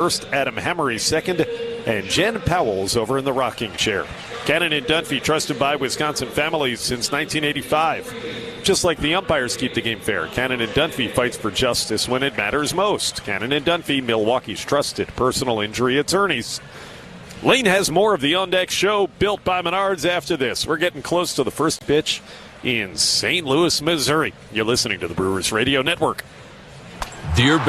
first, Adam Hammery second, and Jen Powell's over in the rocking chair. Cannon and Dunphy, trusted by Wisconsin families since 1985. Just like the umpires keep the game fair, Cannon and Dunphy fights for justice when it matters most. Cannon and Dunphy, Milwaukee's trusted personal injury attorneys. Lane has more of the On Deck Show, built by Menards, after this. We're getting close to the first pitch in St. Louis, Missouri. You're listening to the Brewers Radio Network. Dear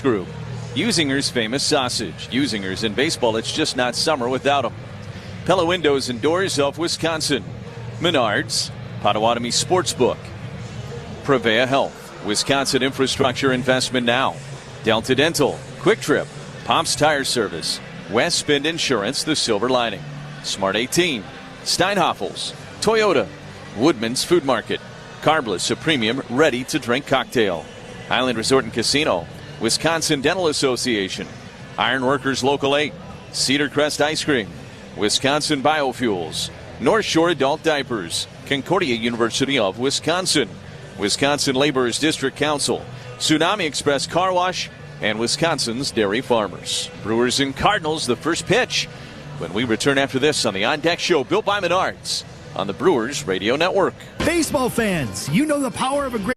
Group. Usinger's famous sausage. Usinger's in baseball, it's just not summer without them. Pella Windows and Doors of Wisconsin. Menards, Potawatomi Sportsbook. Prevea Health, Wisconsin Infrastructure Investment Now. Delta Dental, Quick Trip, Pops Tire Service, West Bend Insurance, the Silver Lining. Smart 18, Steinhoffels, Toyota, Woodman's Food Market, Carbless, a premium ready-to-drink cocktail. Island Resort and Casino, Wisconsin Dental Association, Ironworkers Local 8, Cedar Crest Ice Cream, Wisconsin Biofuels, North Shore Adult Diapers, Concordia University of Wisconsin, Wisconsin Laborers District Council, Tsunami Express Car Wash, and Wisconsin's Dairy Farmers. Brewers and Cardinals, the first pitch when we return after this on the On Deck Show, built by Menards, on the Brewers Radio Network. Baseball fans, you know the power of a great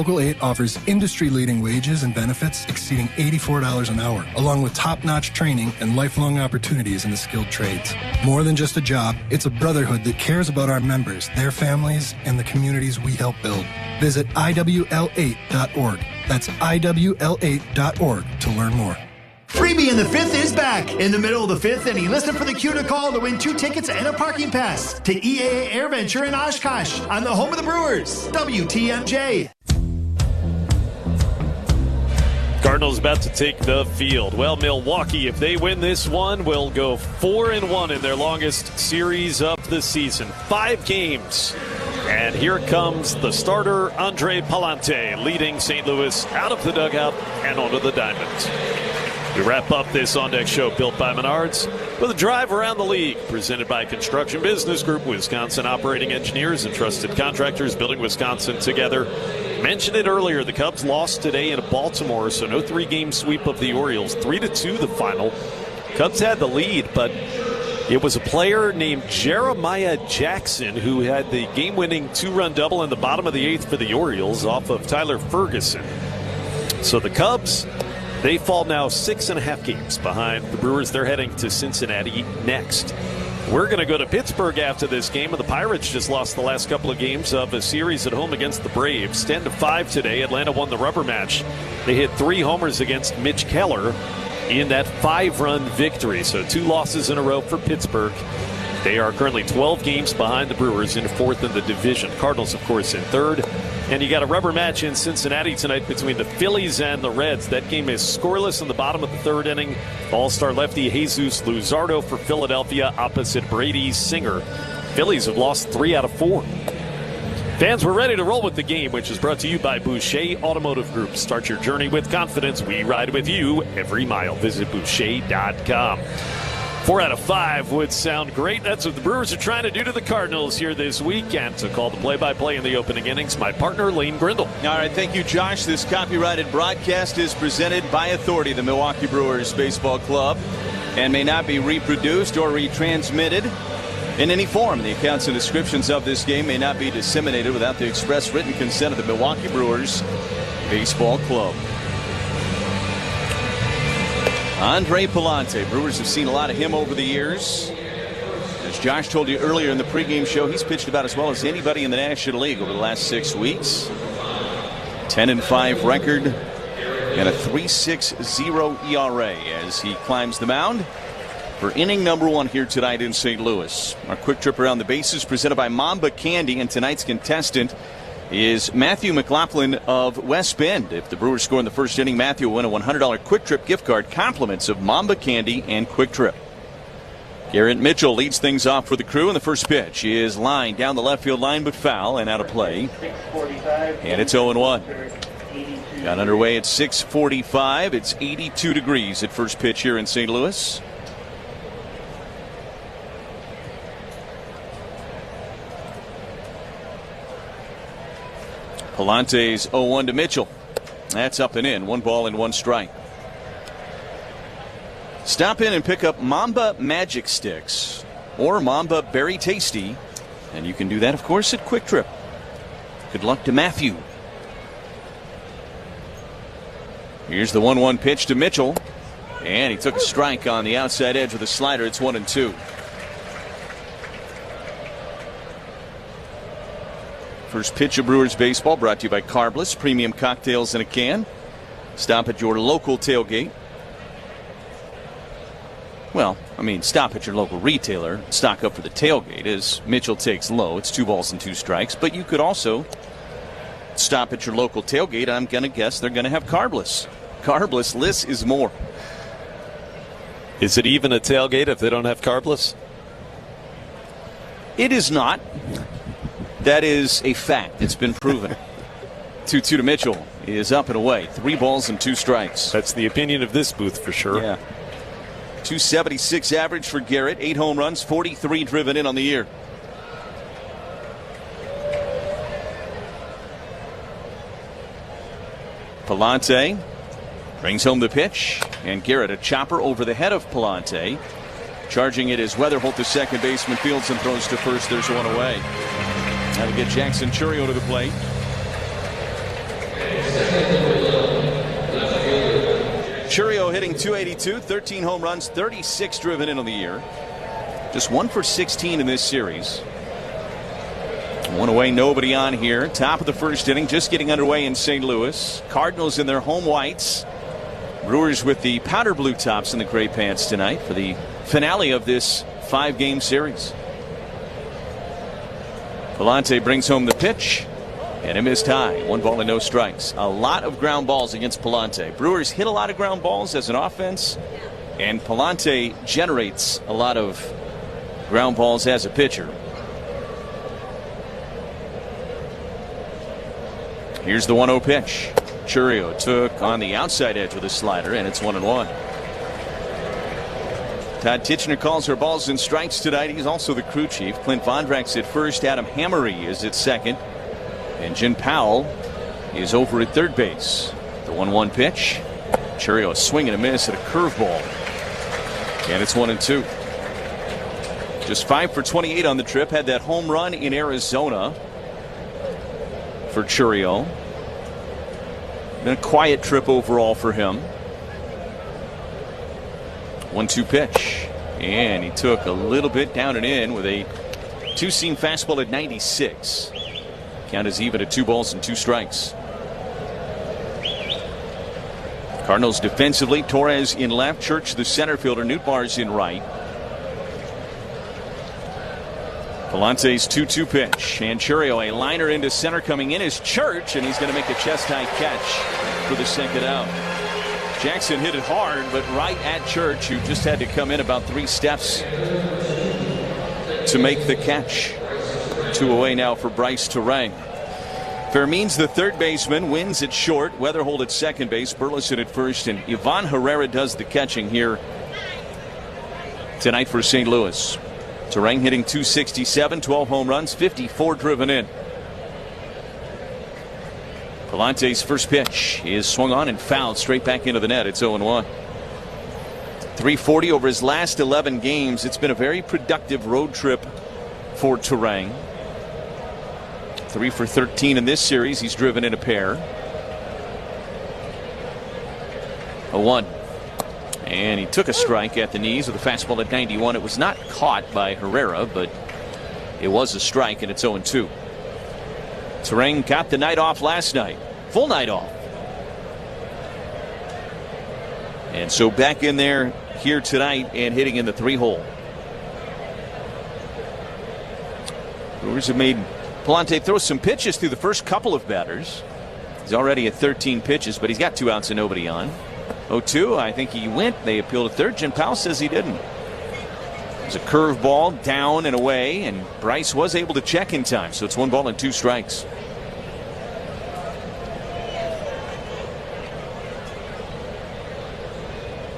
Local 8 offers industry-leading wages and benefits exceeding $84 an hour, along with top-notch training and lifelong opportunities in the skilled trades. More than just a job, it's a brotherhood that cares about our members, their families, and the communities we help build. Visit IWL8.org. That's IWL8.org to learn more. Freebie in the Fifth is back. In the middle of the fifth inning, listen for the cue to call to win 2 tickets and a parking pass to EAA AirVenture in Oshkosh on the home of the Brewers, WTMJ. Cardinals about to take the field. Well, Milwaukee, if they win this one, will go 4-1 in their longest series of the season. 5 games. And here comes the starter, Andre Palante, leading St. Louis out of the dugout and onto the diamond. We wrap up this On Deck show built by Menards with a drive around the league presented by Construction Business Group, Wisconsin operating engineers and trusted contractors building Wisconsin together. Mentioned it earlier, the Cubs lost today in Baltimore, so no 3-game sweep of the Orioles. 3-2 the final. Cubs had the lead, but it was a player named Jeremiah Jackson who had the game-winning 2-run double in the bottom of the 8th for the Orioles off of Tyler Ferguson. So the Cubs, they fall now 6.5 games behind the Brewers. They're heading to Cincinnati next. We're going to go to Pittsburgh after this game, and the Pirates just lost the last couple of games of a series at home against the Braves. 10-5 today. Atlanta won the rubber match. They hit 3 homers against Mitch Keller in that 5-run victory. So 2 losses in a row for Pittsburgh. They are currently 12 games behind the Brewers in 4th in the division. Cardinals, of course, in 3rd. And you got a rubber match in Cincinnati tonight between the Phillies and the Reds. That game is scoreless in the bottom of the 3rd inning. All-star lefty Jesus Luzardo for Philadelphia opposite Brady Singer. Phillies have lost 3 out of 4. Fans, we're ready to roll with the game, which is brought to you by Boucher Automotive Group. Start your journey with confidence. We ride with you every mile. Visit Boucher.com. 4 out of 5 would sound great. That's what the Brewers are trying to do to the Cardinals here this weekend. To call the play-by-play in the opening innings, my partner, Lane Grindle. All right, thank you, Josh. This copyrighted broadcast is presented by authority of the Milwaukee Brewers Baseball Club and may not be reproduced or retransmitted in any form. The accounts and descriptions of this game may not be disseminated without the express written consent of the Milwaukee Brewers Baseball Club. Andre Palante. Brewers have seen a lot of him over the years. As Josh told you earlier in the pregame show, he's pitched about as well as anybody in the National League over the last 6 weeks. 10-5 record and a 3.60 ERA as he climbs the mound for inning number 1 here tonight in St. Louis. Our quick trip around the bases presented by Mamba Candy, and tonight's contestant is Matthew McLaughlin of West Bend. If the Brewers score in the first inning, Matthew will win a $100 Quick Trip gift card, compliments of Mamba Candy and Quick Trip. Garrett Mitchell leads things off for the Crew, and the first pitch is lined down the left field line but foul and out of play. And it's 0-1. Got underway at 6:45. It's 82 degrees at first pitch here in St. Louis. Palante's 0-1 to Mitchell. That's up and in. 1 ball and 1 strike. Stop in and pick up Mamba Magic Sticks or Mamba Berry Tasty, and you can do that, of course, at Quick Trip. Good luck to Matthew. Here's the 1-1 pitch to Mitchell, and he took a strike on the outside edge with a slider. It's 1-2. First pitch of Brewers baseball brought to you by Carbless, premium cocktails in a can. Stop at your local tailgate. Well, I mean, stop at your local retailer. Stock up for the tailgate as Mitchell takes low. It's 2 balls and 2 strikes. But you could also stop at your local tailgate. I'm going to guess they're going to have Carbless. Carbless, less is more. Is it even a tailgate if they don't have Carbless? It is not. That is a fact. It's been proven. 2-2 to Mitchell is up and away. 3 balls and 2 strikes. That's the opinion of this booth for sure. Yeah. 276 average for Garrett. 8 home runs, 43 driven in on the year. Palante brings home the pitch, and Garrett a chopper over the head of Palante. Charging it is Weatherholt, the second baseman, fields and throws to first. There's 1 away. Now to get Jackson Churio to the plate. Chourio hitting .282, 13 home runs, 36 driven in on the year. Just 1 for 16 in this series. One away, nobody on here. Top of the first inning, just getting underway in St. Louis. Cardinals in their home whites. Brewers with the powder blue tops and the gray pants tonight for the finale of this 5-game series. Palante brings home the pitch, and a missed high. 1 ball and no strikes. A lot of ground balls against Palante. Brewers hit a lot of ground balls as an offense, and Palante generates a lot of ground balls as a pitcher. Here's the 1-0 pitch. Chourio took on the outside edge with a slider, and it's 1-1. Todd Tichenor calls her balls and strikes tonight. He's also the crew chief. Clint Vondrak's at first. Adam Hammery is at second. And Jen Powell is over at third base. The 1-1 pitch. Chourio a swing and a miss at a curveball. And it's 1-2. Just 5 for 28 on the trip. Had that home run in Arizona for Chourio. Been a quiet trip overall for him. 1-2 pitch. And he took a little bit down and in with a two-seam fastball at 96. Count is even at 2 balls and 2 strikes. Cardinals defensively, Torres in left, Church the center fielder, Nootbaar's in right. Palante's 2-2 pitch, and Chourio a liner into center. Coming in is Church, and he's going to make a chest-high catch for the second out. Jackson hit it hard, but right at Church, who just had to come in about 3 steps to make the catch. 2 away now for Bryce Turang. Fermin's the third baseman, wins at short. Weatherhold at second base, Burleson at first, and Ivan Herrera does the catching here tonight for St. Louis. Turang hitting .267, 12 home runs, 54 driven in. Palante's first pitch is swung on and fouled straight back into the net. It's 0-1. 340 over his last 11 games. It's been a very productive road trip for Turang. 3 for 13 in this series. He's driven in a pair. 0-1. And he took a strike at the knees with a fastball at 91. It was not caught by Herrera, but it was a strike, and it's 0-2. Turang got the night off last night. Full night off. And so back in there here tonight and hitting in the 3-hole. Brewers have made Palante throw some pitches through the first couple of batters. He's already at 13 pitches, but he's got 2 outs and nobody on. 0-2, I think he went. They appealed to third. Jen Powell says he didn't. It was a curveball down and away, and Bryce was able to check in time, so it's 1 ball and 2 strikes.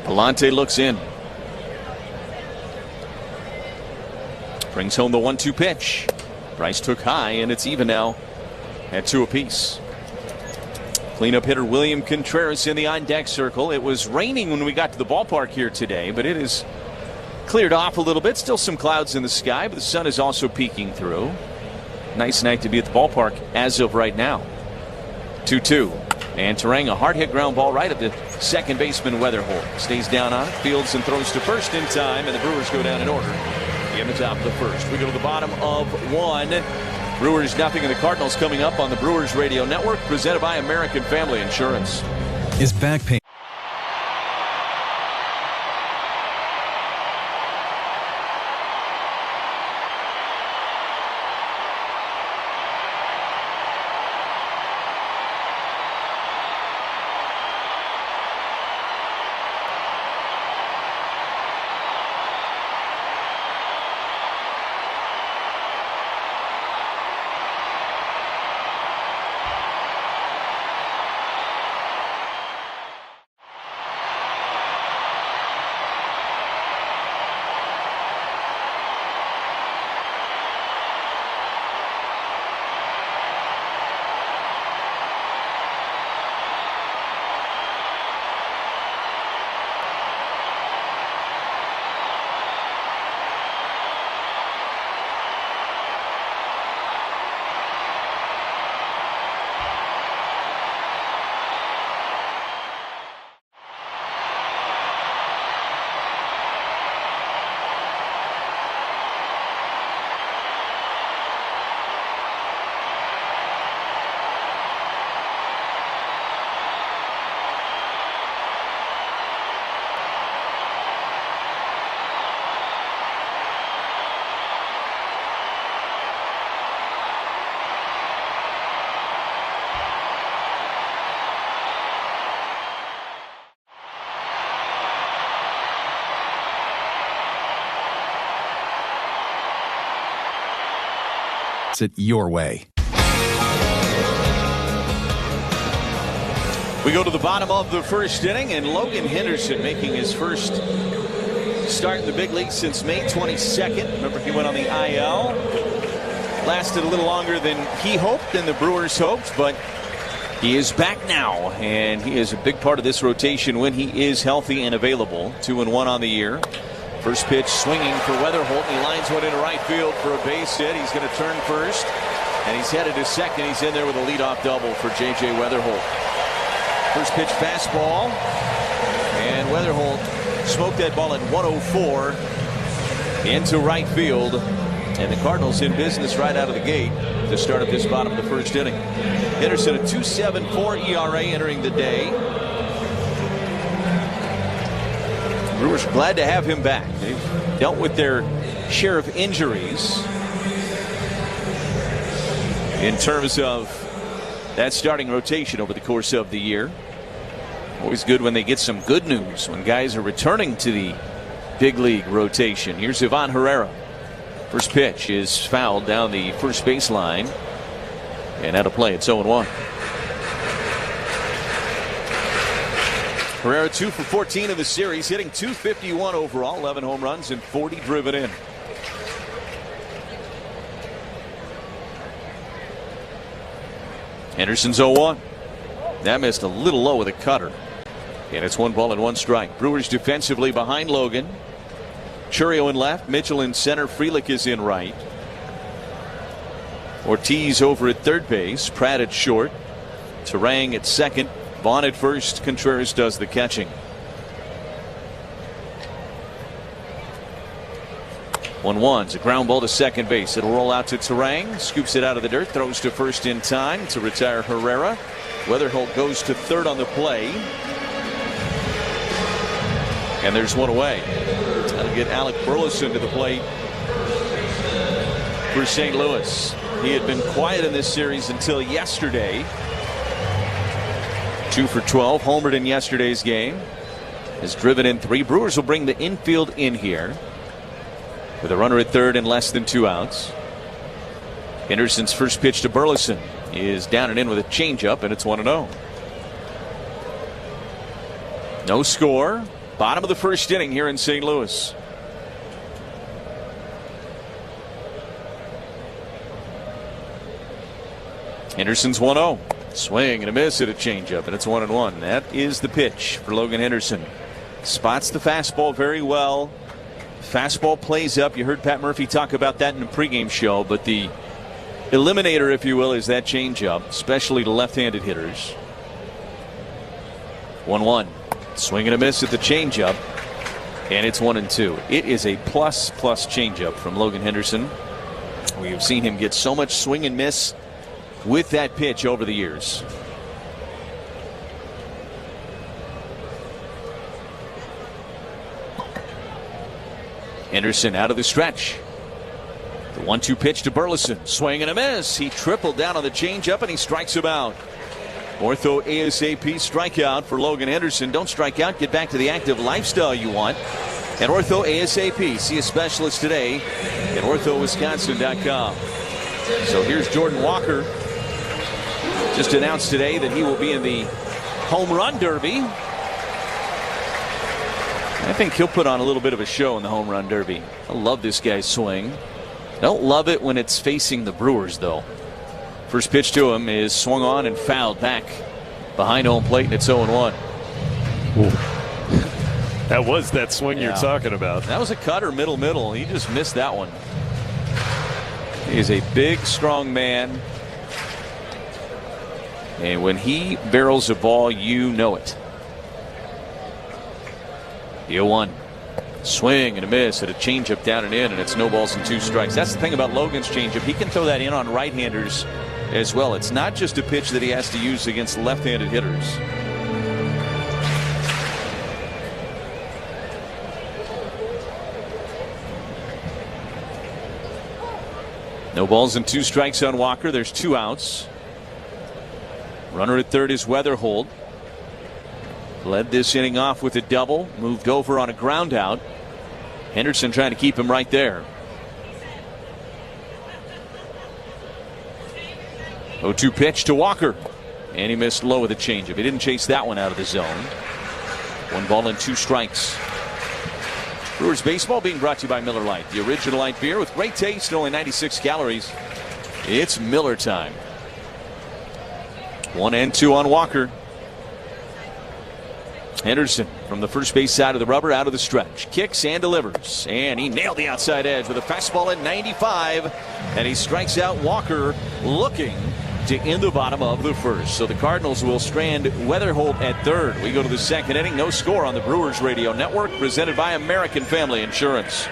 Palante looks in. Brings home the 1-2 pitch. Bryce took high, and it's even now at 2 apiece. Cleanup hitter William Contreras in the on-deck circle. It was raining when we got to the ballpark here today, but it is cleared off a little bit. Still some clouds in the sky, but the sun is also peeking through. Nice night to be at the ballpark as of right now. 2-2. And Turang, a hard hit ground ball right at the second baseman Weatherhold. Stays down on it, fields and throws to first in time, and the Brewers go down in order in the top of the first. We go to the bottom of 1. Brewers nothing, and the Cardinals coming up on the Brewers Radio Network, presented by American Family Insurance. Is back pain gets it your way. We go to the bottom of the first inning, and Logan Henderson making his first start in the big league since May 22nd. Remember, he went on the IL. Lasted a little longer than he hoped and the Brewers hoped, but he is back now, and he is a big part of this rotation when he is healthy and available. 2-1 on the year. First pitch swinging for Weatherholt, and he lines one into right field for a base hit. He's going to turn first, and he's headed to second. He's in there with a leadoff double for J.J. Weatherholt. First pitch fastball, and Weatherholt smoked that ball at 104 into right field, and the Cardinals in business right out of the gate to start up this bottom of the first inning. Henderson a 2.74 ERA entering the day. Brewers glad to have him back. They've dealt with their share of injuries in terms of that starting rotation over the course of the year. Always good when they get some good news, when guys are returning to the big league rotation. Here's Ivan Herrera. First pitch is fouled down the first baseline and out of play. It's 0-1. Herrera 2 for 14 in the series, hitting .251 overall, 11 home runs and 40 driven in. Henderson's 0-1. That missed a little low with a cutter. And it's 1 ball and 1 strike. Brewers defensively behind Logan. Churio in left, Mitchell in center, Frelick is in right. Ortiz over at third base, Pratt at short, Terang at second, Vaughn at first, Contreras does the catching. 1-1. It's a ground ball to second base. It'll roll out to Terang, scoops it out of the dirt, throws to first in time to retire Herrera. Weatherholt goes to third on the play. And there's one away. That'll get Alec Burleson to the plate for St. Louis. He had been quiet in this series until yesterday. 2 for 12, homered in yesterday's game. Has driven in 3. Brewers will bring the infield in here with a runner at third and less than 2 outs. Henderson's first pitch to Burleson is down and in with a changeup, and it's 1-0. No score. Bottom of the first inning here in St. Louis. Henderson's 1-0. Swing and a miss at a changeup, and it's 1-1. That is the pitch for Logan Henderson. Spots the fastball very well. Fastball plays up. You heard Pat Murphy talk about that in the pregame show, but the eliminator, if you will, is that changeup, especially to left-handed hitters. 1-1. Swing and a miss at the changeup, and it's 1-2. It is a plus changeup from Logan Henderson. We have seen him get so much swing and miss with that pitch over the years. Henderson out of the stretch. The 1-2 pitch to Burleson. Swing and a miss. He tripled down on the changeup and he strikes him out. Ortho ASAP strikeout for Logan Henderson. Don't strike out. Get back to the active lifestyle you want. And Ortho ASAP. See a specialist today at orthowisconsin.com. So here's Jordan Walker. Just announced today that he will be in the home run derby. I think he'll put on a little bit of a show in the home run derby. I love this guy's swing. Don't love it when it's facing the Brewers, though. First pitch to him is swung on and fouled back behind home plate, and it's 0-1. That was that swing you're talking about. That was a cutter middle. He just missed that one. He is a big, strong man. And when he barrels a ball, you know it. The 0-1. Swing and a miss at a changeup down and in, and it's no balls and 2 strikes. That's the thing about Logan's changeup. He can throw that in on right-handers as well. It's not just a pitch that he has to use against left-handed hitters. No balls and 2 strikes on Walker. There's 2 outs. Runner at third is Weatherholt. Led this inning off with a double. Moved over on a ground out. Henderson trying to keep him right there. 0-2 pitch to Walker. And he missed low with a changeup. He didn't chase that one out of the zone. 1 ball and 2 strikes. Brewers baseball being brought to you by Miller Lite, the original light beer with great taste and only 96 calories. It's Miller time. 1-2 on Walker. Henderson from the first base side of the rubber out of the stretch. Kicks and delivers. And he nailed the outside edge with a fastball at 95. And he strikes out Walker, looking to end the bottom of the first. So the Cardinals will strand Weatherholt at third. We go to the second inning. No score on the Brewers Radio Network, presented by American Family Insurance.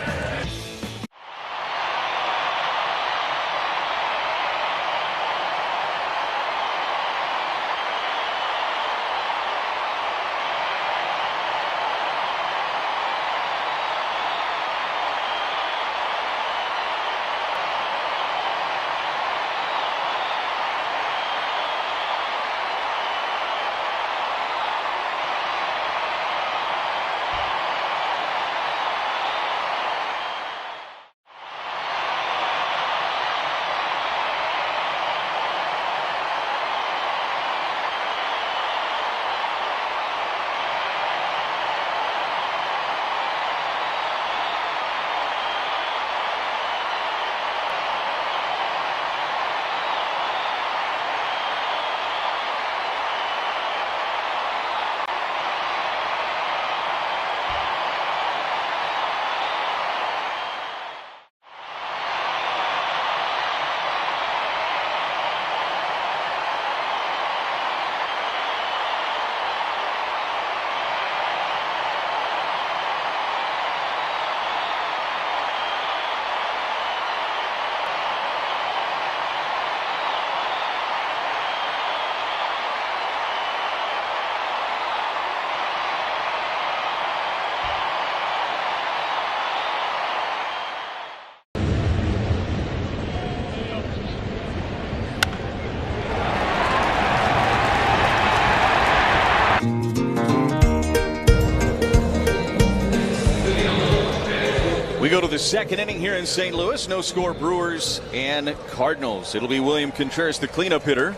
We go to the second inning here in St. Louis. No score, Brewers and Cardinals. It'll be William Contreras, the cleanup hitter,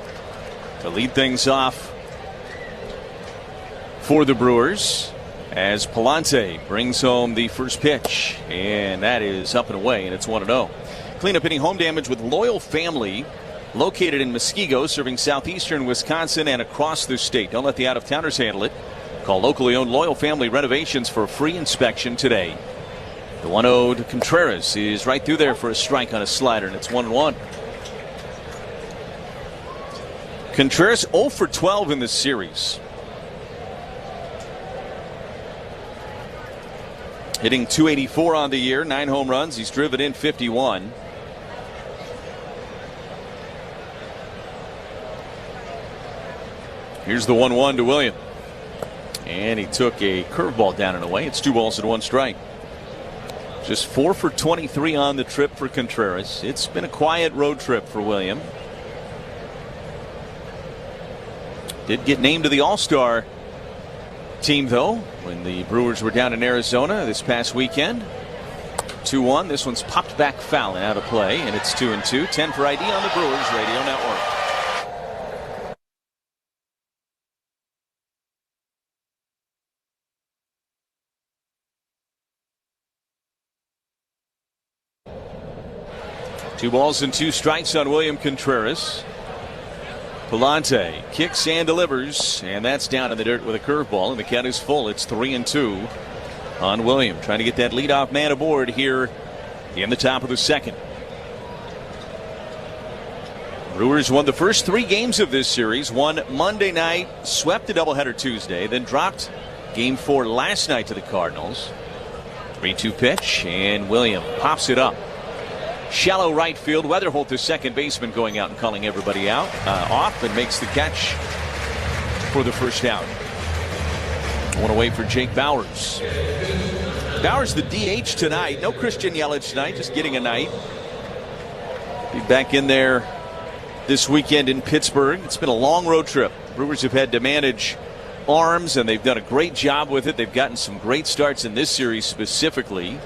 to lead things off for the Brewers as Palante brings home the first pitch. And that is up and away, and it's 1-0. Cleanup hitting home damage with Loyal Family, located in Muskego, serving southeastern Wisconsin and across the state. Don't let the out-of-towners handle it. Call locally owned Loyal Family Renovations for a free inspection today. The 1-0 to Contreras is right through there for a strike on a slider, and it's 1-1. Contreras 0 for 12 in this series. Hitting .284 on the year, 9 home runs. He's driven in 51. Here's the 1-1 to William. And he took a curveball down and away. It's 2 balls and 1 strike. Just 4 for 23 on the trip for Contreras. It's been a quiet road trip for William. Did get named to the All-Star team, though, when the Brewers were down in Arizona this past weekend. 2-1. This one's popped back foul and out of play, and it's 2-2. 10 for ID on the Brewers Radio Network. Two balls and 2 strikes on William Contreras. Palante kicks and delivers, and that's down in the dirt with a curveball, and the count is full. It's 3-2 on William, trying to get that leadoff man aboard here in the top of the second. Brewers won the first 3 games of this series. Won Monday night, swept the doubleheader Tuesday, then dropped Game 4 last night to the Cardinals. 3-2 pitch, and William pops it up. Shallow right field. Weatherholt, the second baseman, going out and calling everybody out off, and makes the catch for the first out. One away for Jake Bauers. Bauers the DH tonight. No Christian Yelich tonight, just getting a night. Be back in there this weekend in Pittsburgh. It's been a long road trip. Brewers have had to manage arms, and they've done a great job with it. They've gotten some great starts in this series specifically.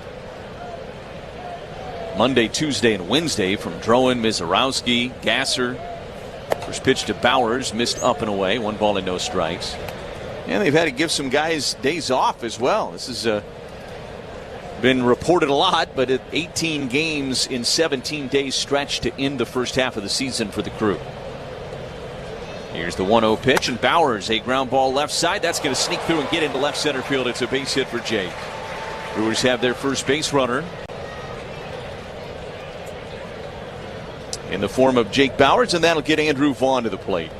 Monday, Tuesday, and Wednesday from Drowan, Mizorowski, Gasser. First pitch to Bowers, missed up and away. 1 ball and no strikes. And they've had to give some guys days off as well. This has been reported a lot, but 18 games in 17 days stretch to end the first half of the season for the Crew. Here's the 1-0 pitch, and Bowers, a ground ball left side. That's going to sneak through and get into left center field. It's a base hit for Jake. Brewers have their first base runner in the form of Jake Bowers, and that'll get Andrew Vaughn to the plate.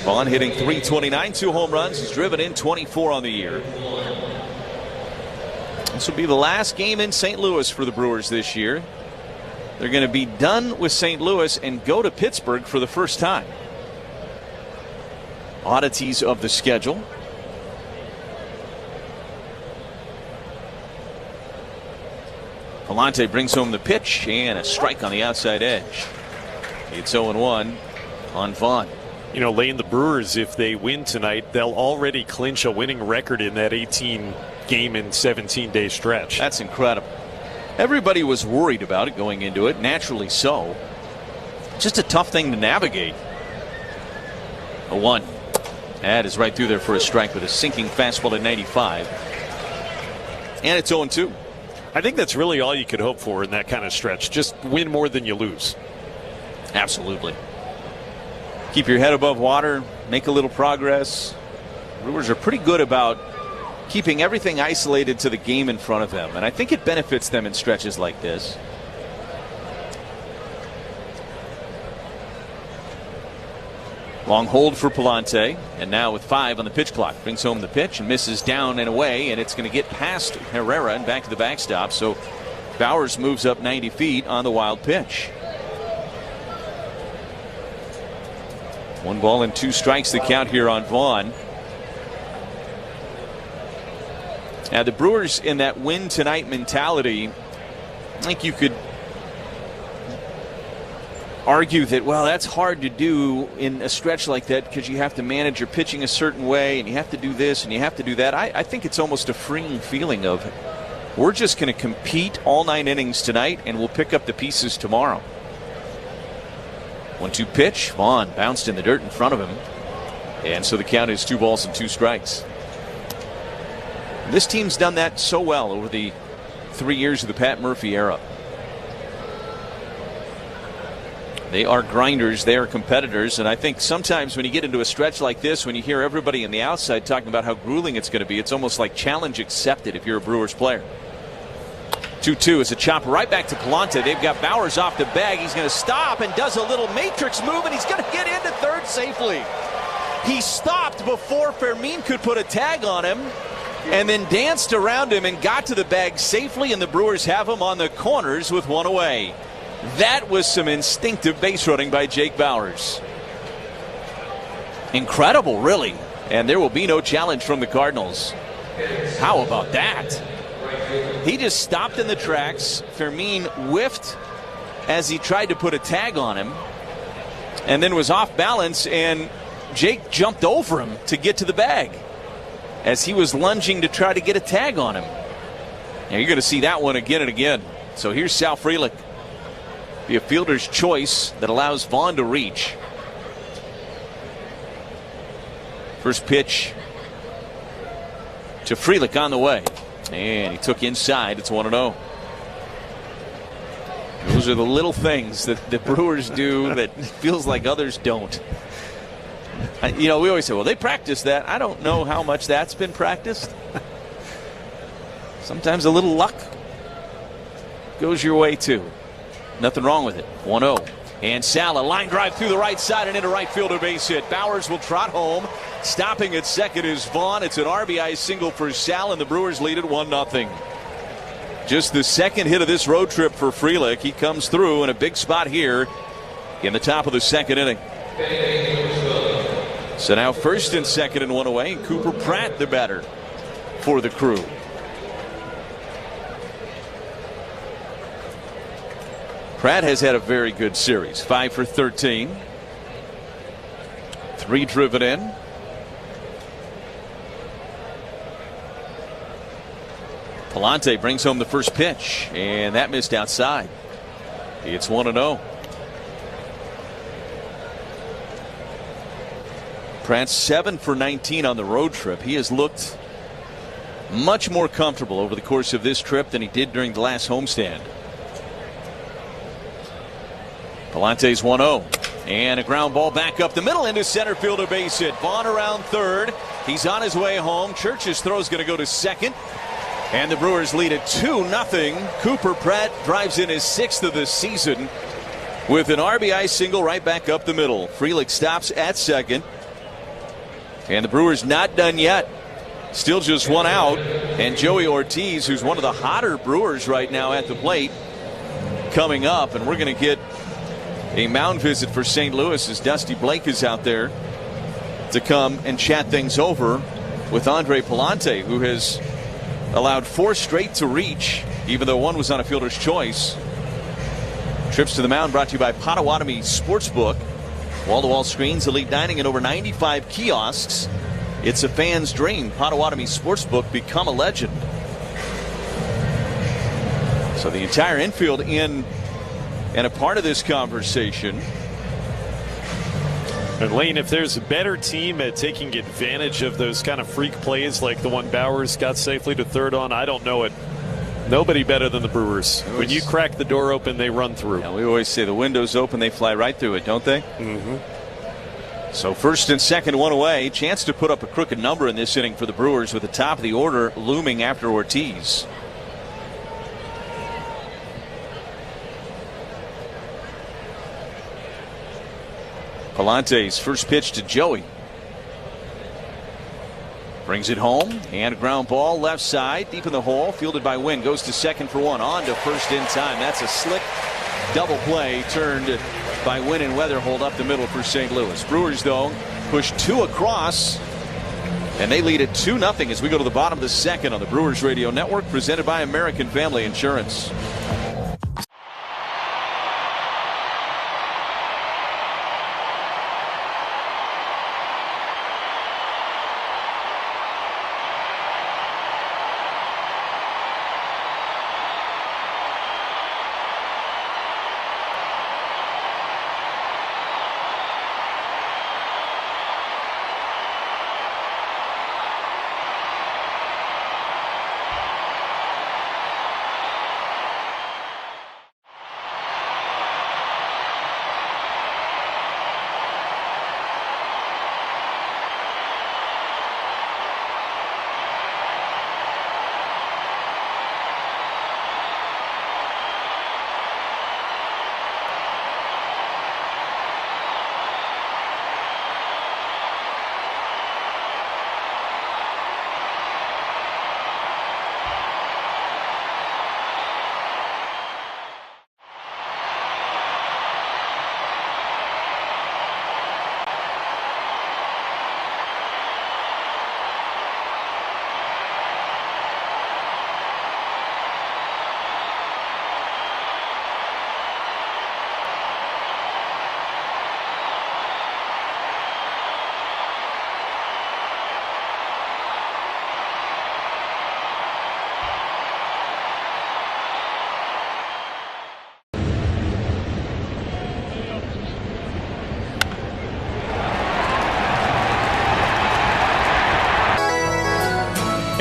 Vaughn hitting .329, 2 home runs. He's driven in 24 on the year. This will be the last game in St. Louis for the Brewers this year. They're going to be done with St. Louis and go to Pittsburgh for the first time. Oddities of the schedule. Palante brings home the pitch and a strike on the outside edge. It's 0-1 on Vaughn. You know, Lane, the Brewers, if they win tonight, they'll already clinch a winning record in that 18-game and 17-day stretch. That's incredible. Everybody was worried about it going into it, naturally so. Just a tough thing to navigate. 1. That is right through there for a strike with a sinking fastball at 95. And it's 0-2. I think that's really all you could hope for in that kind of stretch. Just win more than you lose. Absolutely. Keep your head above water, make a little progress. Brewers are pretty good about keeping everything isolated to the game in front of them, and I think it benefits them in stretches like this. Long hold for Palante, and now with 5 on the pitch clock, brings home the pitch and misses down and away, and it's going to get past Herrera and back to the backstop. So Bowers moves up 90 feet on the wild pitch. 1 ball and 2 strikes the count here on Vaughn. Now the Brewers in that win tonight mentality, I think you could argue that, well, that's hard to do in a stretch like that because you have to manage your pitching a certain way and you have to do this and you have to do that. I think it's almost a freeing feeling of we're just going to compete all 9 innings tonight and we'll pick up the pieces tomorrow. 1-2 pitch. Vaughn bounced in the dirt in front of him. And so the count is 2 balls and 2 strikes. This team's done that so well over the 3 years of the Pat Murphy era. They are grinders, they are competitors, and I think sometimes when you get into a stretch like this, when you hear everybody on the outside talking about how grueling it's going to be, it's almost like challenge accepted if you're a Brewers player. 2-2 is a chop right back to Palante. They've got Bowers off the bag. He's going to stop and does a little matrix move, and he's going to get into third safely. He stopped before Fermin could put a tag on him and then danced around him and got to the bag safely, and the Brewers have him on the corners with 1 away. That was some instinctive base running by Jake Bowers. Incredible, really. And there will be no challenge from the Cardinals. How about that? He just stopped in the tracks. Fermin whiffed as he tried to put a tag on him and then was off balance, and Jake jumped over him to get to the bag as he was lunging to try to get a tag on him. Now you're going to see that one again and again. So here's Sal Frelick. Be a fielder's choice that allows Vaughn to reach. First pitch to Frelick on the way. And he took inside. It's 1-0. Those are the little things that the Brewers do that feels like others don't. You know, we always say, well, they practice that. I don't know how much that's been practiced. Sometimes a little luck goes your way, too. Nothing wrong with it. 1-0. And Sal, a line drive through the right side and into right fielder base hit. Bowers will trot home. Stopping at second is Vaughn. It's an RBI single for Sal, and the Brewers lead at 1-0. Just the second hit of this road trip for Frelick. He comes through in a big spot here in the top of the second inning. So now first and second and 1 away. Cooper Pratt, the batter for the Crew. Pratt has had a very good series. 5 for 13. 3 driven in. Palante brings home the first pitch, and that missed outside. It's 1-0. Pratt 7 for 19 on the road trip. He has looked much more comfortable over the course of this trip than he did during the last homestand. Palante's 1-0. And a ground ball back up the middle into center field, a base hit. Vaughn around third. He's on his way home. Church's throw is going to go to second. And the Brewers lead it 2-0. Cooper Pratt drives in his 6th of the season with an RBI single right back up the middle. Frelick stops at second. And the Brewers not done yet. Still just 1 out. And Joey Ortiz, who's one of the hotter Brewers right now at the plate, coming up. And we're going to get a mound visit for St. Louis as Dusty Blake is out there to come and chat things over with Andre Palante, who has allowed 4 straight to reach, even though 1 was on a fielder's choice. Trips to the mound brought to you by Potawatomi Sportsbook. Wall-to-wall screens, elite dining, and over 95 kiosks. It's a fan's dream. Potawatomi Sportsbook, become a legend. So the entire infield in and a part of this conversation. And Lane, if there's a better team at taking advantage of those kind of freak plays like the one Bowers got safely to third on, I don't know it. Nobody better than the Brewers. When you crack the door open, they run through. Yeah, we always say the window's open, they fly right through it, don't they? Mm-hmm. So first and second, 1 away. Chance to put up a crooked number in this inning for the Brewers with the top of the order looming after Ortiz. Palante's first pitch to Joey. Brings it home, and a ground ball left side, deep in the hole, fielded by Wynn. Goes to second for 1, on to first in time. That's a slick double play turned by Wynn and Weatherhold up the middle for St. Louis. Brewers, though, push 2 across, and they lead it 2-0 as we go to the bottom of the second on the Brewers Radio Network, presented by American Family Insurance.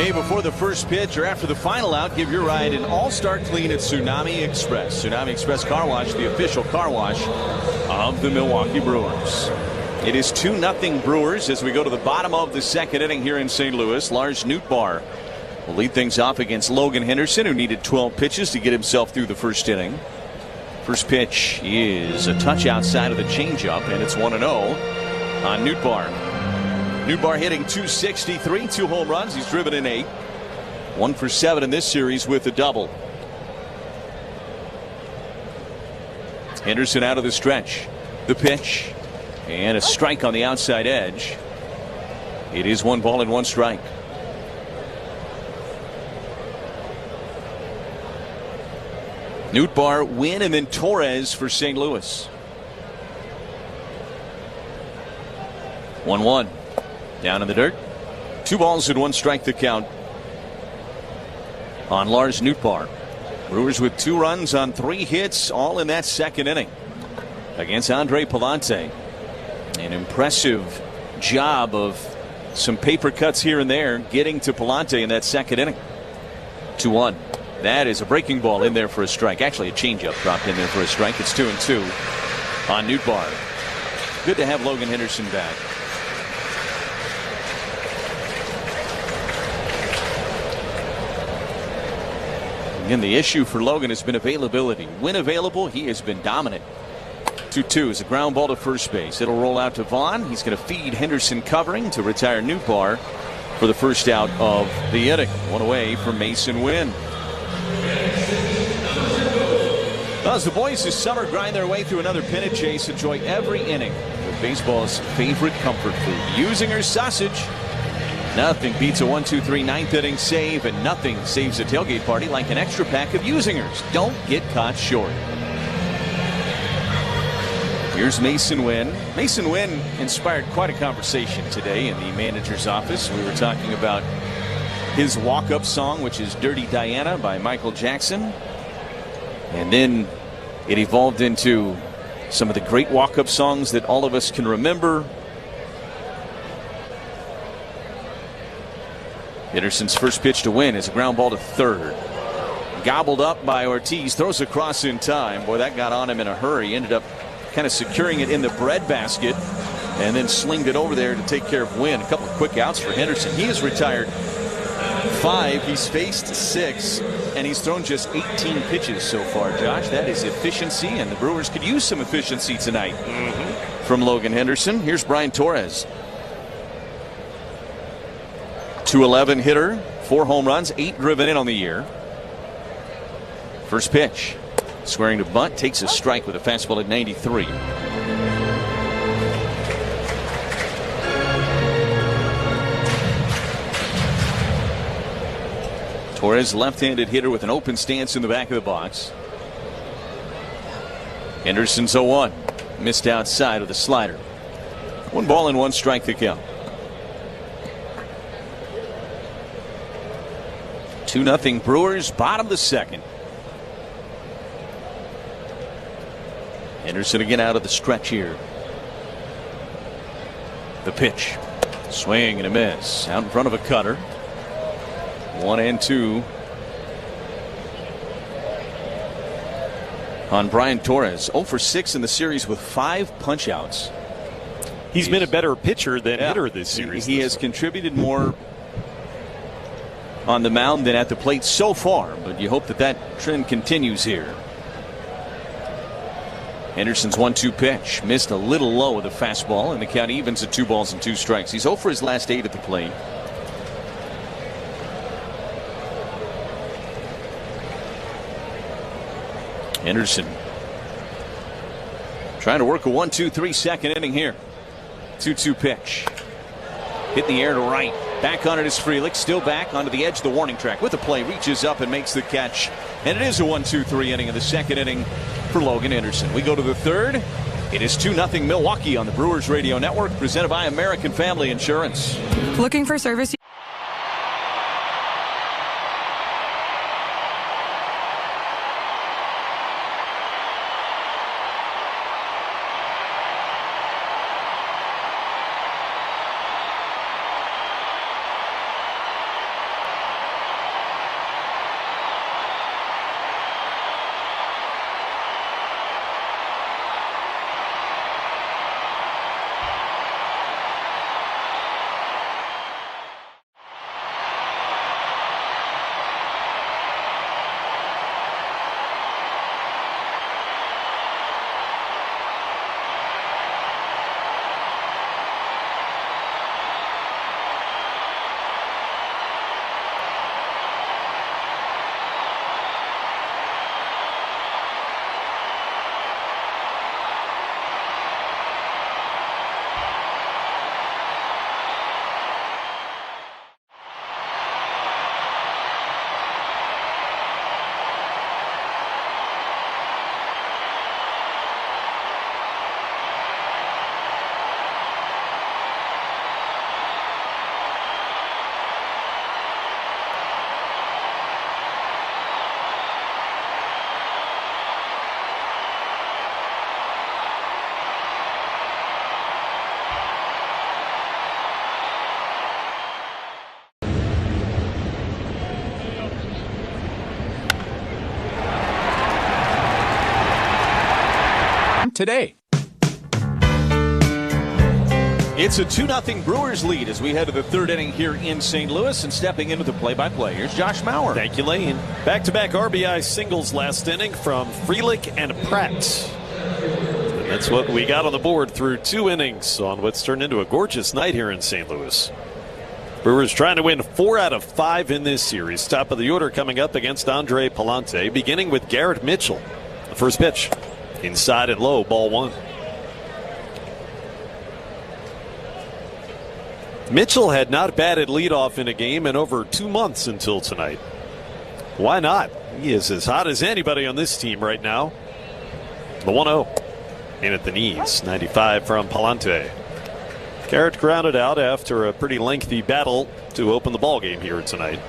Hey, before the first pitch or after the final out, give your ride an all-star clean at Tsunami Express. Tsunami Express Car Wash, the official car wash of the Milwaukee Brewers. It is 2-0 Brewers as we go to the bottom of the second inning here in St. Louis. Lars Nootbaar will lead things off against Logan Henderson, who needed 12 pitches to get himself through the first inning. First pitch is a touch outside of the changeup, and it's 1-0 on Nootbaar. Nootbaar hitting .263, 2 home runs. He's driven in 8. 1 for 7 in this series with a double. Henderson out of the stretch. The pitch. And a strike on the outside edge. It is 1 ball and 1 strike. Nootbaar, Wynn, and then Torres for St. Louis. 1-1. Down in the dirt. 2 balls and 1 strike to count on Lars Nootbaar. Brewers with 2 runs on 3 hits, all in that second inning against Andre Palante. An impressive job of some paper cuts here and there, getting to Palante in that second inning. 2-1. That is a breaking ball in there for a strike. Actually, a changeup dropped in there for a strike. It's 2-2 on Nootbaar. Good to have Logan Henderson back. Again, the issue for Logan has been availability. When available, he has been dominant. 2-2 is a ground ball to first base. It'll roll out to Vaughn. He's going to feed Henderson covering to retire Nootbaar for the first out of the inning. One away from Mason Wynn. Well, as the boys this summer grind their way through another pennant chase, enjoy every inning with baseball's favorite comfort food, Usinger's sausage. Nothing beats a 1-2-3 ninth inning save, and nothing saves a tailgate party like an extra pack of Usinger's. Don't get caught short. Here's Mason Wynn. Mason Wynn inspired quite a conversation today in the manager's office. We were talking about his walk-up song, which is Dirty Diana by Michael Jackson. And then it evolved into some of the great walk-up songs that all of us can remember. Henderson's first pitch to Wynn is a ground ball to third. Gobbled up by Ortiz. Throws across in time. Boy, that got on him in a hurry. Ended up kind of securing it in the breadbasket and then slinged it over there to take care of Wynn. A couple of quick outs for Henderson. He has retired 5. He's faced 6. And he's thrown just 18 pitches so far, Josh. That is efficiency, and the Brewers could use some efficiency tonight from Logan Henderson. Here's Brian Torres. 211 hitter, 4 home runs, 8 driven in on the year. First pitch. Squaring to bunt, takes a strike with a fastball at 93. Torres, left-handed hitter with an open stance in the back of the box. Henderson's 0-1. Missed outside with a slider. 1 ball and 1 strike to count. 2-0 Brewers, bottom of the second. Henderson again out of the stretch here. The pitch. Swing and a miss. Out in front of a cutter. 1-2 on Brian Torres. 0 for 6 in the series with 5 punch outs. He's been a better pitcher than hitter this series. He has contributed more on the mound than at the plate so far, but you hope that that trend continues here. Henderson's 1-2 pitch. Missed a little low with a fastball, and the count evens at 2 balls and 2 strikes. He's 0 for his last 8 at the plate. Henderson trying to work a 1-2-3 second inning here. 2-2 pitch. Hit in the air to right. Back on it is Frelick. Still back onto the edge of the warning track with the play. Reaches up and makes the catch. And it is a 1-2-3 inning of the second inning for Logan Henderson. We go to the third. It is 2-0 Milwaukee on the Brewers Radio Network, presented by American Family Insurance. Looking for service? Vermont today. It's a 2-0 Brewers lead as we head to the third inning here in St. Louis, and stepping into the play-by-play, here's Josh Maurer. Thank you, Lane. Back-to-back RBI singles last inning from Frelick and Pratt. And that's what we got on the board through 2 innings on what's turned into a gorgeous night here in St. Louis. Brewers trying to win 4 out of 5 in this series. Top of the order coming up against Andre Pallante, beginning with Garrett Mitchell. The first pitch, inside and low, ball 1. Mitchell had not batted leadoff in a game in over 2 months until tonight. Why not? He is as hot as anybody on this team right now. The 1-0. In at the knees. 95 from Pallante. Garrett grounded out after a pretty lengthy battle to open the ball game here tonight.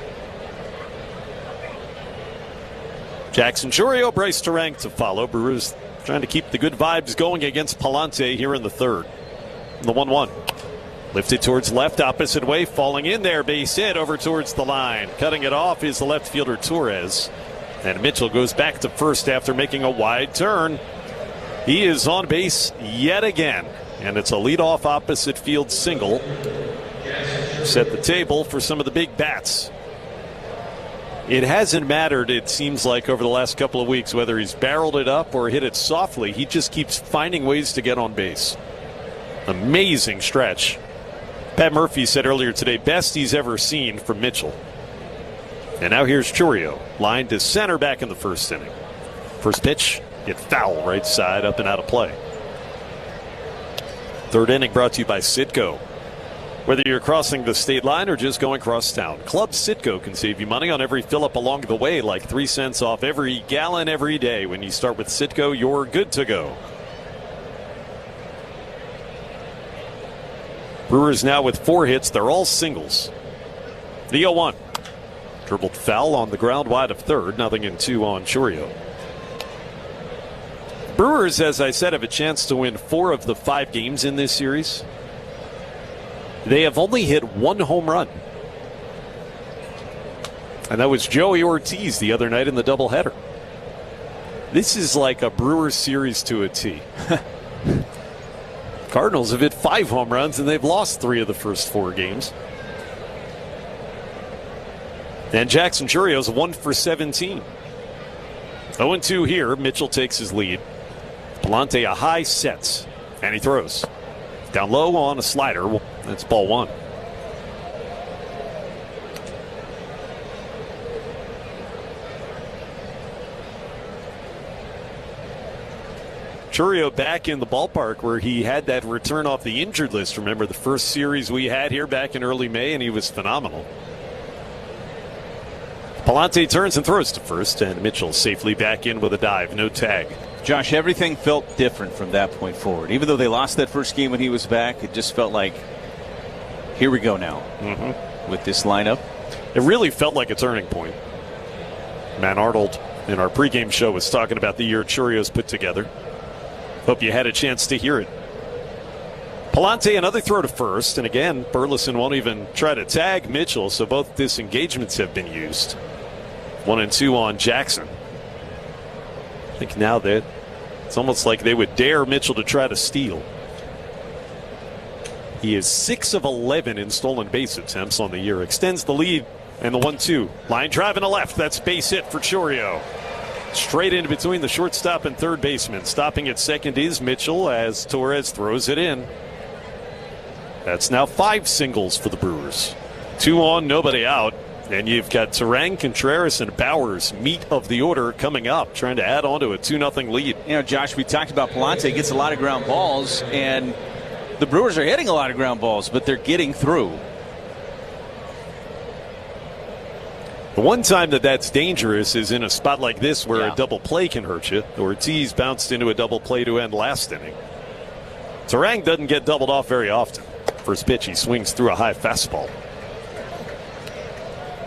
Jackson Chourio, Bryce Turang to follow. Brewers trying to keep the good vibes going against Pallante here in the third. The 1-1. Lifted towards left, opposite way, falling in there, base hit over towards the line. Cutting it off is the left fielder Torres. And Mitchell goes back to first after making a wide turn. He is on base yet again. And it's a leadoff opposite field single. Set the table for some of the big bats. It hasn't mattered, it seems like, over the last couple of weeks, whether he's barreled it up or hit it softly. He just keeps finding ways to get on base. Amazing stretch. Pat Murphy said earlier today, best he's ever seen from Mitchell. And now here's Chourio, lined to center back in the first inning. First pitch, hit foul right side, up and out of play. Third inning brought to you by Citgo. Whether you're crossing the state line or just going across town, Club Citgo can save you money on every fill-up along the way, like 3 cents off every gallon every day. When you start with Citgo, you're good to go. Brewers now with 4 hits. They're all singles. The 0-1. Dribbled foul on the ground wide of third. 0-2 on Chourio. Brewers, as I said, have a chance to win 4 of the 5 games in this series. They have only hit 1 home run. And that was Joey Ortiz the other night in the doubleheader. This is like a Brewers series to a T. Cardinals have hit 5 home runs, and they've lost 3 of the first 4 games. And Jackson Chourio's 1 for 17. 0-2 here. Mitchell takes his lead. Pallante a high sets, and he throws. Down low on a slider. That's ball 1. Chourio back in the ballpark where he had that return off the injured list. Remember the first series we had here back in early May, and he was phenomenal. Pallante turns and throws to first, and Mitchell safely back in with a dive. No tag. Josh, everything felt different from that point forward. Even though they lost that first game when he was back, it just felt like, here we go now with this lineup. It really felt like a turning point. Matt Arnold in our pregame show was talking about the year Chourio's put together. Hope you had a chance to hear it. Pallante, another throw to first, and again, Burleson won't even try to tag Mitchell, so both disengagements have been used. 1-2 on Jackson. I think now that it's almost like they would dare Mitchell to try to steal. He is 6 of 11 in stolen base attempts on the year. Extends the lead, and the 1-2. Line drive in the left. That's base hit for Chourio. Straight in between the shortstop and third baseman. Stopping at second is Mitchell as Torres throws it in. That's now 5 singles for the Brewers. 2 on, nobody out. And you've got Turang, Contreras, and Bowers, meat of the order, coming up, trying to add on to a 2-0 lead. You know, Josh, we talked about Pallante gets a lot of ground balls, and the Brewers are hitting a lot of ground balls, but they're getting through. The one time that's dangerous is in a spot like this where a double play can hurt you. Ortiz bounced into a double play to end last inning. Turang doesn't get doubled off very often. First pitch, he swings through a high fastball.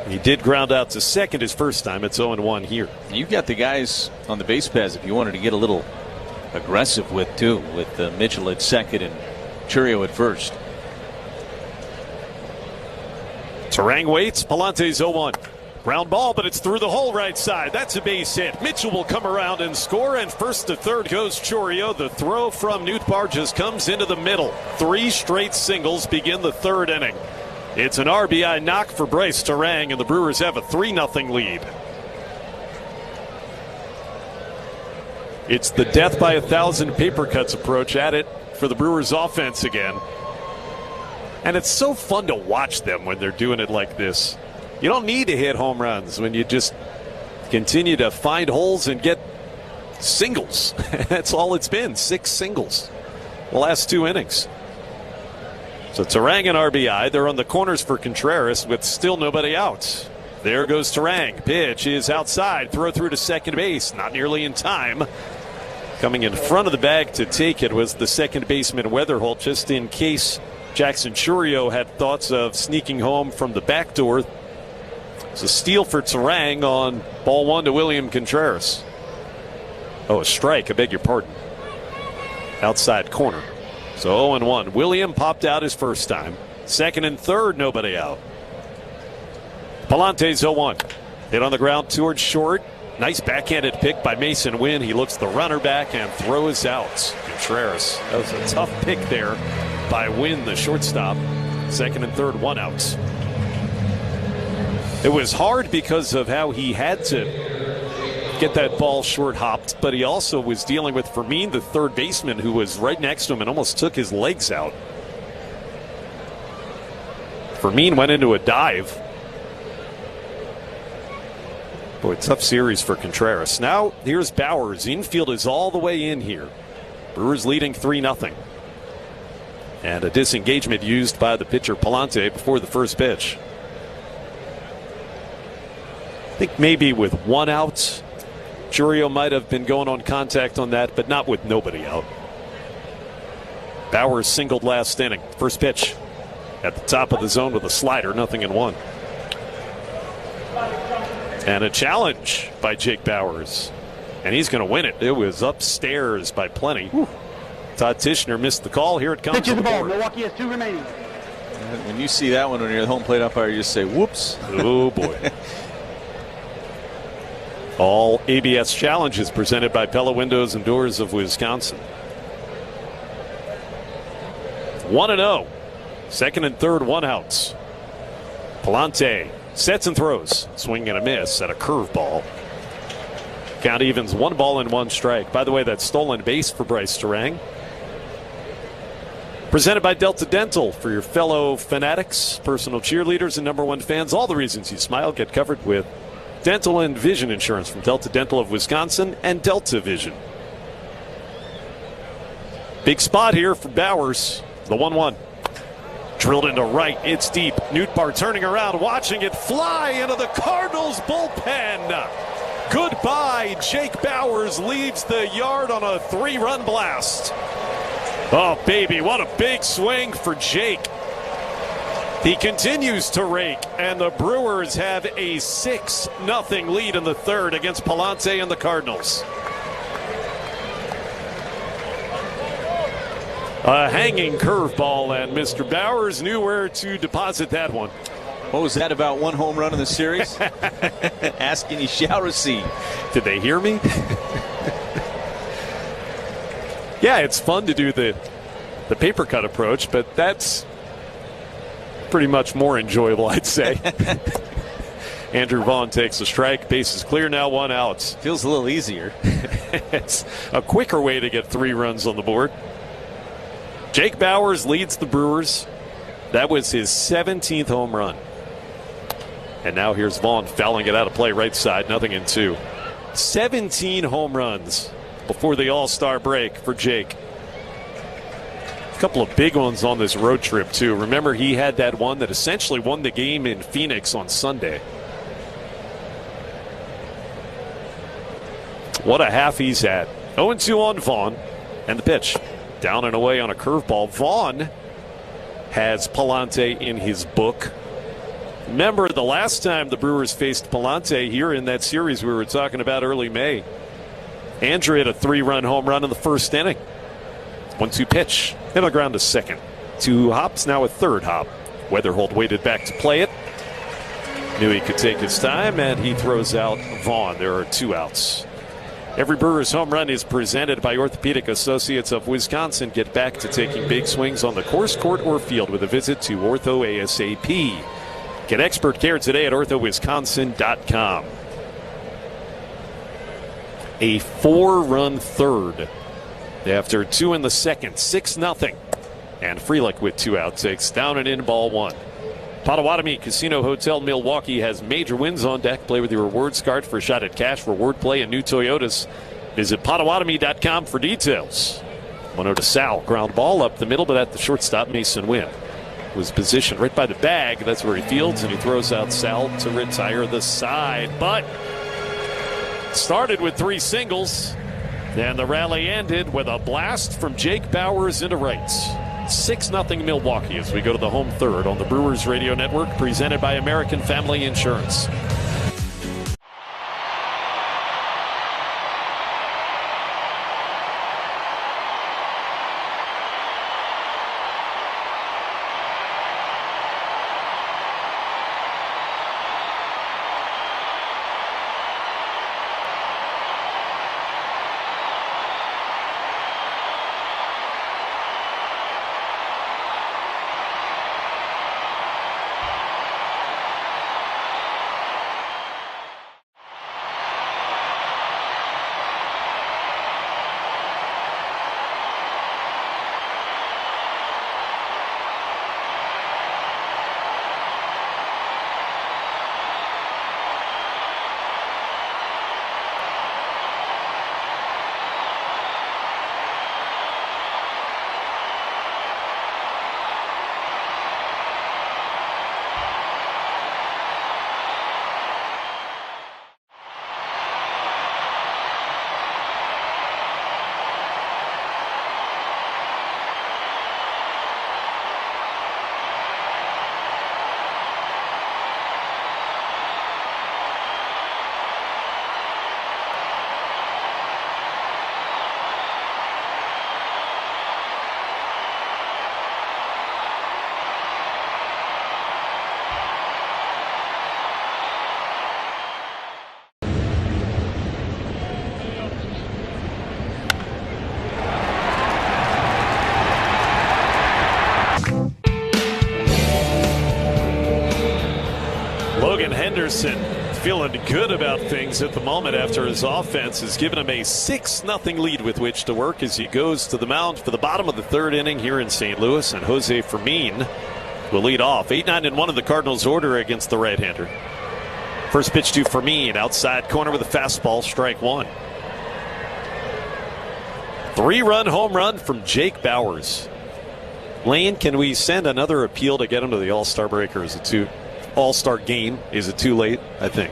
He did ground out to second his first time. It's 0-1 here. You've got the guys on the base paths if you wanted to get a little aggressive with, too, with Mitchell at second and Chourio at first. Turang waits. Pallante's 0-1. Ground ball, but it's through the hole right side. That's a base hit. Mitchell will come around and score, and first to third goes Chourio. The throw from Nootbaar just comes into the middle. 3 straight singles begin the third inning. It's an RBI knock for Bryce Turang, and the Brewers have a 3-0 lead. It's the death by 1,000 paper cuts approach at it for the Brewers offense again. And it's so fun to watch them when they're doing it like this. You don't need to hit home runs when you just continue to find holes and get singles. That's all it's been, 6 singles the last 2 innings. So Turang and RBI. They're on the corners for Contreras with still nobody out. There goes Turang. Pitch is outside. Throw through to second base. Not nearly in time. Coming in front of the bag to take it was the second baseman Weatherholt, just in case Jackson Chourio had thoughts of sneaking home from the back door. It's a steal for Turang on ball 1 to William Contreras. Oh, a strike. I beg your pardon. Outside corner. So 0-1. William popped out his first time. Second and third, nobody out. Palante's 0-1. Hit on the ground towards short. Nice backhanded pick by Mason Wynn. He looks the runner back and throws out Contreras. That was a tough pick there by Wynn, the shortstop. Second and third, 1 out. It was hard because of how he had to get that ball short hopped, but he also was dealing with Fermin, the third baseman, who was right next to him and almost took his legs out. Fermin went into a dive. Boy, tough series for Contreras. Now here's Bowers. Infield is all the way in here. Brewers leading 3-0. And a disengagement used by the pitcher Palante before the first pitch. I think maybe with 1 out, Chourio might have been going on contact on that, but not with nobody out. Bowers singled last inning. First pitch at the top of the zone with a slider, 0-1. And a challenge by Jake Bowers. And he's going to win it. It was upstairs by plenty. Whew. Todd Tishner missed the call. Here it comes. Pitch the ball. Milwaukee has 2 remaining. When you see that one when you're the home plate umpire, you just say, whoops. Oh, boy. All ABS challenges presented by Pella Windows and Doors of Wisconsin. 1-0. Second and third, 1 outs. Palante sets and throws. Swing and a miss at a curveball. Count evens 1 ball and 1 strike. By the way, that stolen base for Bryce Turang. Presented by Delta Dental. For your fellow fanatics, personal cheerleaders, and #1 fans, all the reasons you smile get covered with dental and vision insurance from Delta Dental of Wisconsin and Delta Vision. Big spot here for Bowers. The 1-1. Drilled into right. It's deep. Nootbaar turning around, watching it fly into the Cardinals bullpen. Goodbye. Jake Bowers leaves the yard on a 3-run blast. Oh, baby, what a big swing for Jake. He continues to rake, and the Brewers have a 6-0 lead in the third against Palante and the Cardinals. A hanging curveball, and Mr. Bowers knew where to deposit that one. What was that about 1 home run in the series? Asking you shall receive. Did they hear me? Yeah, it's fun to do the paper cut approach, but that's pretty much more enjoyable, I'd say. Andrew Vaughn takes a strike. Base is clear now, 1 out. Feels a little easier. It's a quicker way to get 3 runs on the board. Jake Bowers leads the Brewers. That was his 17th home run. And now here's Vaughn fouling it out of play right side, 0-2. 17 home runs before the All-Star break for Jake. A couple of big ones on this road trip, too. Remember, he had that one that essentially won the game in Phoenix on Sunday. What a half he's had. 0-2 on Vaughn. And the pitch. Down and away on a curveball. Vaughn has Palante in his book. Remember, the last time the Brewers faced Palante here in that series we were talking about early May, Andrew hit a 3-run home run in the first inning. 1-2 pitch. Hit on the ground to second. 2 hops, now a 3rd hop. Weatherholt waited back to play it. Knew he could take his time, and he throws out Vaughn. There are 2 outs. Every Brewers home run is presented by Orthopedic Associates of Wisconsin. Get back to taking big swings on the course, court, or field with a visit to Ortho ASAP. Get expert care today at orthowisconsin.com. A 4-run third after 2 in the second, 6-0. And Frelick with 2 out takes down and in ball 1. Potawatomi Casino Hotel Milwaukee has major wins on deck. Play with your rewards card for a shot at cash, reward play, and new Toyotas. Visit Potawatomi.com for details. 1-0 to Sal. Ground ball up the middle, but at the shortstop, Mason Wynn was positioned right by the bag. That's where he fields, and he throws out Sal to retire the side. But started with 3 singles, and the rally ended with a blast from Jake Bowers into right. 6-0 Milwaukee as we go to the home third on the Brewers Radio Network, presented by American Family Insurance. Henderson feeling good about things at the moment after his offense has given him a 6-0 lead with which to work as he goes to the mound for the bottom of the 3rd inning here in St. Louis. And Jose Fermin will lead off. 8-9-1 in the Cardinals' order against the right-hander. First pitch to Fermin, outside corner with a fastball, strike 1. 3-run home run from Jake Bowers. Lane, can we send another appeal to get him to the All-Star break, or is it All-Star game? Is it too late? I think.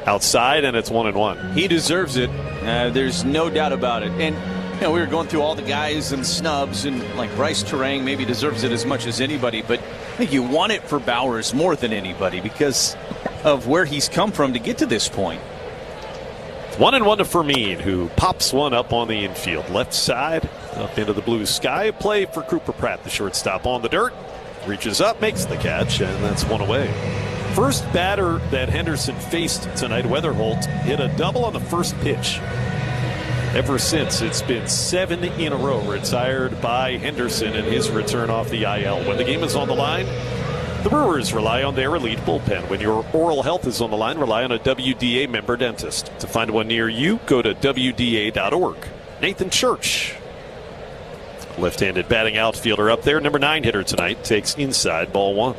Outside, and it's 1-1. He deserves it. There's no doubt about it. And we were going through all the guys and snubs, and like Bryce Terang maybe deserves it as much as anybody, but I think you want it for Bowers more than anybody because of where he's come from to get to this point. 1-1 to Fermin, who pops one up on the infield. Left side, up into the blue sky. Play for Cooper Pratt, the shortstop, on the dirt. Reaches up, makes the catch, and that's one away. First batter that Henderson faced tonight, Weatherholt, hit a double on the first pitch. Ever since, it's been 7 in a row retired by Henderson in his return off the IL. When the game is on the line, the Brewers rely on their elite bullpen. When your oral health is on the line, rely on a WDA member dentist. To find one near you, go to WDA.org. Nathan Church, left-handed batting outfielder up there, number 9 hitter tonight, takes inside, ball 1.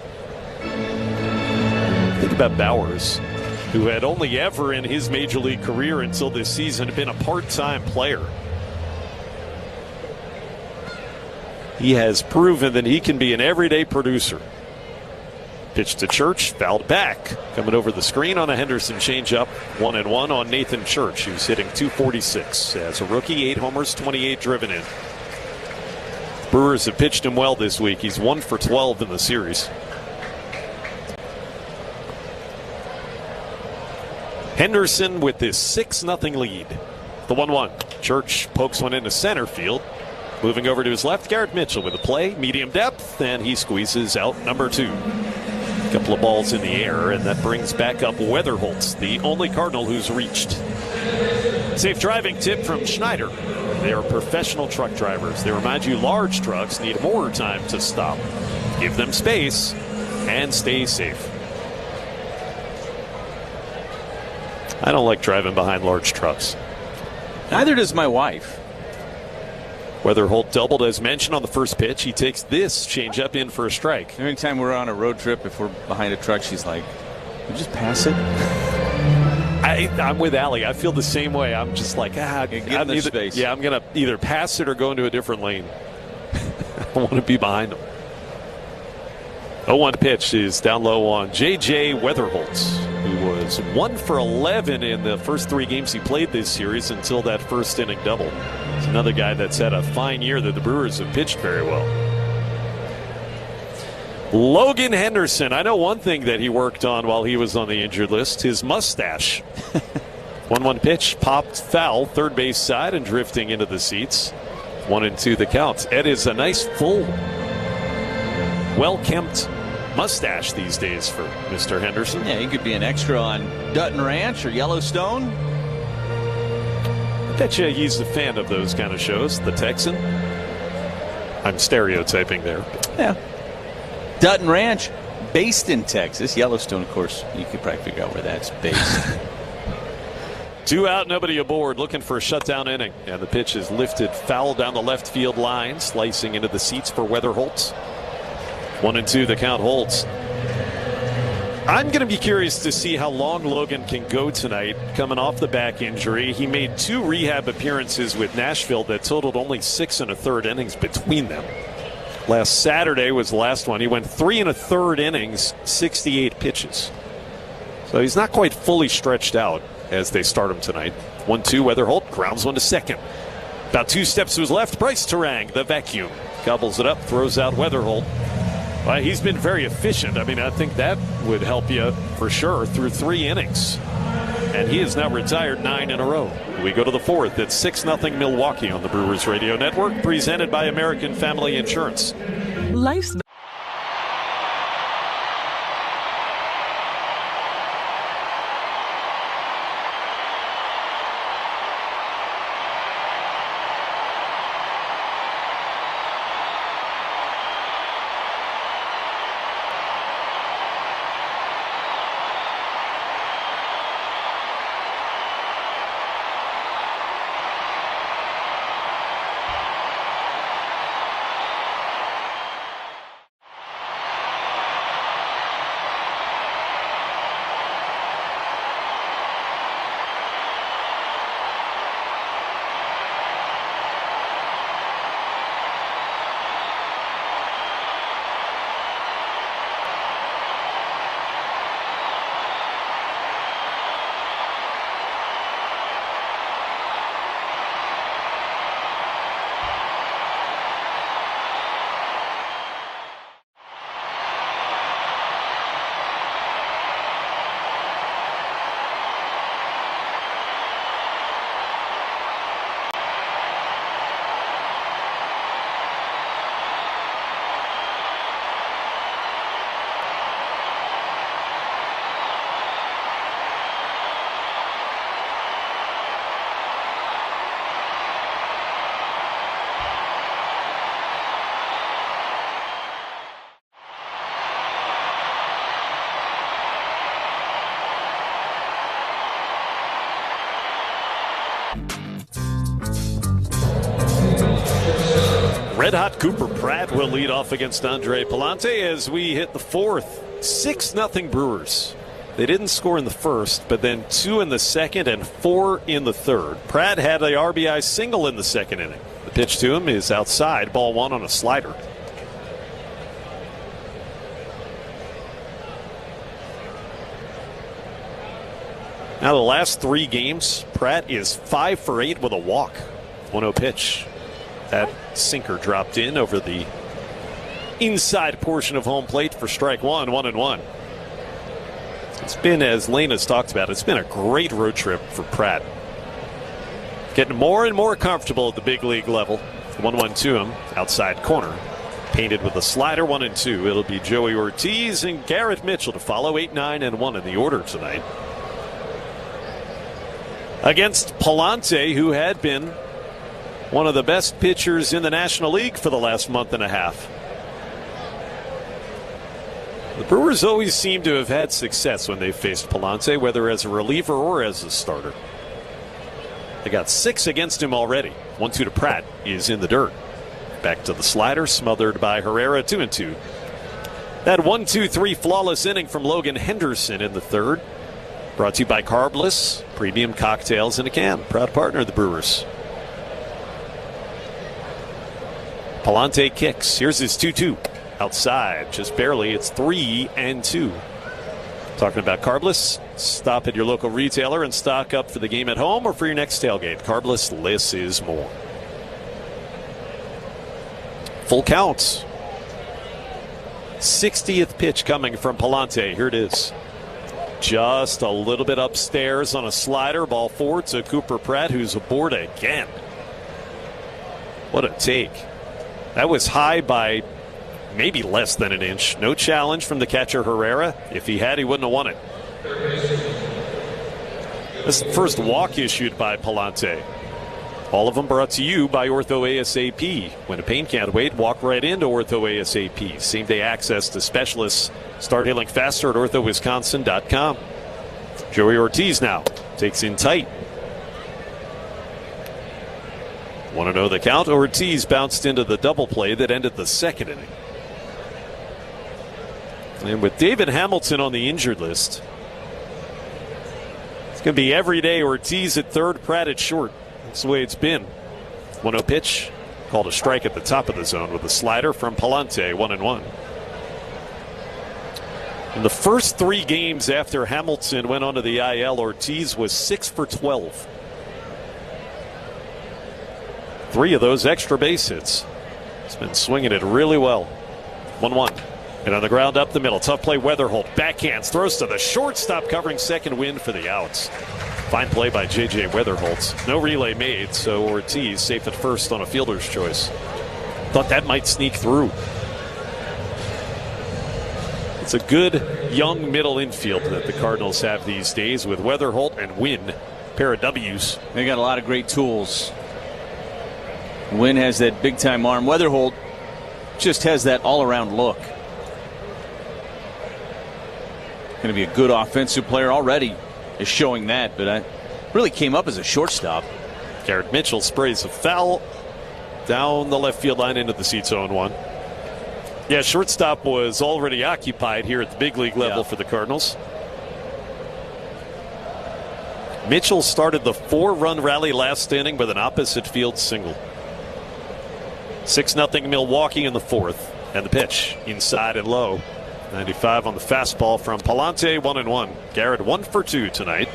Think about Bowers, who had only ever in his major league career until this season been a part-time player. He has proven that he can be an everyday producer. Pitch to Church, fouled back. Coming over the screen on a Henderson changeup. 1-1 on Nathan Church, who's hitting .246. As a rookie, 8 homers, 28 driven in. Brewers have pitched him well this week. He's 1 for 12 in the series. Henderson with this 6-0 lead. The 1-1. Church pokes one into center field. Moving over to his left, Garrett Mitchell with a play. Medium depth, and he squeezes out number 2. A couple of balls in the air, and that brings back up Weatherholtz, the only Cardinal who's reached. Safe driving tip from Schneider. They are professional truck drivers. They remind you large trucks need more time to stop. Give them space and stay safe. I don't like driving behind large trucks. Neither does my wife. Weatherholt doubled as mentioned on the first pitch. He takes this changeup in for a strike. Every time we're on a road trip, if we're behind a truck, she's like, "You just pass it." I'm with Allie. I feel the same way. I'm just like, space. Yeah, I'm going to either pass it or go into a different lane. I don't want to be behind them. 0-1 pitch is down low on J.J. Weatherholtz, who was 1 for 11 in the first 3 games he played this series until that first inning double. He's another guy that's had a fine year that the Brewers have pitched very well. Logan Henderson. I know one thing that he worked on while he was on the injured list, his mustache. 1-1 pitch, popped foul, third base side and drifting into the seats. 1-2 the count. Ed is a nice full, well-kempt mustache these days for Mr. Henderson. Yeah, he could be an extra on Dutton Ranch or Yellowstone. I bet you he's a fan of those kind of shows. The Texan. I'm stereotyping there. Yeah. Dutton Ranch, based in Texas. Yellowstone, of course, you could probably figure out where that's based. 2 out, nobody aboard, looking for a shutdown inning. And the pitch is lifted foul down the left field line, slicing into the seats for Weatherholtz. 1-2, the count holds. I'm going to be curious to see how long Logan can go tonight, coming off the back injury. He made 2 rehab appearances with Nashville that totaled only 6 1/3 innings between them. Last Saturday was the last one. He went 3 1/3 innings, 68 pitches. So he's not quite fully stretched out as they start him tonight. 1-2, Weatherholt grounds one to second. About 2 steps to his left, Bryce Terang, the vacuum. Gobbles it up, throws out Weatherholt. Well, he's been very efficient. I mean, I think that would help you for sure through 3 innings. And he has now retired 9 in a row. We go to the 4th. It's 6-0 Milwaukee on the Brewers Radio Network, presented by American Family Insurance. Life's Red-hot Cooper Pratt will lead off against Andre Palante as we hit the 4th. 6-0 Brewers. They didn't score in the first, but then 2 in the second and 4 in the third. Pratt had a RBI single in the second inning. The pitch to him is outside, ball 1 on a slider. Now the last 3 games, Pratt is 5 for 8 with a walk. 1-0 pitch. That sinker dropped in over the inside portion of home plate for strike 1, 1-1. It's been, as Lane has talked about, it's been a great road trip for Pratt. Getting more and more comfortable at the big league level. 1-1 to him, outside corner. Painted with a slider, 1-2. It'll be Joey Ortiz and Garrett Mitchell to follow, 8, 9, and 1 in the order tonight. Against Palante, who had been one of the best pitchers in the National League for the last month and a half. The Brewers always seem to have had success when they faced Palante, whether as a reliever or as a starter. They got 6 against him already. 1-2 to Pratt is in the dirt. Back to the slider, smothered by Herrera, 2-2. That 1-2-3 flawless inning from Logan Henderson in the third. Brought to you by Carbliss, premium cocktails in a can. Proud partner of the Brewers. Palante kicks. Here's his 2-2. Outside, just barely. It's 3-2. Talking about Carbliss, stop at your local retailer and stock up for the game at home or for your next tailgate. Carbliss, less is more. Full count. 60th pitch coming from Palante. Here it is. Just a little bit upstairs on a slider. Ball 4 to Cooper Pratt, who's aboard again. What a take. That was high by maybe less than an inch. No challenge from the catcher Herrera. If he had, he wouldn't have won it. This is the first walk issued by Palante. All of them brought to you by Ortho ASAP. When a pain can't wait, walk right into Ortho ASAP. Same-day access to specialists. Start healing faster at orthowisconsin.com. Joey Ortiz now takes in tight. 1-0 the count. Ortiz bounced into the double play that ended the second inning. And with David Hamilton on the injured list, it's going to be every day Ortiz at third, Pratt at short. That's the way it's been. 1-0 pitch. Called a strike at the top of the zone with a slider from Palante, 1-1. In the first 3 games after Hamilton went onto the IL, Ortiz was 6 for 12. 3 of those extra base hits. He's been swinging it really well. 1-1. And on the ground up the middle. Tough play, Weatherholt. Backhands, throws to the shortstop, covering second, win for the outs. Fine play by J.J. Weatherholt. No relay made, so Ortiz safe at first on a fielder's choice. Thought that might sneak through. It's a good young middle infield that the Cardinals have these days with Weatherholt and Wynn. Pair of W's. They got a lot of great tools. Wynn has that big-time arm. Weatherholt just has that all-around look. Going to be a good offensive player already, is showing that, but I really came up as a shortstop. Garrett Mitchell sprays a foul down the left field line into the seats, 0-1. Yeah, shortstop was already occupied here at the big league level for the Cardinals. Mitchell started the 4-run rally last inning with an opposite field single. 6-0 Milwaukee in the fourth. And the pitch inside and low. 95 on the fastball from Palante, 1-1. Garrett 1 for 2 tonight.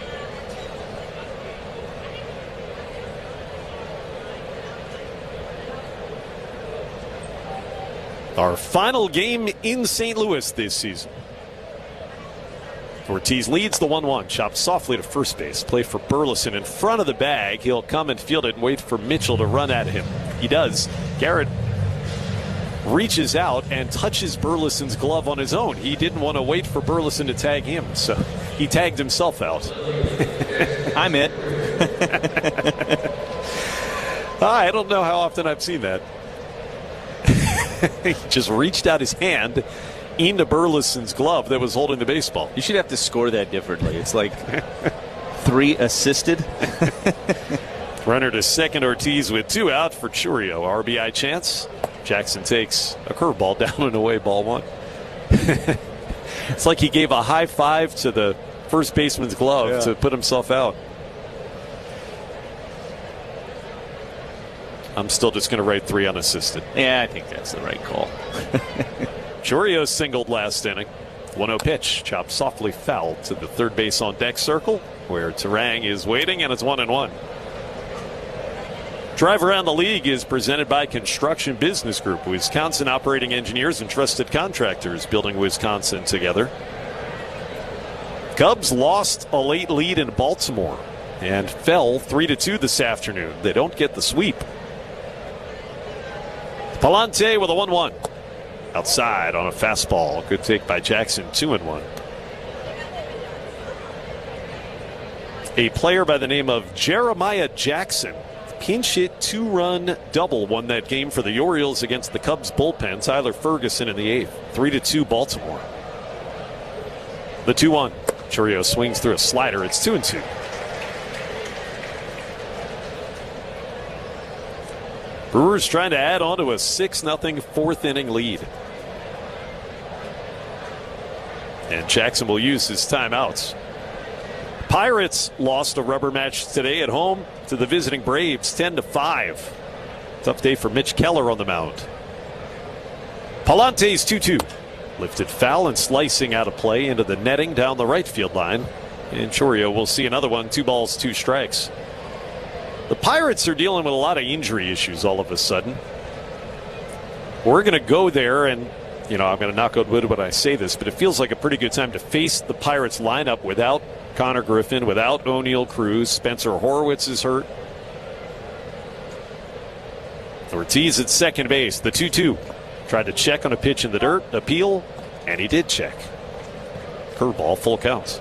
Our final game in St. Louis this season. Ortiz leads the 1-1. Chopped softly to first base. Play for Burleson in front of the bag. He'll come and field it and wait for Mitchell to run at him. He does. Garrett reaches out and touches Burleson's glove on his own. He didn't want to wait for Burleson to tag him, so he tagged himself out. I'm it. I don't know how often I've seen that. He just reached out his hand into Burleson's glove that was holding the baseball. You should have to score that differently. It's like 3 assisted. Runner to second, Ortiz with 2 out for Churio. RBI chance. Jackson takes a curveball down and away, ball 1. It's like he gave a high five to the first baseman's glove to put himself out. I'm still just going to write 3 unassisted. Yeah, I think that's the right call. Churio singled last inning. 1-0 pitch, chopped softly foul to the third base on deck circle, where Terang is waiting, and it's 1-1. Drive Around the League is presented by Construction Business Group, Wisconsin operating engineers and trusted contractors building Wisconsin together. Cubs lost a late lead in Baltimore and fell 3-2 this afternoon. They don't get the sweep. Palante with a 1-1. Outside on a fastball. Good take by Jackson. 2-1. A player by the name of Jeremiah Jackson. Pinch hit 2-run double won that game for the Orioles against the Cubs bullpen. Tyler Ferguson in the 8th. 3-2 Baltimore. The 2-1. Chourio swings through a slider. It's 2-2. Brewers trying to add on to a 6-0 fourth inning lead. And Jackson will use his timeouts. Pirates lost a rubber match today at home to the visiting Braves 10-5. Tough day for Mitch Keller on the mound. Palante's 2-2. Lifted foul and slicing out of play into the netting down the right field line. And Chourio will see another one. 2 balls, 2 strikes. The Pirates are dealing with a lot of injury issues all of a sudden. We're going to go there, and I'm going to knock on wood when I say this, but it feels like a pretty good time to face the Pirates lineup without Connor Griffin, without O'Neal Cruz. Spencer Horwitz is hurt. Ortiz at second base. The 2-2. Tried to check on a pitch in the dirt. Appeal, and he did check. Curveball, full counts.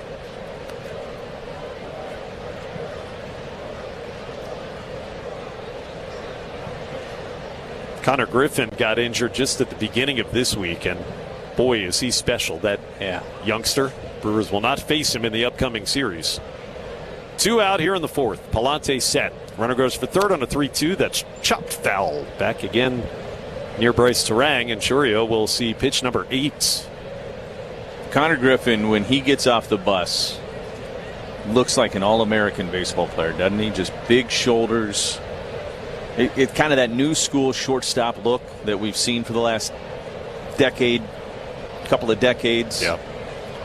Connor Griffin got injured just at the beginning of this week, and boy, is he special, that youngster. Brewers will not face him in the upcoming series. 2 out here in the 4th. Palante set. Runner goes for third on a 3-2. That's chopped foul. Back again near Bryce Terang, and Chourio will see pitch number 8. Connor Griffin, when he gets off the bus, looks like an All-American baseball player, doesn't he? Just big shoulders. It's kind of that new school shortstop look that we've seen for the last couple of decades. Yeah.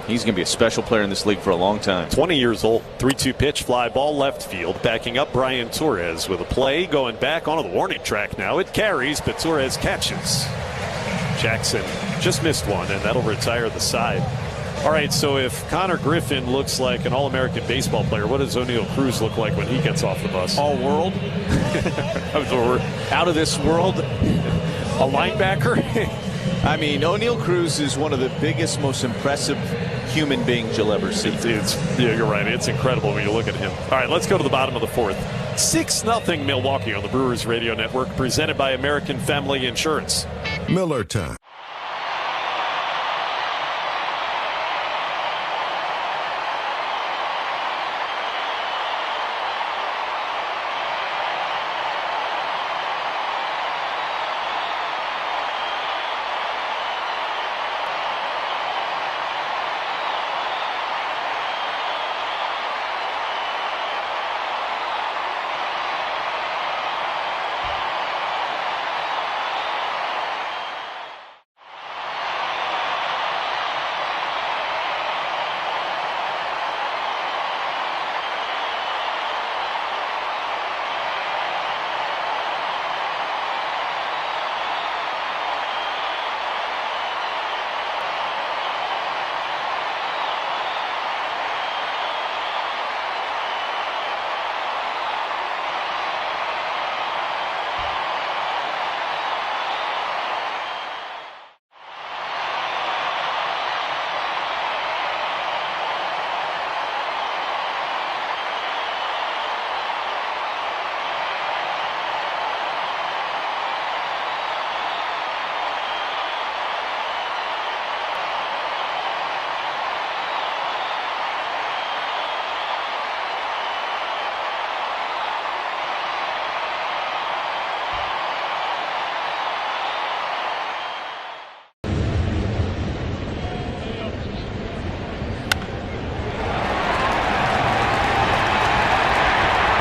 He's going to be a special player in this league for a long time. 20 years old. 3-2 pitch, fly ball left field. Backing up Brian Torres with a play going back onto the warning track now. It carries, but Torres catches. Jackson just missed one, and that'll retire the side. All right, so if Connor Griffin looks like an All-American baseball player, what does O'Neal Cruz look like when he gets off the bus? All world? Out of this world? A linebacker? I mean, O'Neal Cruz is one of the biggest, most impressive human beings you'll ever see. Yeah, you're right. It's incredible when you look at him. All right, let's go to the bottom of the 4th. 6-0 Milwaukee on the Brewers Radio Network, presented by American Family Insurance. Miller time.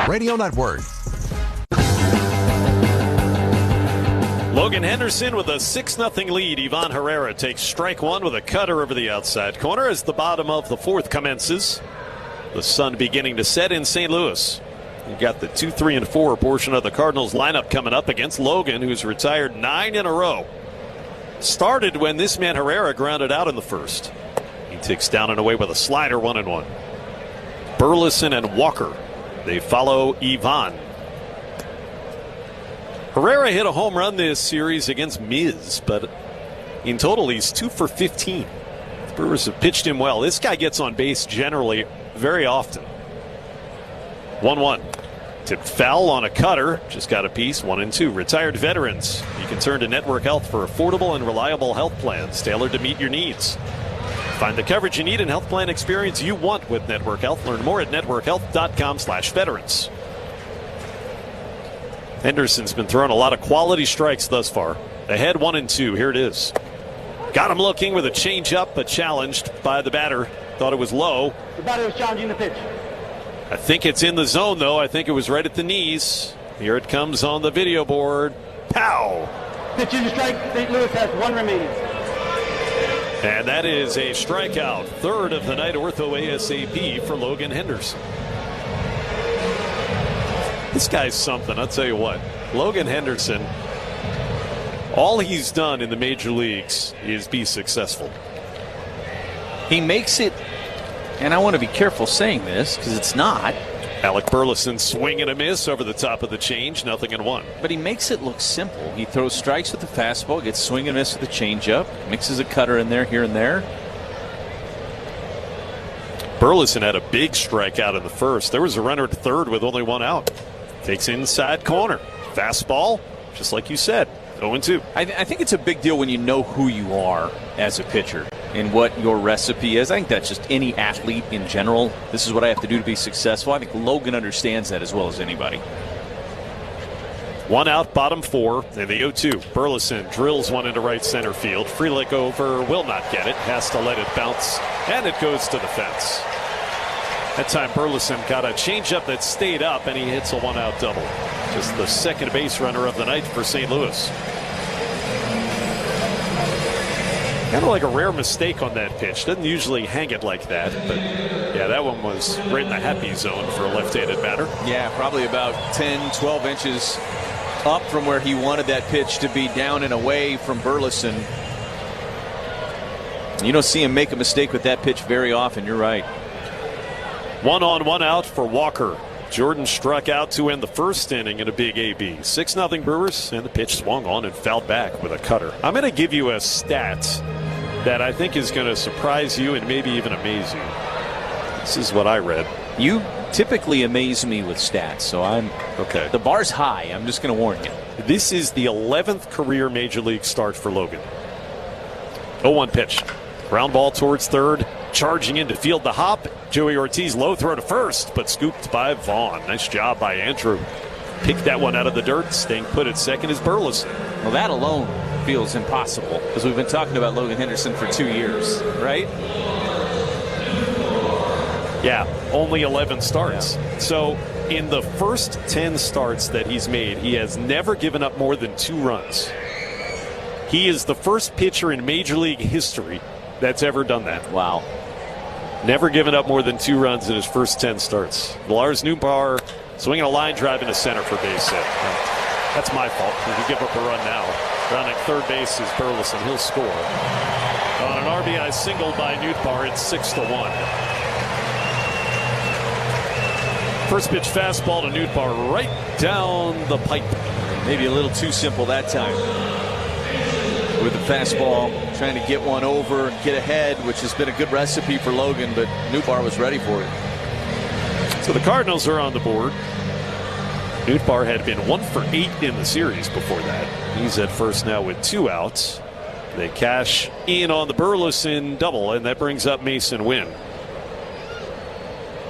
Radio Network. Logan Henderson with a 6-0 lead. Ivan Herrera takes strike 1 with a cutter over the outside corner as the bottom of the 4th commences. The sun beginning to set in St. Louis. You've got the 2, 3, and 4 portion of the Cardinals lineup coming up against Logan, who's retired 9 in a row. Started when this man Herrera grounded out in the 1st. He takes down and away with a slider, 1-1. Burleson and Walker, they follow Ivan. Herrera hit a home run this series against Miz, but In total, he's 2 for 15. The Brewers have pitched him well. This guy gets on base generally very often. 1-1. Tipped foul on a cutter. Just got a piece. 1-2. Retired veterans. You can turn to Network Health for affordable and reliable health plans tailored to meet your needs. Find the coverage you need and health plan experience you want with Network Health. Learn more at networkhealth.com/veterans. Henderson's been throwing a lot of quality strikes thus far. Ahead 1-2. Here it is. Got him looking with a changeup, but challenged by the batter. Thought it was low. The batter was challenging the pitch. I think it's in the zone, though. I think it was right at the knees. Here it comes on the video board. Pow! Pitch is a strike. St. Louis has 1 remaining. And that is a strikeout. Third of the night, ortho ASAP for Logan Henderson. This guy's something, I'll tell you what. Logan Henderson, all he's done in the major leagues is be successful. He makes it, and I want to be careful saying this because it's not. Alec Burleson swing and a miss over the top of the change, 0-1. But he makes it look simple. He throws strikes with the fastball, gets swing and miss with the changeup, mixes a cutter in there, here and there. Burleson had a big strikeout in the first. There was a runner at third with only 1 out. Takes inside corner. Fastball, just like you said, 0-2. I think it's a big deal when you know who you are as a pitcher and what your recipe is. I think that's just any athlete in general. This is what I have to do to be successful. I think Logan understands that as well as anybody. 1 out, bottom 4, and the 0-2. Burleson drills one into right center field. Frelick over, will not get it. Has to let it bounce, and it goes to the fence. That time Burleson got a changeup that stayed up, and he hits a 1-out double. Just the second base runner of the night for St. Louis. Kind of like a rare mistake on that pitch. Doesn't usually hang it like that, but yeah, that one was right in the happy zone for a left-handed batter. Yeah, probably about 10, 12 inches up from where he wanted that pitch to be, down and away from Burleson. You don't see him make a mistake with that pitch very often, you're right. 1 on, 1 out for Walker. Jordan struck out to end the first inning in a big AB. 6-0 Brewers, and the pitch swung on and fouled back with a cutter. I'm going to give you a stat that I think is going to surprise you and maybe even amaze you. This is what I read. You typically amaze me with stats, so I'm okay. The bar's high. I'm just going to warn you. This is the 11th career major league start for Logan. 0-1 pitch. Ground ball towards third. Charging in to field the hop. Joey Ortiz low throw to first, but scooped by Vaughn. Nice job by Andrew. Picked that one out of the dirt. Staying put at second is Burleson. Well, that alone feels impossible because we've been talking about Logan Henderson for 2 years, right? Yeah, only 11 starts. Yeah. So in the first 10 starts that he's made, he has never given up more than 2 runs. He is the first pitcher in Major League history that's ever done that. Wow. Never given up more than 2 runs in his first 10 starts. Lars Nootbaar swinging a line drive into center for base hit. That's my fault. He could give up a run now. Rounding third base is Burleson. He'll score. On an RBI single by Nootbaar, it's 6-1. First pitch fastball to Nootbaar right down the pipe. Maybe a little too simple that time. With the fastball, trying to get one over, get ahead, which has been a good recipe for Logan, but Nootbaar was ready for it. So the Cardinals are on the board. Nootbaar had been 1 for 8 in the series before that. He's at first now with 2 outs. They cash in on the Burleson double, and that brings up Mason Wynn.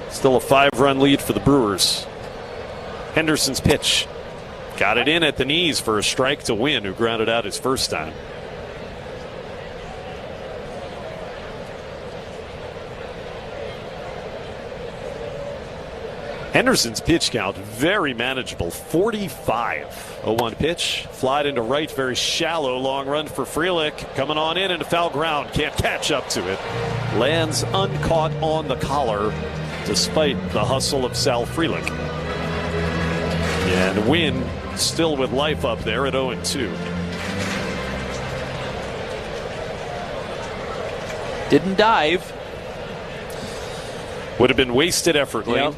Still a 5-run lead for the Brewers. Henderson's pitch. Got it in at the knees for a strike to Wynn, who grounded out his first time. Henderson's pitch count very manageable, 45. 0-1 pitch, flied into right, very shallow, long run for Frelick, coming on in into foul ground, can't catch up to it. Lands uncaught on the collar despite the hustle of Sal Frelick. And Wynn still with life up there at 0-2. Didn't dive. Would have been wasted effort, Lee. Yep.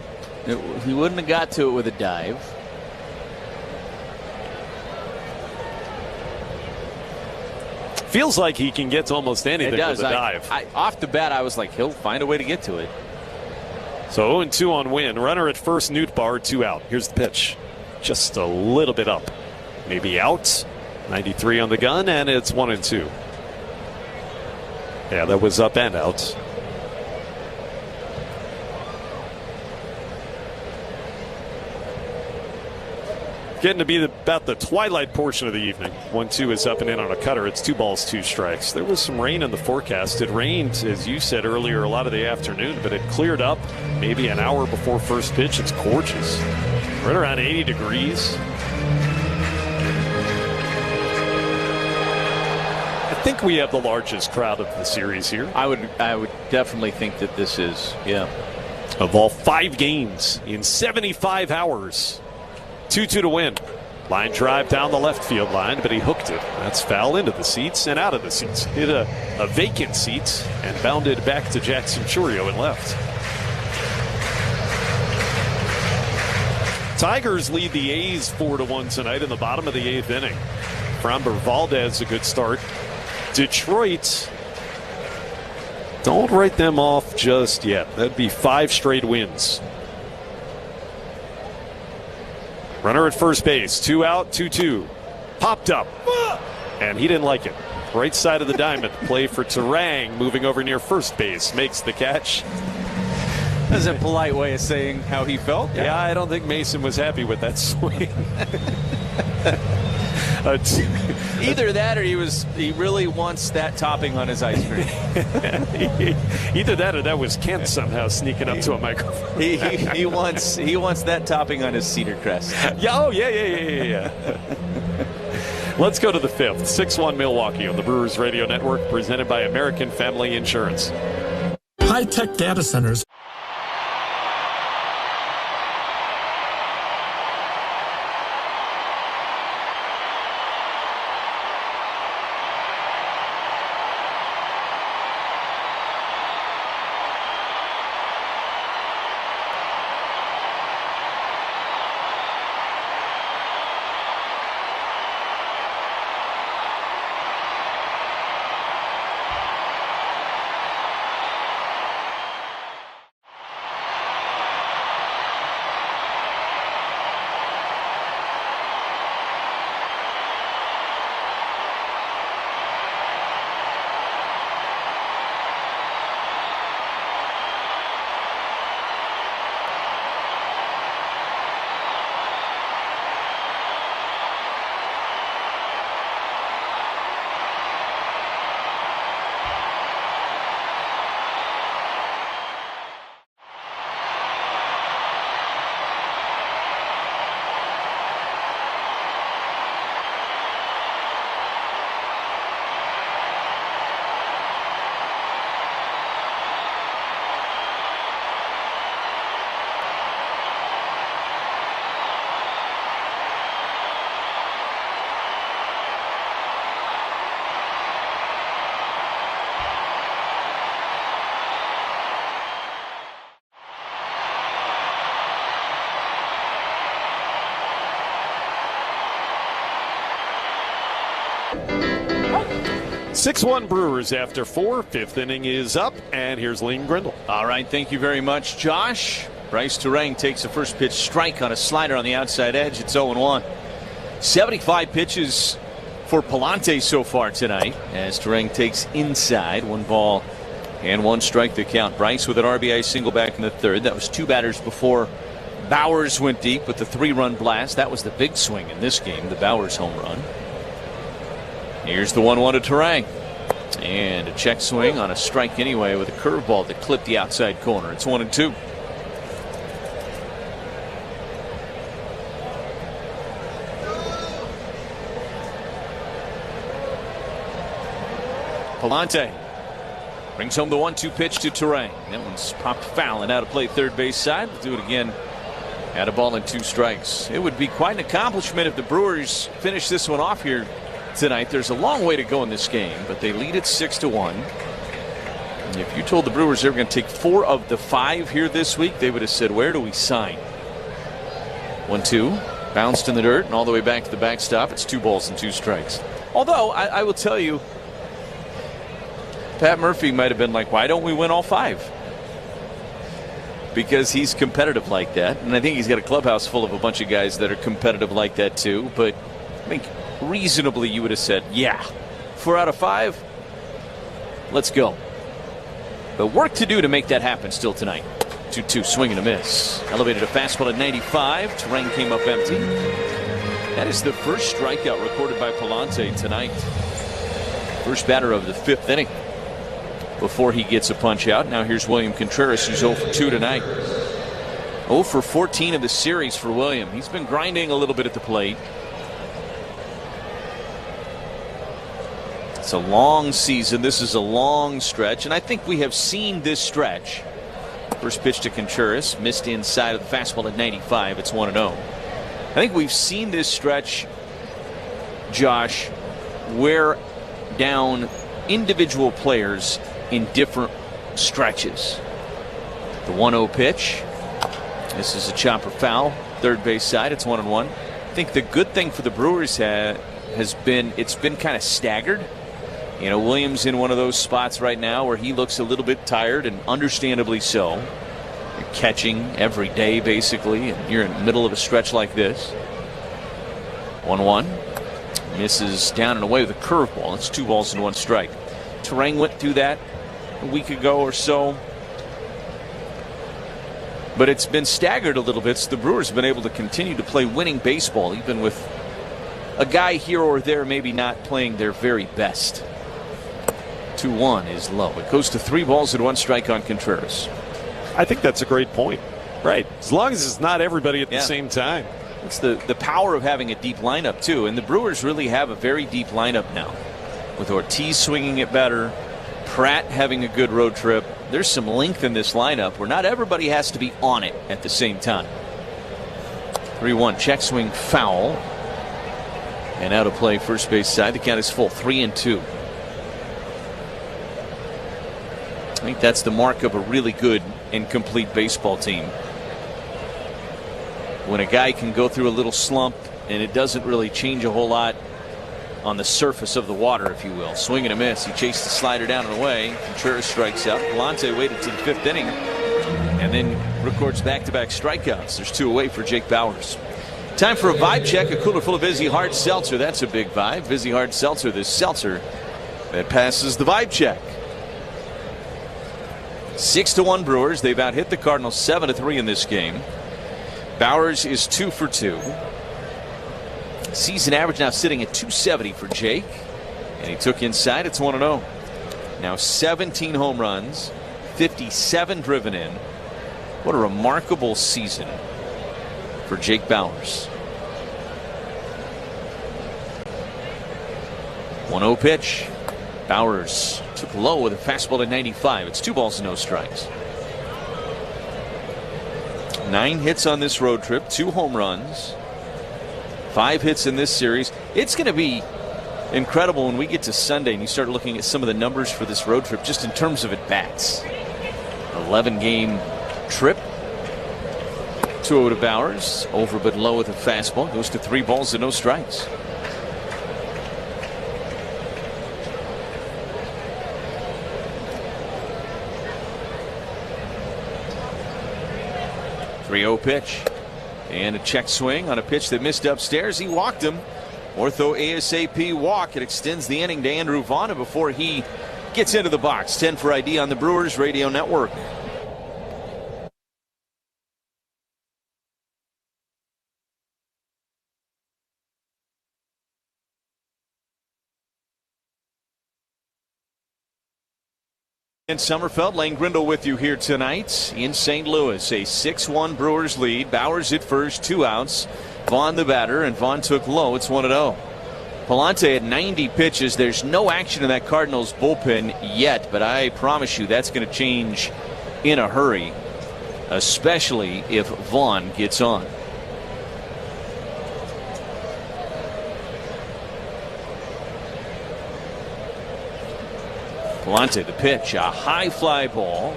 He wouldn't have got to it with a dive. Feels like he can get to almost anything It does. with a dive. Off the bat, I was like, he'll find a way to get to it. So 0-2 on Wynn. Runner at first, Newt Bar, 2 out. Here's the pitch. Just a little bit up. Maybe out. 93 on the gun, and it's 1-2. Yeah, that was up and out. Getting to be about the twilight portion of the evening. 1-2 is up and in on a cutter. It's 2 balls, 2 strikes. There was some rain in the forecast. It rained, as you said earlier, a lot of the afternoon, but it cleared up maybe an hour before first pitch. It's gorgeous. Right around 80 degrees. I think we have the largest crowd of the series here. I would definitely think that this is, yeah. Of all 5 games in 75 hours. 2-2 to win. Line drive down the left field line, but he hooked it. That's foul into the seats and out of the seats. Hit a vacant seat and bounded back to Jackson Churio and left. Tigers lead the A's 4-1 tonight in the bottom of the 8th inning. Framber Valdez, a good start. Detroit, don't write them off just yet. That'd be 5 straight wins. Runner at first base, 2 out, 2-2. Popped up, and he didn't like it. Right side of the diamond, play for Terang, moving over near first base, makes the catch. That's a polite way of saying how he felt. Yeah, I don't think Mason was happy with that swing. Either that or he really wants that topping on his ice cream. Either that or that was Kent somehow sneaking up to a microphone. he wants that topping on his cedar crest. Yeah. Let's go to the 5th. 6-1 Milwaukee on the Brewers Radio Network, presented by American Family Insurance. High-tech data centers. Six-1 Brewers after 4. 5th inning is up, and here's Liam Grindle. All right, thank you very much, Josh. Bryce Terang takes the first pitch strike on a slider on the outside edge. It's 0-1. 75 pitches for Palante so far tonight as Terang takes inside. 1 ball and 1 strike to count. Bryce with an RBI single back in the 3rd. That was 2 batters before Bowers went deep with the 3-run blast. That was the big swing in this game, the Bowers home run. Here's the 1-1 to Terang. And a check swing on a strike anyway with a curveball that clipped the outside corner. It's 1-2. Palante brings home the 1-2 pitch to Terang. That one's popped foul and out of play third base side. We'll do it again. At a ball and 2 strikes. It would be quite an accomplishment if the Brewers finish this one off here tonight. There's a long way to go in this game, but they lead it 6-1. And if you told the Brewers they were going to take 4 of the 5 here this week, they would have said, where do we sign? 1-2, bounced in the dirt and all the way back to the backstop. It's 2 balls and 2 strikes. Although I will tell you, Pat Murphy might have been like, why don't we win all 5? Because he's competitive like that. And I think he's got a clubhouse full of a bunch of guys that are competitive like that too. But I think reasonably you would have said, yeah, 4 out of 5, let's go. But work to do to make that happen still tonight. 2-2, swing and a miss. Elevated a fastball at 95. Terrain came up empty. That is the first strikeout recorded by Palante tonight. First batter of the 5th inning before he gets a punch out. Now here's William Contreras, who's 0 for 2 tonight. 0 for 14 of the series for William. He's been grinding a little bit at the plate. It's a long season. This is a long stretch, and I think we have seen this stretch. First pitch to Contreras, missed inside of the fastball at 95. It's 1-0. I think we've seen this stretch, Josh, wear down individual players in different stretches. The 1-0 pitch. This is a chopper foul. Third base side. It's 1-1. I think the good thing for the Brewers has been it's been kind of staggered. You know, Williams in one of those spots right now where he looks a little bit tired, and understandably so. You're catching every day basically, and you're in the middle of a stretch like this. 1-1. Misses down and away with a curveball. It's 2 balls and 1 strike. Terrain went through that a week ago or so. But it's been staggered a little bit, so the Brewers have been able to continue to play winning baseball, even with a guy here or there maybe not playing their very best. 2-1 is low. It goes to 3 balls and 1 strike on Contreras. I think that's a great point. Right. As long as it's not everybody at the same time. It's the power of having a deep lineup, too. And the Brewers really have a very deep lineup now. With Ortiz swinging it better, Pratt having a good road trip. There's some length in this lineup where not everybody has to be on it at the same time. 3-1, check swing foul. And out of play, first base side. The count is full, 3-2. I think that's the mark of a really good and complete baseball team. When a guy can go through a little slump and it doesn't really change a whole lot on the surface of the water, if you will. Swing and a miss. He chased the slider down and away. Contreras strikes out. Palante waited to the 5th inning and then records back-to-back strikeouts. There's 2 away for Jake Bauers. Time for a vibe check. A cooler full of Vizzy Hard Seltzer. That's a big vibe. Vizzy Hard Seltzer, the seltzer that passes the vibe check. 6-1 Brewers. They've out-hit the Cardinals 7-3 in this game. Bauers is 2 for 2. Season average now sitting at 270 for Jake. And he took inside. It's 1-0. Now 17 home runs, 57 driven in. What a remarkable season for Jake Bauers. 1-0 pitch. Bauers took low with a fastball at 95. It's 2 balls and no strikes. 9 hits on this road trip, 2 home runs, 5 hits in this series. It's going to be incredible when we get to Sunday and you start looking at some of the numbers for this road trip just in terms of at-bats. 11-game trip. 2-0 to Bauers. Over but low with a fastball. Goes to 3 balls and no strikes. .30 pitch. And a check swing on a pitch that missed upstairs. He walked him. Ortho ASAP walk. It extends the inning to Andrew Vaughn before he gets into the box. 10 for ID on the Brewers Radio Network. In Summerfeld, Lane Grindle with you here tonight in St. Louis. A 6-1 Brewers lead. Bauers at first, 2 outs. Vaughn the batter, and Vaughn took low. It's 1-0. Palante at 90 pitches. There's no action in that Cardinals bullpen yet, but I promise you that's going to change in a hurry, especially if Vaughn gets on. Palante, the pitch, a high fly ball,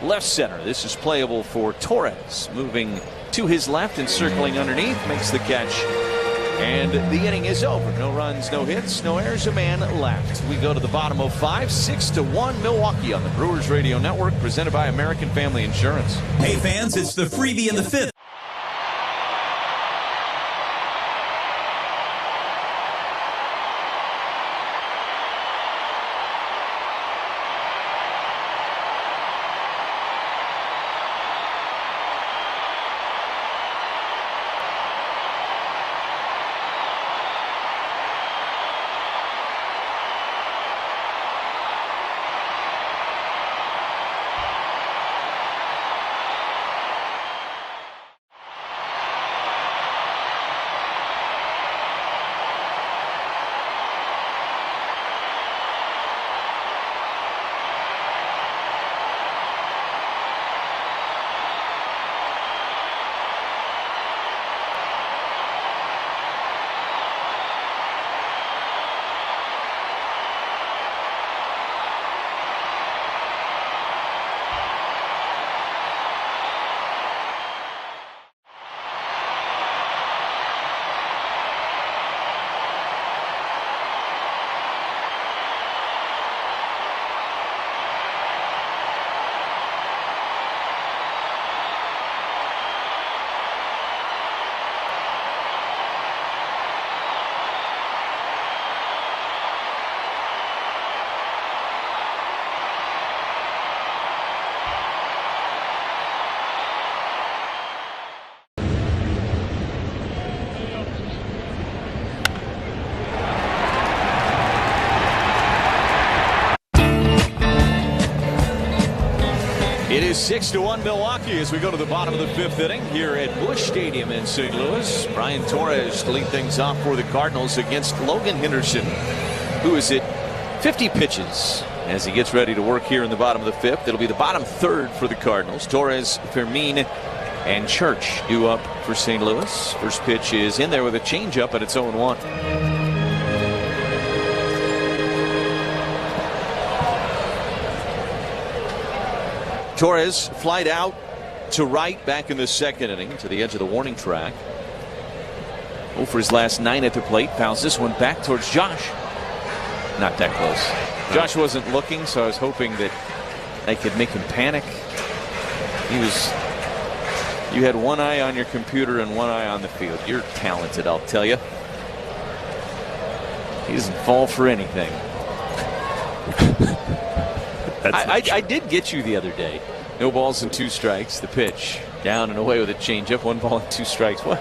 left center. This is playable for Torres, moving to his left and circling underneath, makes the catch And the inning is over. No runs, no hits, no errors, a man left. We go to the bottom of 5, 6-1 Milwaukee on the Brewers Radio Network, presented by American Family Insurance. Hey fans, it's the freebie in the 5th. It is 6-1 Milwaukee as we go to the bottom of the 5th inning here at Busch Stadium in St. Louis. Brian Torres to lead things off for the Cardinals against Logan Henderson, who is at 50 pitches as he gets ready to work here in the bottom of the 5th. It'll be the bottom 3rd for the Cardinals. Torres, Fermin, and Church due up for St. Louis. First pitch is in there with a changeup, and it's 0-1. Torres flied out to right back in the 2nd inning to the edge of the warning track. 0 for his last 9 at the plate. Fouls this one back towards Josh. Not that close. Josh wasn't looking, so I was hoping that I could make him panic. You had one eye on your computer and one eye on the field. You're talented, I'll tell you. He doesn't fall for anything. I did get you the other day. No balls and 2 strikes. The pitch down and away with a changeup. 1 ball and 2 strikes. What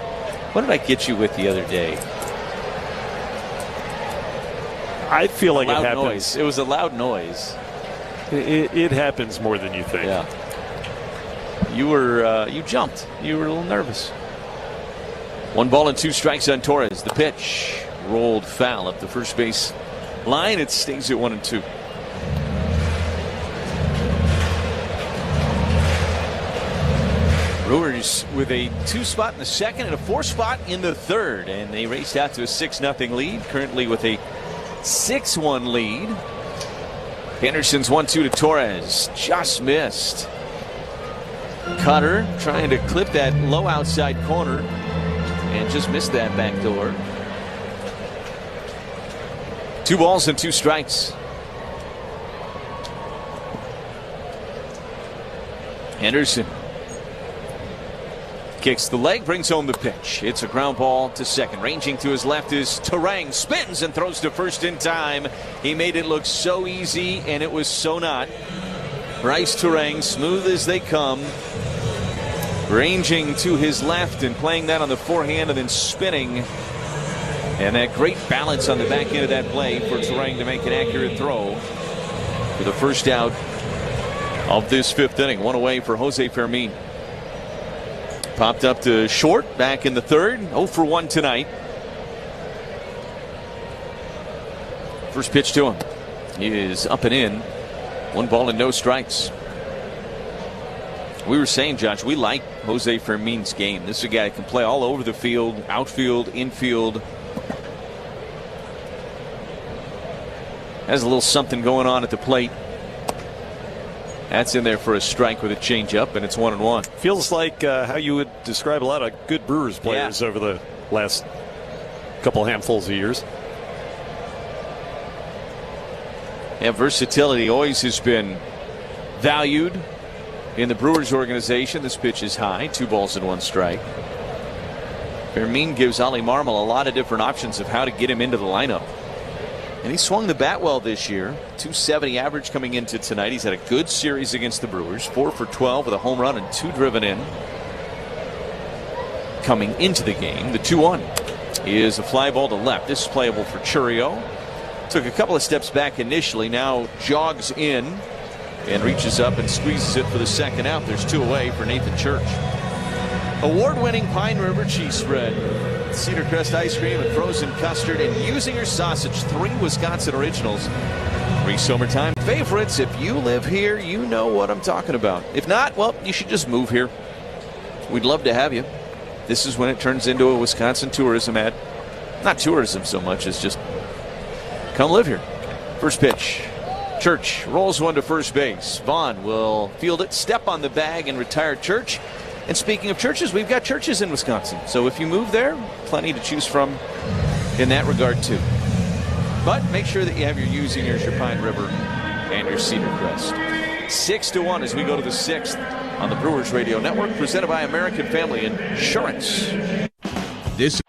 did I get you with the other day? I feel like it happens. Noise. It was a loud noise. It happens more than you think. Yeah. You jumped. You were a little nervous. 1 ball and 2 strikes on Torres. The pitch rolled foul up the first base line. It stays at 1-2. Brewers with a 2 spot in the 2nd and a 4 spot in the 3rd, and they raced out to a 6-0 lead. Currently with a 6-1 lead. Henderson's 1-2 to Torres. Just missed. Cutter trying to clip that low outside corner and just missed that back door. 2 balls and 2 strikes. Henderson kicks the leg, brings home the pitch. It's a ground ball to 2nd. Ranging to his left is Terang. Spins and throws to 1st in time. He made it look so easy, and it was so not. Bryce Terang, smooth as they come. Ranging to his left and playing that on the forehand and then spinning. And that great balance on the back end of that play for Terang to make an accurate throw for the first out of this 5th inning. 1 away for Jose Fermin. Popped up to short back in the 3rd. 0 for 1 tonight. First pitch to him is up and in. 1 ball and no strikes. We were saying, Josh, we like Jose Fermin's game. This is a guy that can play all over the field, outfield, infield. Has a little something going on at the plate. That's in there for a strike with a changeup, and it's 1-1. Feels like how you would describe a lot of good Brewers players over the last a couple handfuls of years. Yeah, versatility always has been valued in the Brewers organization. This pitch is high, 2 balls and 1 strike. Fermin gives Ali Marmol a lot of different options of how to get him into the lineup. And he swung the bat well this year. 270 average coming into tonight. He's had a good series against the Brewers. 4 for 12 with a home run and 2 driven in. Coming into the game, the 2-1 is a fly ball to left. This is playable for Churio. Took a couple of steps back initially. Now jogs in and reaches up and squeezes it for the second out. There's 2 away for Nathan Church. Award-winning Pine River cheese spread, Cedar Crest ice cream and frozen custard and Usinger sausage, 3 Wisconsin originals. 3 summertime favorites. If you live here, you know what I'm talking about. If not, well, you should just move here. We'd love to have you. This is when it turns into a Wisconsin tourism ad. Not tourism so much as just come live here. First pitch. Church rolls one to first base. Vaughn will field it, step on the bag, and retire Church. And speaking of churches, we've got churches in Wisconsin. So if you move there, plenty to choose from in that regard too. But make sure that you have your Usingers, your Pine River, and your Cedar Crest. 6-1 as we go to the 6th on the Brewers Radio Network, presented by American Family Insurance. This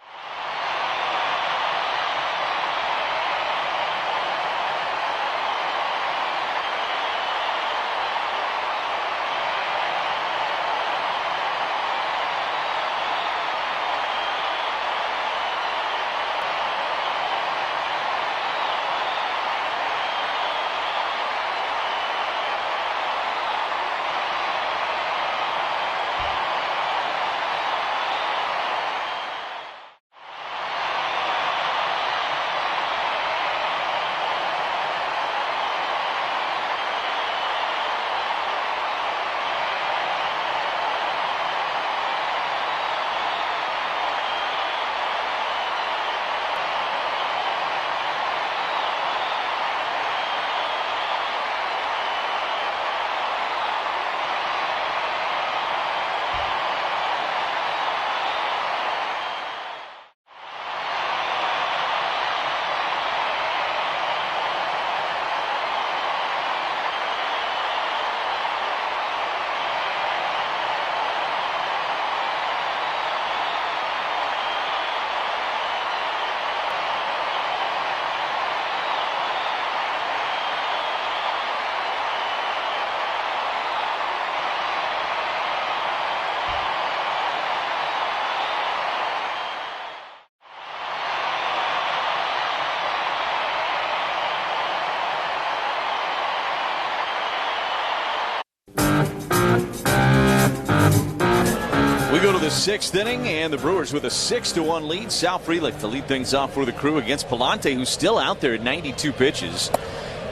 We go to the 6th inning, and the Brewers with a 6-1 lead. Sal Frelick to lead things off for the Crew against Palante, who's still out there at 92 pitches.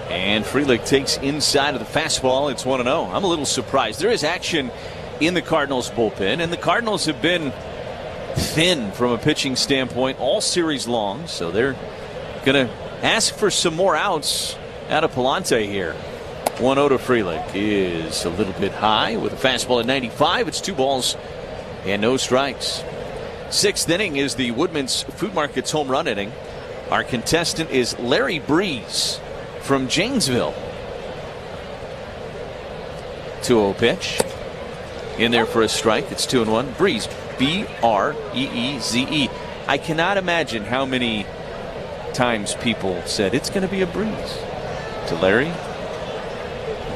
And Frelick takes inside of the fastball. It's 1-0. I'm a little surprised. There is action in the Cardinals bullpen, and the Cardinals have been thin from a pitching standpoint all series long, so they're going to ask for some more outs out of Palante here. 1-0 to Frelick is a little bit high with a fastball at 95. It's 2 balls and no strikes. 6th inning is the Woodman's Food Market's home run inning. Our contestant is Larry Breeze from Janesville. 2-0 pitch. In there for a strike. It's 2-1. Breeze. B-R-E-E-Z-E. I cannot imagine how many times people said it's going to be a breeze to Larry.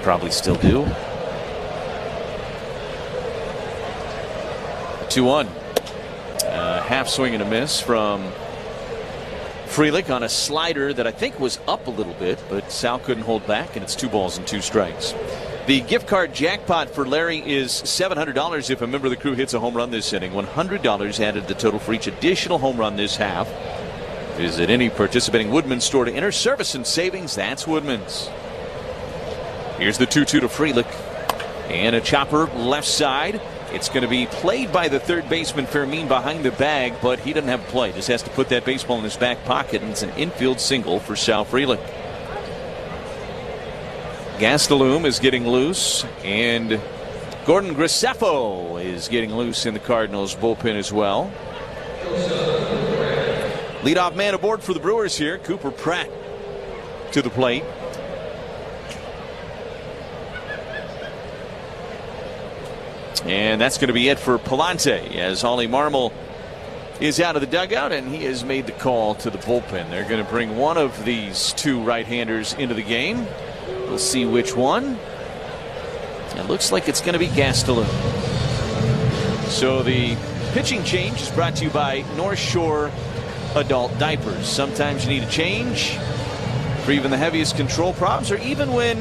Probably still do. 2-1. Half swing and a miss from Frelick on a slider that I think was up a little bit, but Sal couldn't hold back, and it's 2 balls and 2 strikes. The gift card jackpot for Larry is $700 if a member of the Crew hits a home run this inning. $100 added to the total for each additional home run this half. Visit any participating Woodman's store to enter service and savings. That's Woodman's. Here's the 2-2 to Frelick. And a chopper left side. It's going to be played by the third baseman Fermin behind the bag, but he doesn't have a play. Just has to put that baseball in his back pocket, and it's an infield single for Sal Frelick. Gastelum is getting loose, and Gordon Graceffo is getting loose in the Cardinals bullpen as well. Leadoff man aboard for the Brewers here, Cooper Pratt to the plate. And that's going to be it for Palante as Ollie Marmol is out of the dugout, and he has made the call to the bullpen. They're going to bring one of these two right-handers into the game. We'll see which one. It looks like it's going to be Gastelum. So the pitching change is brought to you by North Shore Adult Diapers. Sometimes you need a change for even the heaviest control problems, or even when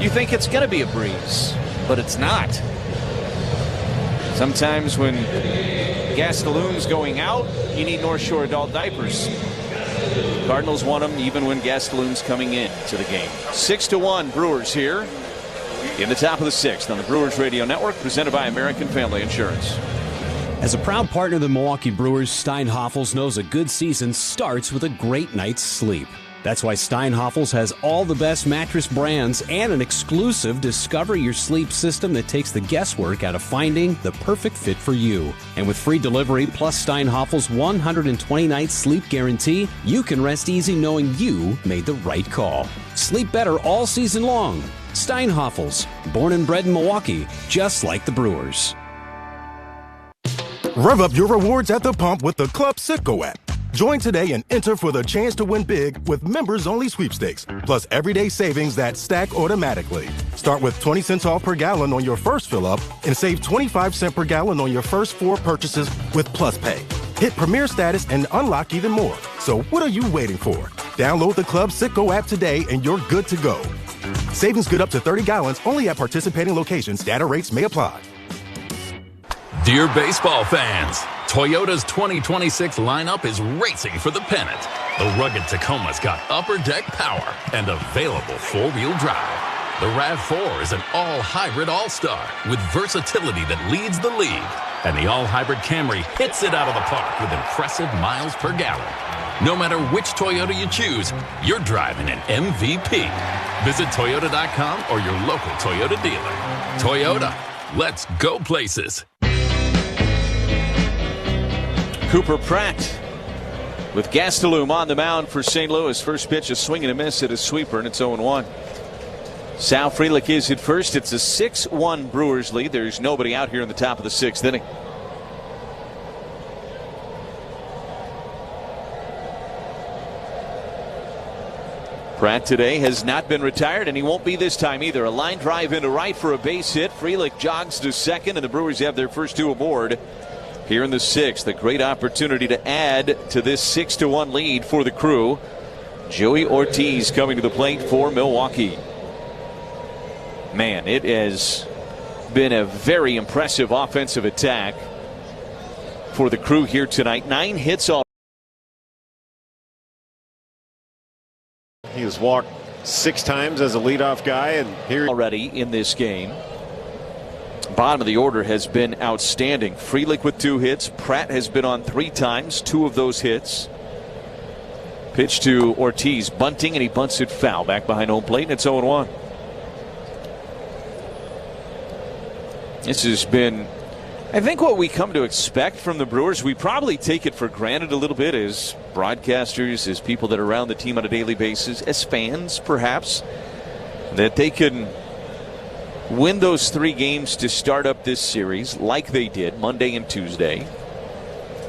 you think it's going to be a breeze, but it's not. Sometimes when Gastelum's going out, you need North Shore Adult Diapers. Cardinals want them even when Gastelum's coming in to the game. 6-1 Brewers here in the top of the sixth on the Brewers Radio Network, presented by American Family Insurance. As a proud partner of the Milwaukee Brewers, Steinhoffels knows a good season starts with a great night's sleep. That's why Steinhoffels has all the best mattress brands and an exclusive Discover Your Sleep system that takes the guesswork out of finding the perfect fit for you. And with free delivery plus Steinhoffels' 120-night sleep guarantee, you can rest easy knowing you made the right call. Sleep better all season long. Steinhoffels, born and bred in Milwaukee, just like the Brewers. Rev up your rewards at the pump with the Club Citgo app. Join today and enter for the chance to win big with members-only sweepstakes, plus everyday savings that stack automatically. Start with 20 cents off per gallon on your first fill-up and save 25 cents per gallon on your first 4 purchases with Plus Pay. Hit Premier status and unlock even more. So what are you waiting for? Download the Club Citgo app today and you're good to go. Savings good up to 30 gallons only at participating locations. Data rates may apply. Dear baseball fans, Toyota's 2026 lineup is racing for the pennant. The rugged Tacoma's got upper deck power and available four-wheel drive. The RAV4 is an all-hybrid all-star with versatility that leads the league. And the all-hybrid Camry hits it out of the park with impressive miles per gallon. No matter which Toyota you choose, you're driving an MVP. Visit Toyota.com or your local Toyota dealer. Toyota, let's go places. Cooper Pratt with Gastelum on the mound for St. Louis. First pitch, a swing and a miss at a sweeper, and it's 0-1. Sal Frelick is at first. It's a 6-1 Brewers lead. There's nobody out here in the top of the sixth inning. Pratt today has not been retired, and he won't be this time either. A line drive into right for a base hit. Frelick jogs to second, and the Brewers have their first two aboard here in the sixth. A great opportunity to add to this 6-1 lead for the Crew. Joey Ortiz coming to the plate for Milwaukee. Man, it has been a very impressive offensive attack for the Crew here tonight. 9 hits all. He has walked 6 times as a leadoff guy, and here already in this game. Bottom of the order has been outstanding. Frelick with 2 hits. Pratt has been on 3 times, 2 of those hits. Pitch to Ortiz, bunting, and he bunts it foul back behind home plate, and it's 0-1. This has been, I think, what we come to expect from the Brewers. We probably take it for granted a little bit as broadcasters, as people that are around the team on a daily basis, as fans perhaps, that they can win those 3 games to start up this series like they did Monday and Tuesday.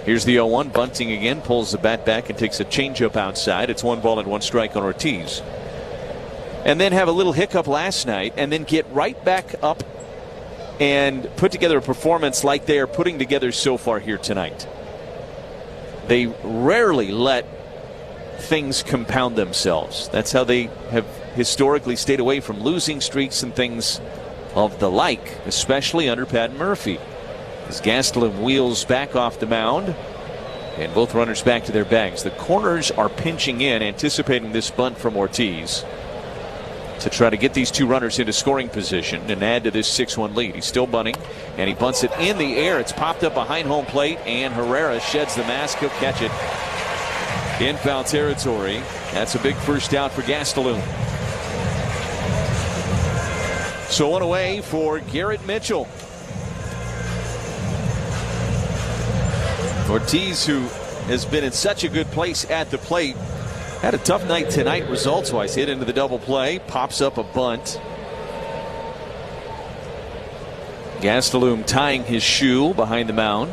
Here's the 0-1, bunting again, pulls the bat back and takes a changeup outside. It's 1 ball and 1 strike on Ortiz. And then have a little hiccup last night and then get right back up and put together a performance like they are putting together so far here tonight. They rarely let things compound themselves. That's how they have historically stayed away from losing streaks and things of the like, especially under Pat Murphy. As Gastelum wheels back off the mound and both runners back to their bags. The corners are pinching in, anticipating this bunt from Ortiz to try to get these 2 runners into scoring position and add to this 6-1 lead. He's still bunting, and he bunts it in the air. It's popped up behind home plate, and Herrera sheds the mask. He'll catch it in foul territory. That's a big first out for Gastelum. So 1 away for Garrett Mitchell. Ortiz, who has been in such a good place at the plate. Had a tough night tonight results-wise. Hit into the double play. Pops up a bunt. Gastelum tying his shoe behind the mound.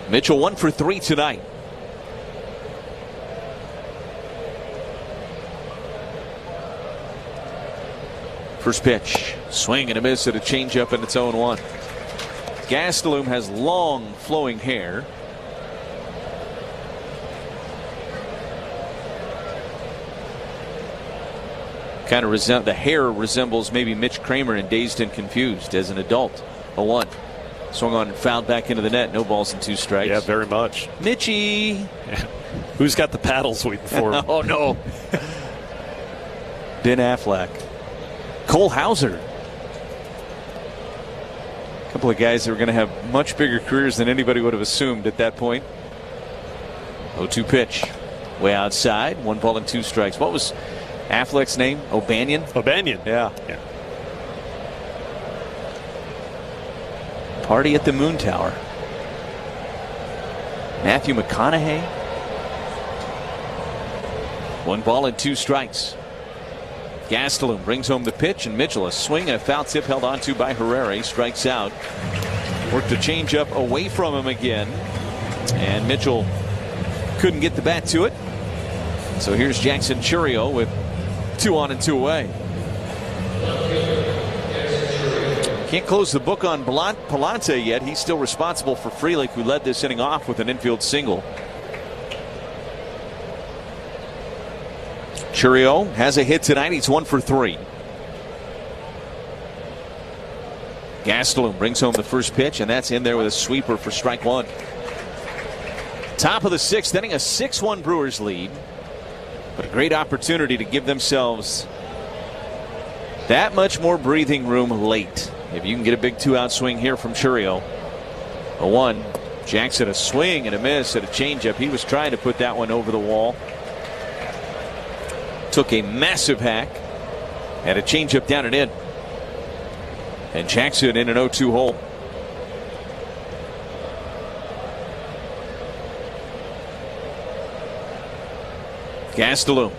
Mitchell 1 for 3 tonight. First pitch. Swing and a miss at a changeup, and it's 0-1. Gastelum has long flowing hair. The hair resembles maybe Mitch Kramer in Dazed and Confused as an adult. 0-1. Swung on and fouled back into the net. No balls and 2 strikes. Yeah, very much. Mitchie. Who's got the paddles waiting for him? Oh, no. Ben Affleck. Cole Hauser. A couple of guys that were going to have much bigger careers than anybody would have assumed at that point. 0-2 pitch. Way outside. 1 ball and 2 strikes. What was Affleck's name? O'Banion? O'Banion. Yeah. Party at the Moon Tower. Matthew McConaughey. 1 ball and 2 strikes. Gastelum brings home the pitch, and Mitchell a swing and a foul tip held onto by Herrera. He strikes out. Worked the changeup away from him again, and Mitchell couldn't get the bat to it. So here's Jackson Chourio with 2 on and 2 away. Can't close the book on Palante yet. He's still responsible for Frelick, who led this inning off with an infield single. Chourio has a hit tonight. He's 1 for 3. Gastelum brings home the first pitch, and that's in there with a sweeper for strike 1. Top of the 6th inning, a 6-1 Brewers lead. But a great opportunity to give themselves that much more breathing room late. If you can get a big 2-out swing here from Chourio. 0-1. Jackson a swing and a miss at a changeup. He was trying to put that one over the wall. Took a massive hack. Had a changeup down and in. And Jackson in an 0-2 hole. Gastelum.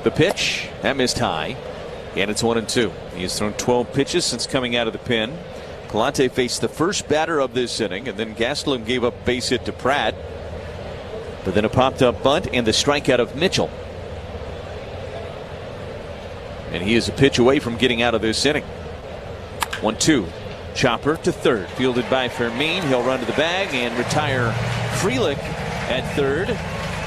The pitch. That missed high. And it's 1-2. He has thrown 12 pitches since coming out of the pen. Palante faced the first batter of this inning, and then Gastelum gave up base hit to Pratt. But then a popped up bunt and the strikeout of Mitchell. And he is a pitch away from getting out of this inning. 1-2. Chopper to third. Fielded by Fermin. He'll run to the bag and retire Frelick at third.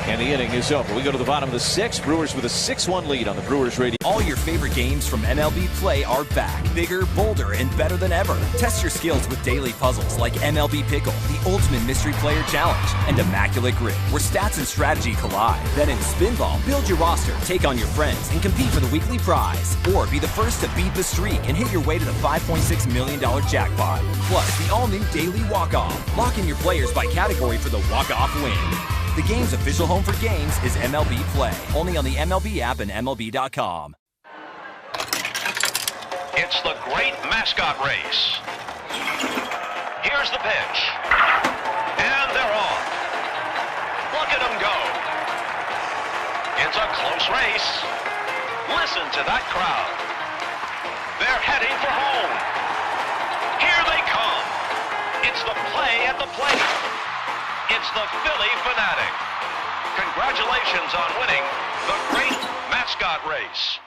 And the inning is over. We go to the bottom of the 6th. Brewers with a 6-1 lead on the Brewers radio. All your favorite games from MLB Play are back. Bigger, bolder, and better than ever. Test your skills with daily puzzles like MLB Pickle, the Ultimate Mystery Player Challenge, and Immaculate Grid, where stats and strategy collide. Then in Spinball, build your roster, take on your friends, and compete for the weekly prize. Or be the first to beat the streak and hit your way to the $5.6 million jackpot. Plus, the all-new Daily Walk-Off. Lock in your players by category for the walk-off win. The game's official home for games is MLB Play. Only on the MLB app and MLB.com. It's the great mascot race. Here's the pitch. And they're off. Look at them go. It's a close race. Listen to that crowd. They're heading for home. Here they come. It's the play at the plate. It's the Philly Fanatic. Congratulations on winning the great mascot race.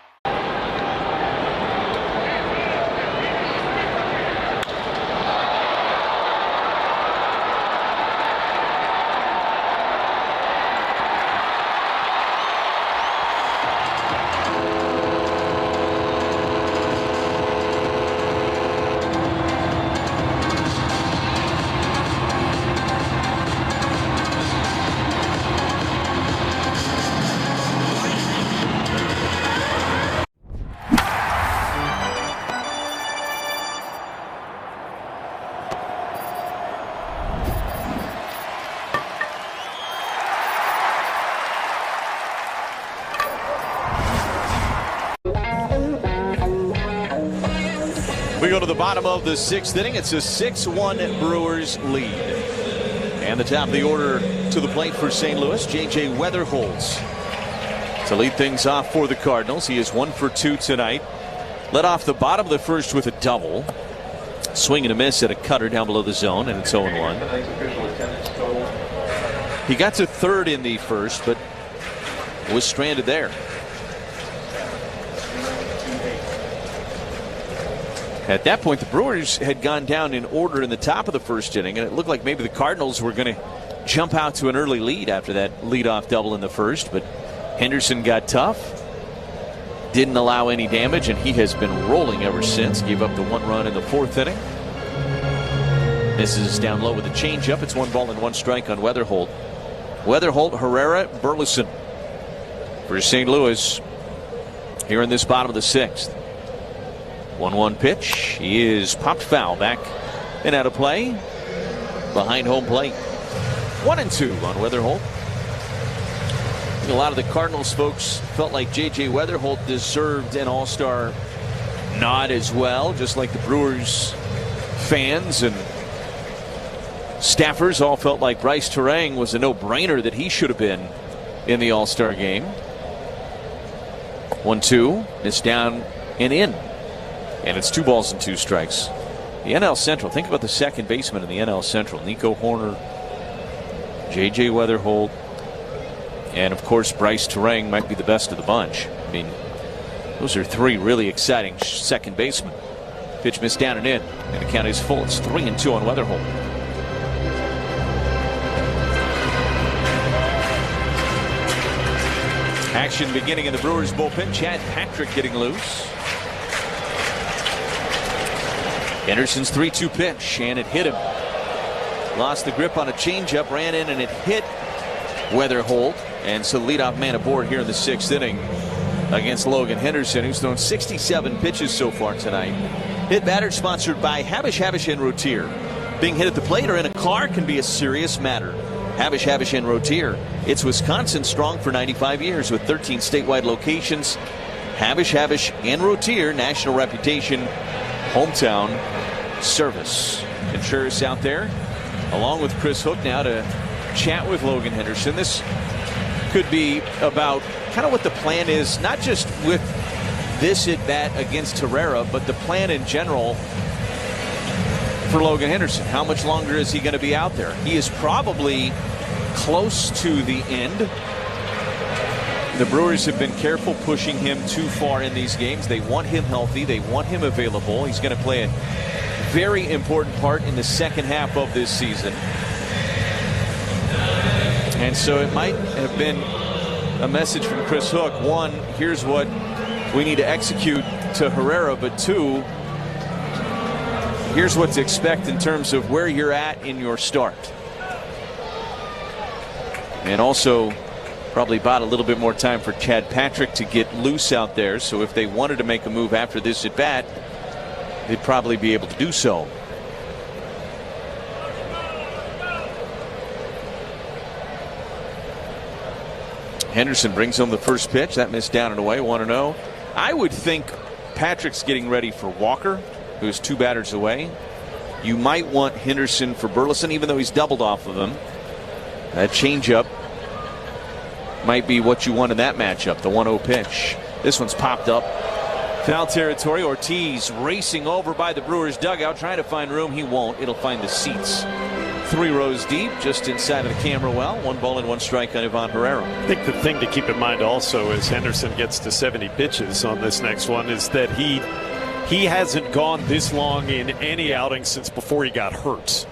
go to the bottom of the 6th inning. It's a 6-1 Brewers lead. And the top of the order to the plate for St. Louis, J.J. Weatherholtz to lead things off for the Cardinals. He is 1 for 2 tonight. Led off the bottom of the first with a double. Swing and a miss at a cutter down below the zone, and it's 0-1. He got to third in the first, but was stranded there. At that point, the Brewers had gone down in order in the top of the first inning, and it looked like maybe the Cardinals were going to jump out to an early lead after that leadoff double in the first, but Henderson got tough, didn't allow any damage, and he has been rolling ever since. Gave up the 1 run in the 4th inning. Misses down low with a changeup. It's 1 ball and 1 strike on Weatherholt. Weatherholt, Herrera, Burleson for St. Louis here in this bottom of the 6th. 1-1 pitch. He is popped foul, back and out of play behind home plate. 1-2 on Weatherholt. A lot of the Cardinals folks felt like J.J. Weatherholt deserved an all-star nod as well, just like the Brewers fans and staffers all felt like Bryce Terang was a no-brainer that he should have been in the all-star game. 1-2, it's down and in, and it's 2 balls and 2 strikes. The NL Central, think about the second baseman in the NL Central: Nico Horner, J.J. Weatherholt, and of course Bryce Terang might be the best of the bunch. I mean, those are 3 really exciting second basemen. Pitch missed down and in, and the count is full. It's 3-2 on Weatherholt. Action beginning in the Brewers bullpen. Chad Patrick getting loose. Henderson's 3-2 pitch, and it hit him. Lost the grip on a changeup, ran in, and it hit Weatherholt. And so the leadoff man aboard here in the 6th inning against Logan Henderson, who's thrown 67 pitches so far tonight. Hit batter sponsored by Habish, and Rotier. Being hit at the plate or in a car can be a serious matter. Habish, and Rotier. It's Wisconsin strong for 95 years with 13 statewide locations. Habish, and Rotier, national reputation, hometown service. And Scherz out there, along with Chris Hook now to chat with Logan Henderson. This could be about kind of what the plan is, not just with this at bat against Herrera, but the plan in general for Logan Henderson. How much longer is he going to be out there? He is probably close to the end. The Brewers have been careful pushing him too far in these games. They want him healthy. They want him available. He's going to play a very important part in the second half of this season. And so it might have been a message from Chris Hook. 1, here's what we need to execute to Herrera, but 2, here's what to expect in terms of where you're at in your start. And also probably bought a little bit more time for Chad Patrick to get loose out there. So if they wanted to make a move after this at bat, they'd probably be able to do so. Henderson brings home the first pitch. That missed down and away, 1-0. I would think Patrick's getting ready for Walker, who's 2 batters away. You might want Henderson for Burleson, even though he's doubled off of him. That changeup might be what you want in that matchup, the 1-0 pitch. This one's popped up. Foul territory. Ortiz racing over by the Brewers dugout, trying to find room. He won't. It'll find the seats. 3 rows deep, just inside of the camera well. 1 ball and 1 strike on Ivan Herrera. I think the thing to keep in mind also as Henderson gets to 70 pitches on this next one is that he hasn't gone this long in any outing since before he got hurt.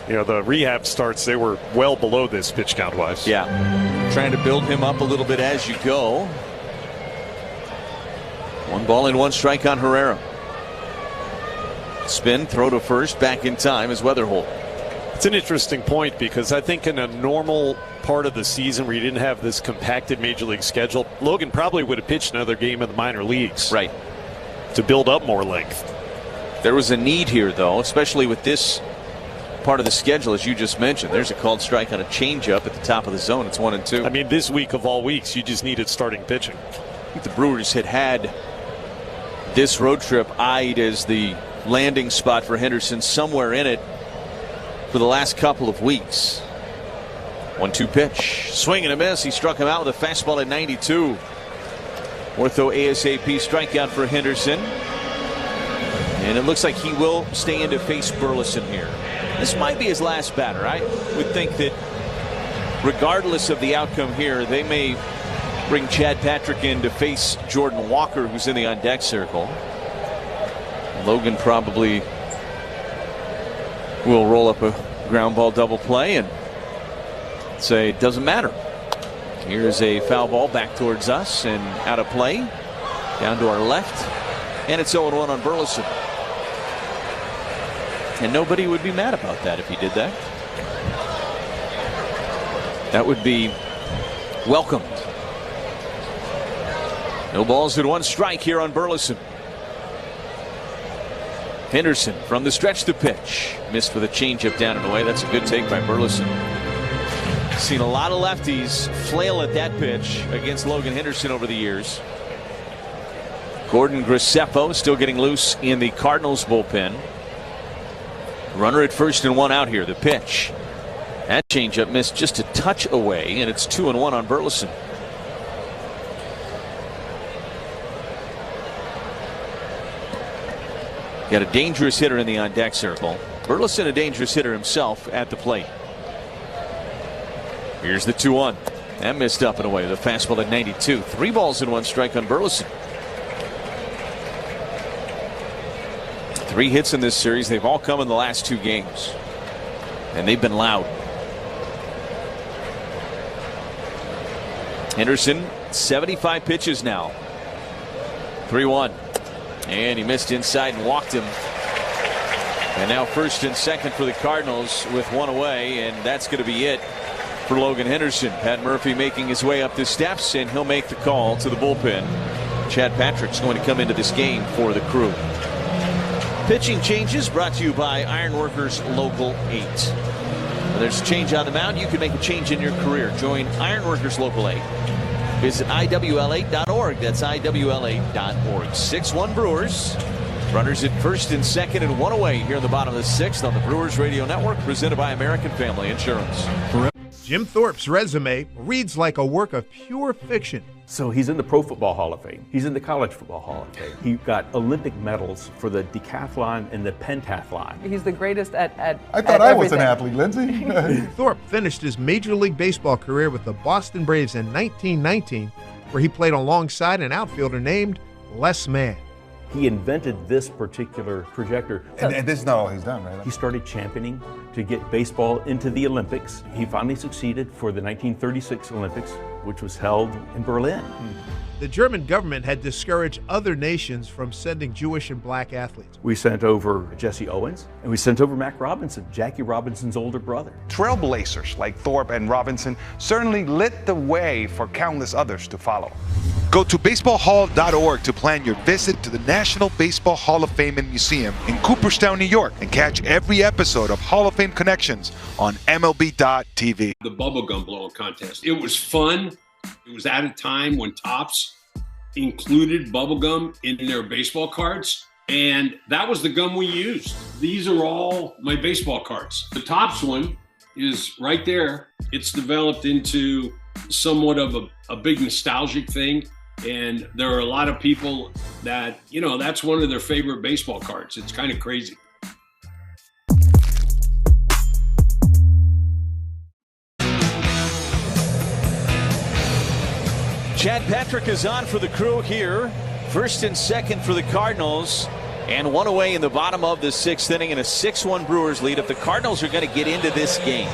You know, the rehab starts, they were well below this pitch count wise. Yeah. Trying to build him up a little bit as you go. 1 ball and 1 strike on Herrera. Spin, throw to first, back in time is Weatherholt. It's an interesting point because I think in a normal part of the season where you didn't have this compacted major league schedule, Logan probably would have pitched another game in the minor leagues. Right. To build up more length. There was a need here, though, especially with this part of the schedule, as you just mentioned. There's a called strike on a changeup at the top of the zone. It's 1-2. I mean, this week of all weeks, you just needed starting pitching. I think the Brewers had this road trip eyed as the landing spot for Henderson, somewhere in it for the last couple of weeks. 1-2 pitch. Swing and a miss. He struck him out with a fastball at 92. Ortho ASAP strikeout for Henderson. And it looks like he will stay in to face Burleson here. This might be his last batter. I would think that regardless of the outcome here, they may bring Chad Patrick in to face Jordan Walker, who's in the on-deck circle. Logan probably will roll up a ground ball double play and say it doesn't matter. Here's a foul ball back towards us and out of play. Down to our left. And it's 0-1 on Burleson. And nobody would be mad about that if he did that. That would be welcomed. No balls and 1 strike here on Burleson. Henderson from the stretch to pitch. Missed with a changeup down and away. That's a good take by Burleson. Seen a lot of lefties flail at that pitch against Logan Henderson over the years. Gordon Graceffo still getting loose in the Cardinals bullpen. Runner at first and 1 out here. The pitch. That changeup missed just a touch away, and it's 2-1 on Burleson. Got a dangerous hitter in the on-deck circle. Burleson a dangerous hitter himself at the plate. Here's the 2-1. That missed up and away. The fastball at 92. 3 balls and 1 strike on Burleson. 3 hits in this series. They've all come in the last 2 games. And they've been loud. Henderson, 75 pitches now. 3-1. And he missed inside and walked him. And now first and second for the Cardinals with 1 away. And that's going to be it for Logan Henderson. Pat Murphy making his way up the steps, and he'll make the call to the bullpen. Chad Patrick's going to come into this game for the Crew. Pitching changes brought to you by Ironworkers Local 8. When there's a change on the mound, you can make a change in your career. Join Ironworkers Local 8. Visit IWL8.org. That's IWL8.org. 6-1 Brewers. Runners at first and second and 1 away here in the bottom of the 6th on the Brewers Radio Network, presented by American Family Insurance. Jim Thorpe's resume reads like a work of pure fiction. So he's in the Pro Football Hall of Fame. He's in the College Football Hall of Fame. He got Olympic medals for the decathlon and the pentathlon. He's the greatest at I thought I was an athlete, Lindsay. Thorpe finished his Major League Baseball career with the Boston Braves in 1919, where he played alongside an outfielder named Les Mann. He invented this particular projector. And this is not all he's done, right? He started championing to get baseball into the Olympics. He finally succeeded for the 1936 Olympics, which was held in Berlin. The German government had discouraged other nations from sending Jewish and black athletes. We sent over Jesse Owens, and we sent over Mac Robinson, Jackie Robinson's older brother. Trailblazers like Thorpe and Robinson certainly lit the way for countless others to follow. Go to baseballhall.org to plan your visit to the National Baseball Hall of Fame and Museum in Cooperstown, New York, and catch every episode of Hall of Fame Connections on MLB.tv. The bubblegum blowing contest. It was fun. It was at a time when Topps included bubblegum in their baseball cards, and that was the gum we used. These are all my baseball cards. The Topps one is right there. It's developed into somewhat of a big nostalgic thing. And there are a lot of people that, that's one of their favorite baseball cards. It's kind of crazy. Chad Patrick is on for the Crew here. First and second for the Cardinals. And 1 away in the bottom of the 6th inning, and a 6-1 Brewers lead. If the Cardinals are going to get into this game,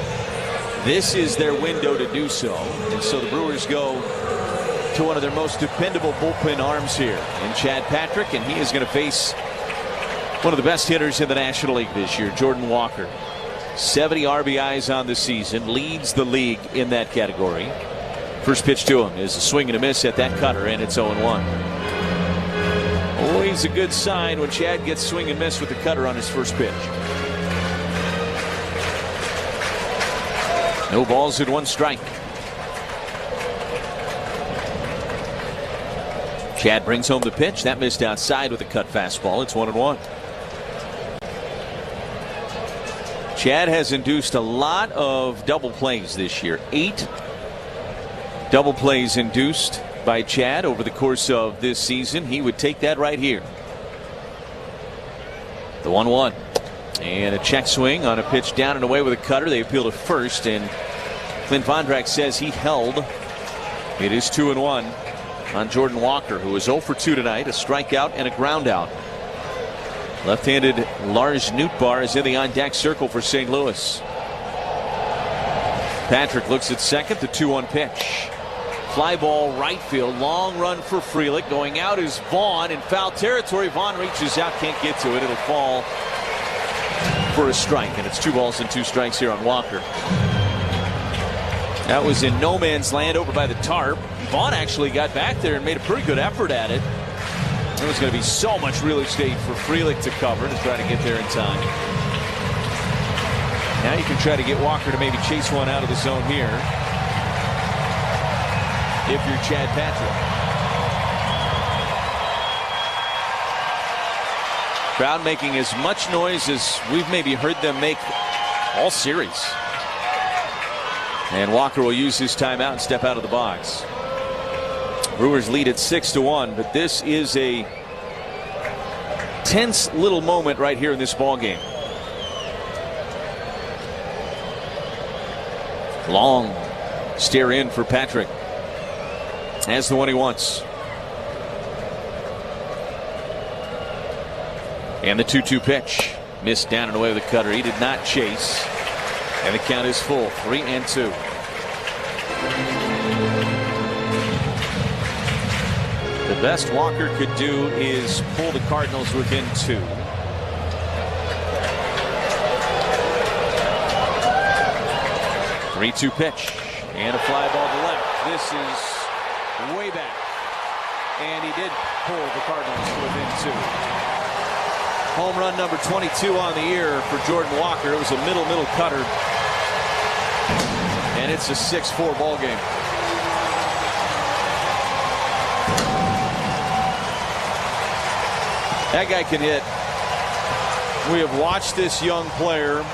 this is their window to do so. And so the Brewers go to one of their most dependable bullpen arms here in Chad Patrick, and he is going to face one of the best hitters in the National League this year, Jordan Walker. 70 RBIs on the season, leads the league in that category. First pitch to him is a swing and a miss at that cutter, and it's 0-1. Always a good sign when Chad gets swing and miss with the cutter on his first pitch. No balls and 1 strike. Chad brings home the pitch. That missed outside with a cut fastball. It's 1-1. Chad has induced a lot of double plays this year. 8 double plays induced by Chad over the course of this season. He would take that right here. The 1-1. And a check swing on a pitch down and away with a cutter. They appeal to first, and Clint Vondrak says he held. It is 2-1 on Jordan Walker, who is 0 for 2 tonight. A strikeout and a ground out. Left-handed Lars Nootbaar is in the on-deck circle for St. Louis. Patrick looks at second. The 2-1 pitch. Fly ball right field. Long run for Frelick. Going out is Vaughn in foul territory. Vaughn reaches out, can't get to it. It'll fall for a strike, and it's 2 balls and 2 strikes here on Walker. That was in no man's land over by the tarp. Vaughn actually got back there and made a pretty good effort at it. There was going to be so much real estate for Frelick to cover to try to get there in time. Now you can try to get Walker to maybe chase one out of the zone here if you're Chad Patrick. Crowd making as much noise as we've maybe heard them make all series. And Walker will use his timeout and step out of the box. Brewers lead at 6-1, but this is a tense little moment right here in this ball game. Long stare in for Patrick. Has the one he wants. And the 2-2 pitch. Missed down and away with a cutter. He did not chase. And the count is full. 3-2. The best Walker could do is pull the Cardinals within 2. The 3-2 pitch. And a fly ball to left. This is way back. And he did pull the Cardinals within 2. Home run number 22 on the year for Jordan Walker. It was a middle cutter. And it's a 6-4 ball game. That guy can hit. We have watched this young player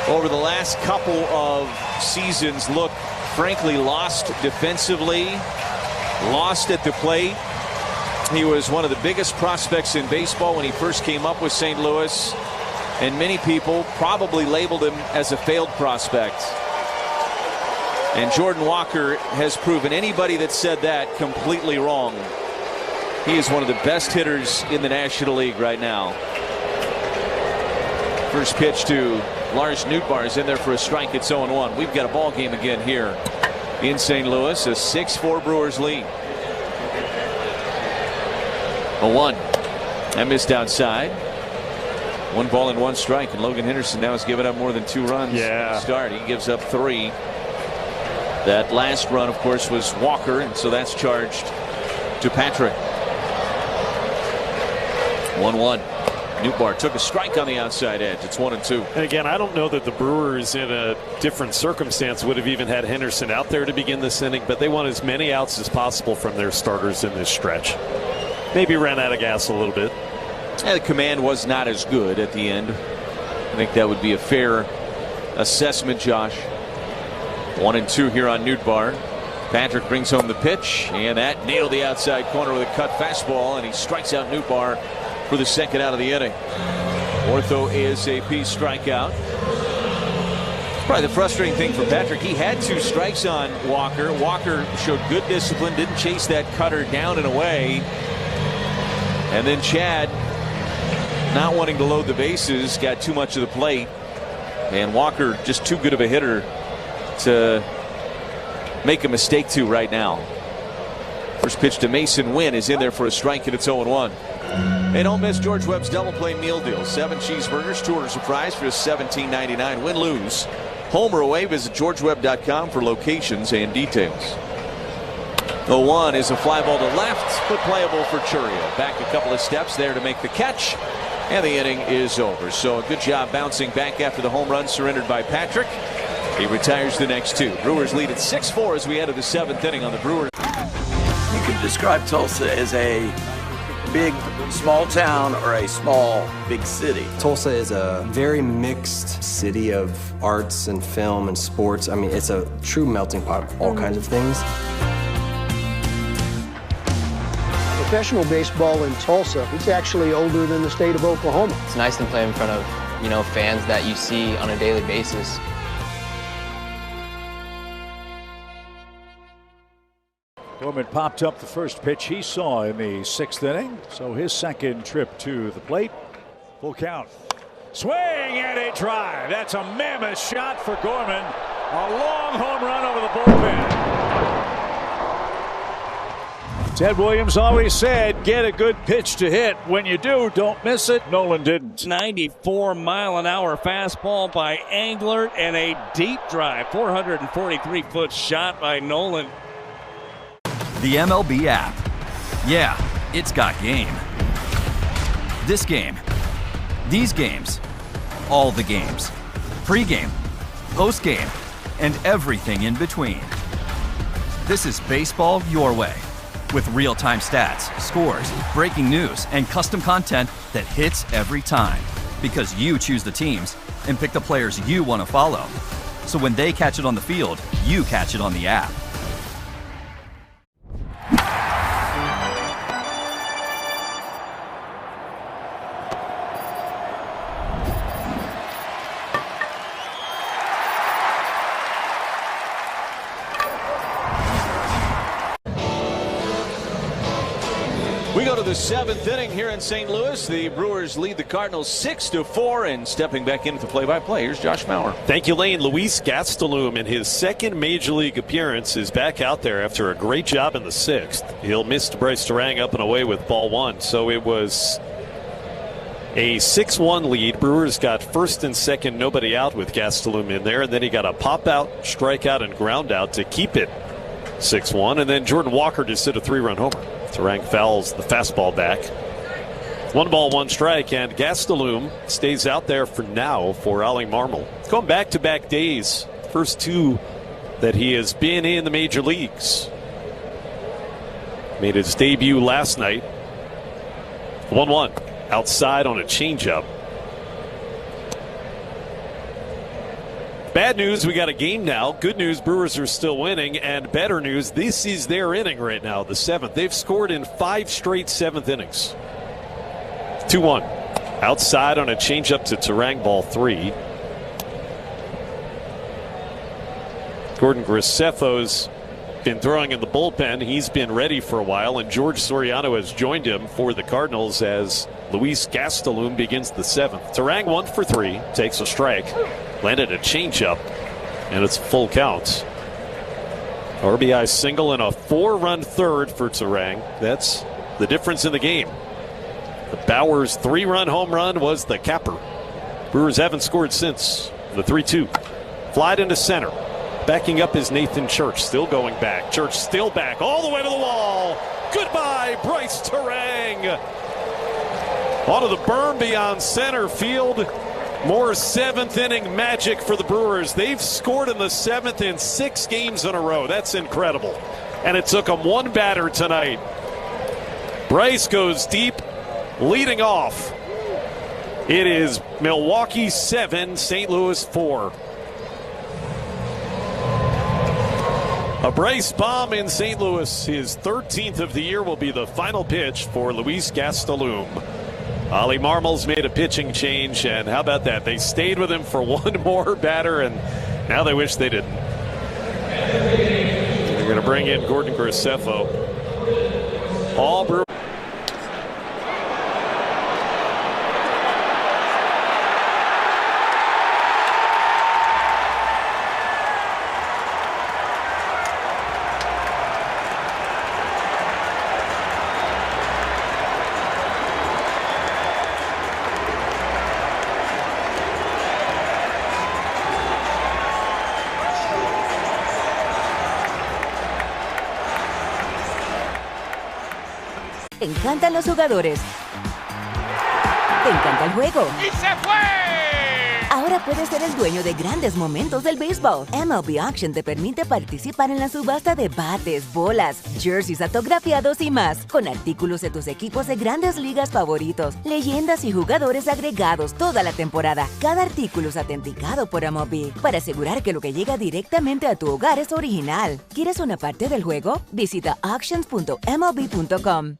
over the last couple of seasons look frankly lost defensively, lost at the plate. He was one of the biggest prospects in baseball when he first came up with St. Louis, and many people probably labeled him as a failed prospect. And Jordan Walker has proven anybody that said that completely wrong. He is one of the best hitters in the National League right now. First pitch to Lars Nootbaar is in there for a strike. It's 0-1. We've got a ball game again here in St. Louis. A 6-4 Brewers lead. 0-1. That missed outside. 1 ball and 1 strike. And Logan Henderson now has given up more than 2 runs. Yeah. Start. He gives up 3. That last run, of course, was Walker, and so that's charged to Patrick. 1-1. Nootbaar took a strike on the outside edge. It's 1-2. And again, I don't know that the Brewers in a different circumstance would have even had Henderson out there to begin this inning, but they want as many outs as possible from their starters in this stretch. Maybe ran out of gas a little bit. And the command was not as good at the end. I think that would be a fair assessment, Josh. 1-2 here on Nootbaar. Patrick brings home the pitch, and that nailed the outside corner with a cut fastball, and he strikes out Nootbaar for the second out of the inning. Ortho ASAP strikeout. Probably the frustrating thing for Patrick, he had 2 strikes on Walker. Walker showed good discipline, didn't chase that cutter down and away. And then Chad, not wanting to load the bases, got too much of the plate. And Walker just too good of a hitter to make a mistake to right now. First pitch to Mason Wynn is in there for a strike, and it's 0-1. Hey, don't miss George Webb's Double Play Meal Deal. 7 cheeseburgers, 2 orders of fries for just $17.99. Win, lose. Home or away, visit georgewebb.com for locations and details. 0-1 is a fly ball to left, but playable for Churia. Back a couple of steps there to make the catch, and the inning is over. So a good job bouncing back after the home run surrendered by Patrick. He retires the next 2. Brewers lead at 6-4 as we enter the 7th inning on the Brewers. You can describe Tulsa as a big, small town or a small, big city? Tulsa is a very mixed city of arts and film and sports. I mean, it's a true melting pot of all kinds of things. Professional baseball in Tulsa, it's actually older than the state of Oklahoma. It's nice to play in front of, fans that you see on a daily basis. Gorman popped up the first pitch he saw in the 6th inning, so his second trip to the plate. Full count. Swing and a drive. That's a mammoth shot for Gorman. A long home run over the bullpen. Ted Williams always said, get a good pitch to hit. When you do, don't miss it. Nolan didn't. 94-mile-an-hour fastball by Englert and a deep drive. 443-foot shot by Nolan. The MLB app. Yeah, it's got game. This game. These games. All the games. Pre-game. Post-game. And everything in between. This is baseball your way. With real-time stats, scores, breaking news, and custom content that hits every time. Because you choose the teams and pick the players you want to follow. So when they catch it on the field, you catch it on the app. We go to the 7th inning here in St. Louis. The Brewers lead the Cardinals 6-4, and stepping back into the play-by-play, here's Josh Maurer. Thank you, Lane. Luis Gastelum, in his second Major League appearance, is back out there after a great job in the 6th. He'll miss Bryce Terang up and away with ball 1. So it was a 6-1 lead. Brewers got first and second, nobody out with Gastelum in there, and then he got a pop-out, strikeout, and ground out to keep it 6-1, and then Jordan Walker just hit a 3-run homer. Terang fouls the fastball back. 1 ball, 1 strike, and Gastelum stays out there for now for Ollie Marmol. Going back-to-back days, first 2 that he has been in the major leagues. Made his debut last night. 1-1 outside on a changeup. Bad news, we got a game now. Good news, Brewers are still winning. And better news, this is their inning right now, the 7th. They've scored in 5 straight 7th innings. 2-1. Outside on a changeup to Terang, ball 3. Gordon Graceffo's been throwing in the bullpen. He's been ready for a while. And George Soriano has joined him for the Cardinals as Luis Gastelum begins the 7th. Terang 1 for 3, takes a strike. Landed a changeup, and it's full count. RBI single and a 4-run third for Terang. That's the difference in the game. The Bowers 3-run home run was the capper. Brewers haven't scored since the 3-2. Flied into center. Backing up is Nathan Church, still going back. Church still back all the way to the wall. Goodbye, Bryce Terang. Onto the berm beyond center field. More 7th inning magic for the Brewers. They've scored in the 7th in 6 games in a row. That's incredible. And it took them 1 batter tonight. Bryce goes deep, leading off. It is Milwaukee 7, St. Louis 4. A Bryce bomb in St. Louis. His 13th of the year will be the final pitch for Luis Gastelum. Ollie Marmol's made a pitching change, and how about that? They stayed with him for 1 more batter, and now they wish they didn't. They're going to bring in Gordon Graceffo. All Brewers. Te encantan los jugadores. Te encanta el juego. ¡Y se fue! Ahora puedes ser el dueño de grandes momentos del béisbol. MLB Auction te permite participar en la subasta de bates, bolas, jerseys autografiados y más, con artículos de tus equipos de grandes ligas favoritos, leyendas y jugadores agregados toda la temporada. Cada artículo es autenticado por MLB para asegurar que lo que llega directamente a tu hogar es original. ¿Quieres una parte del juego? Visita auctions.mlb.com.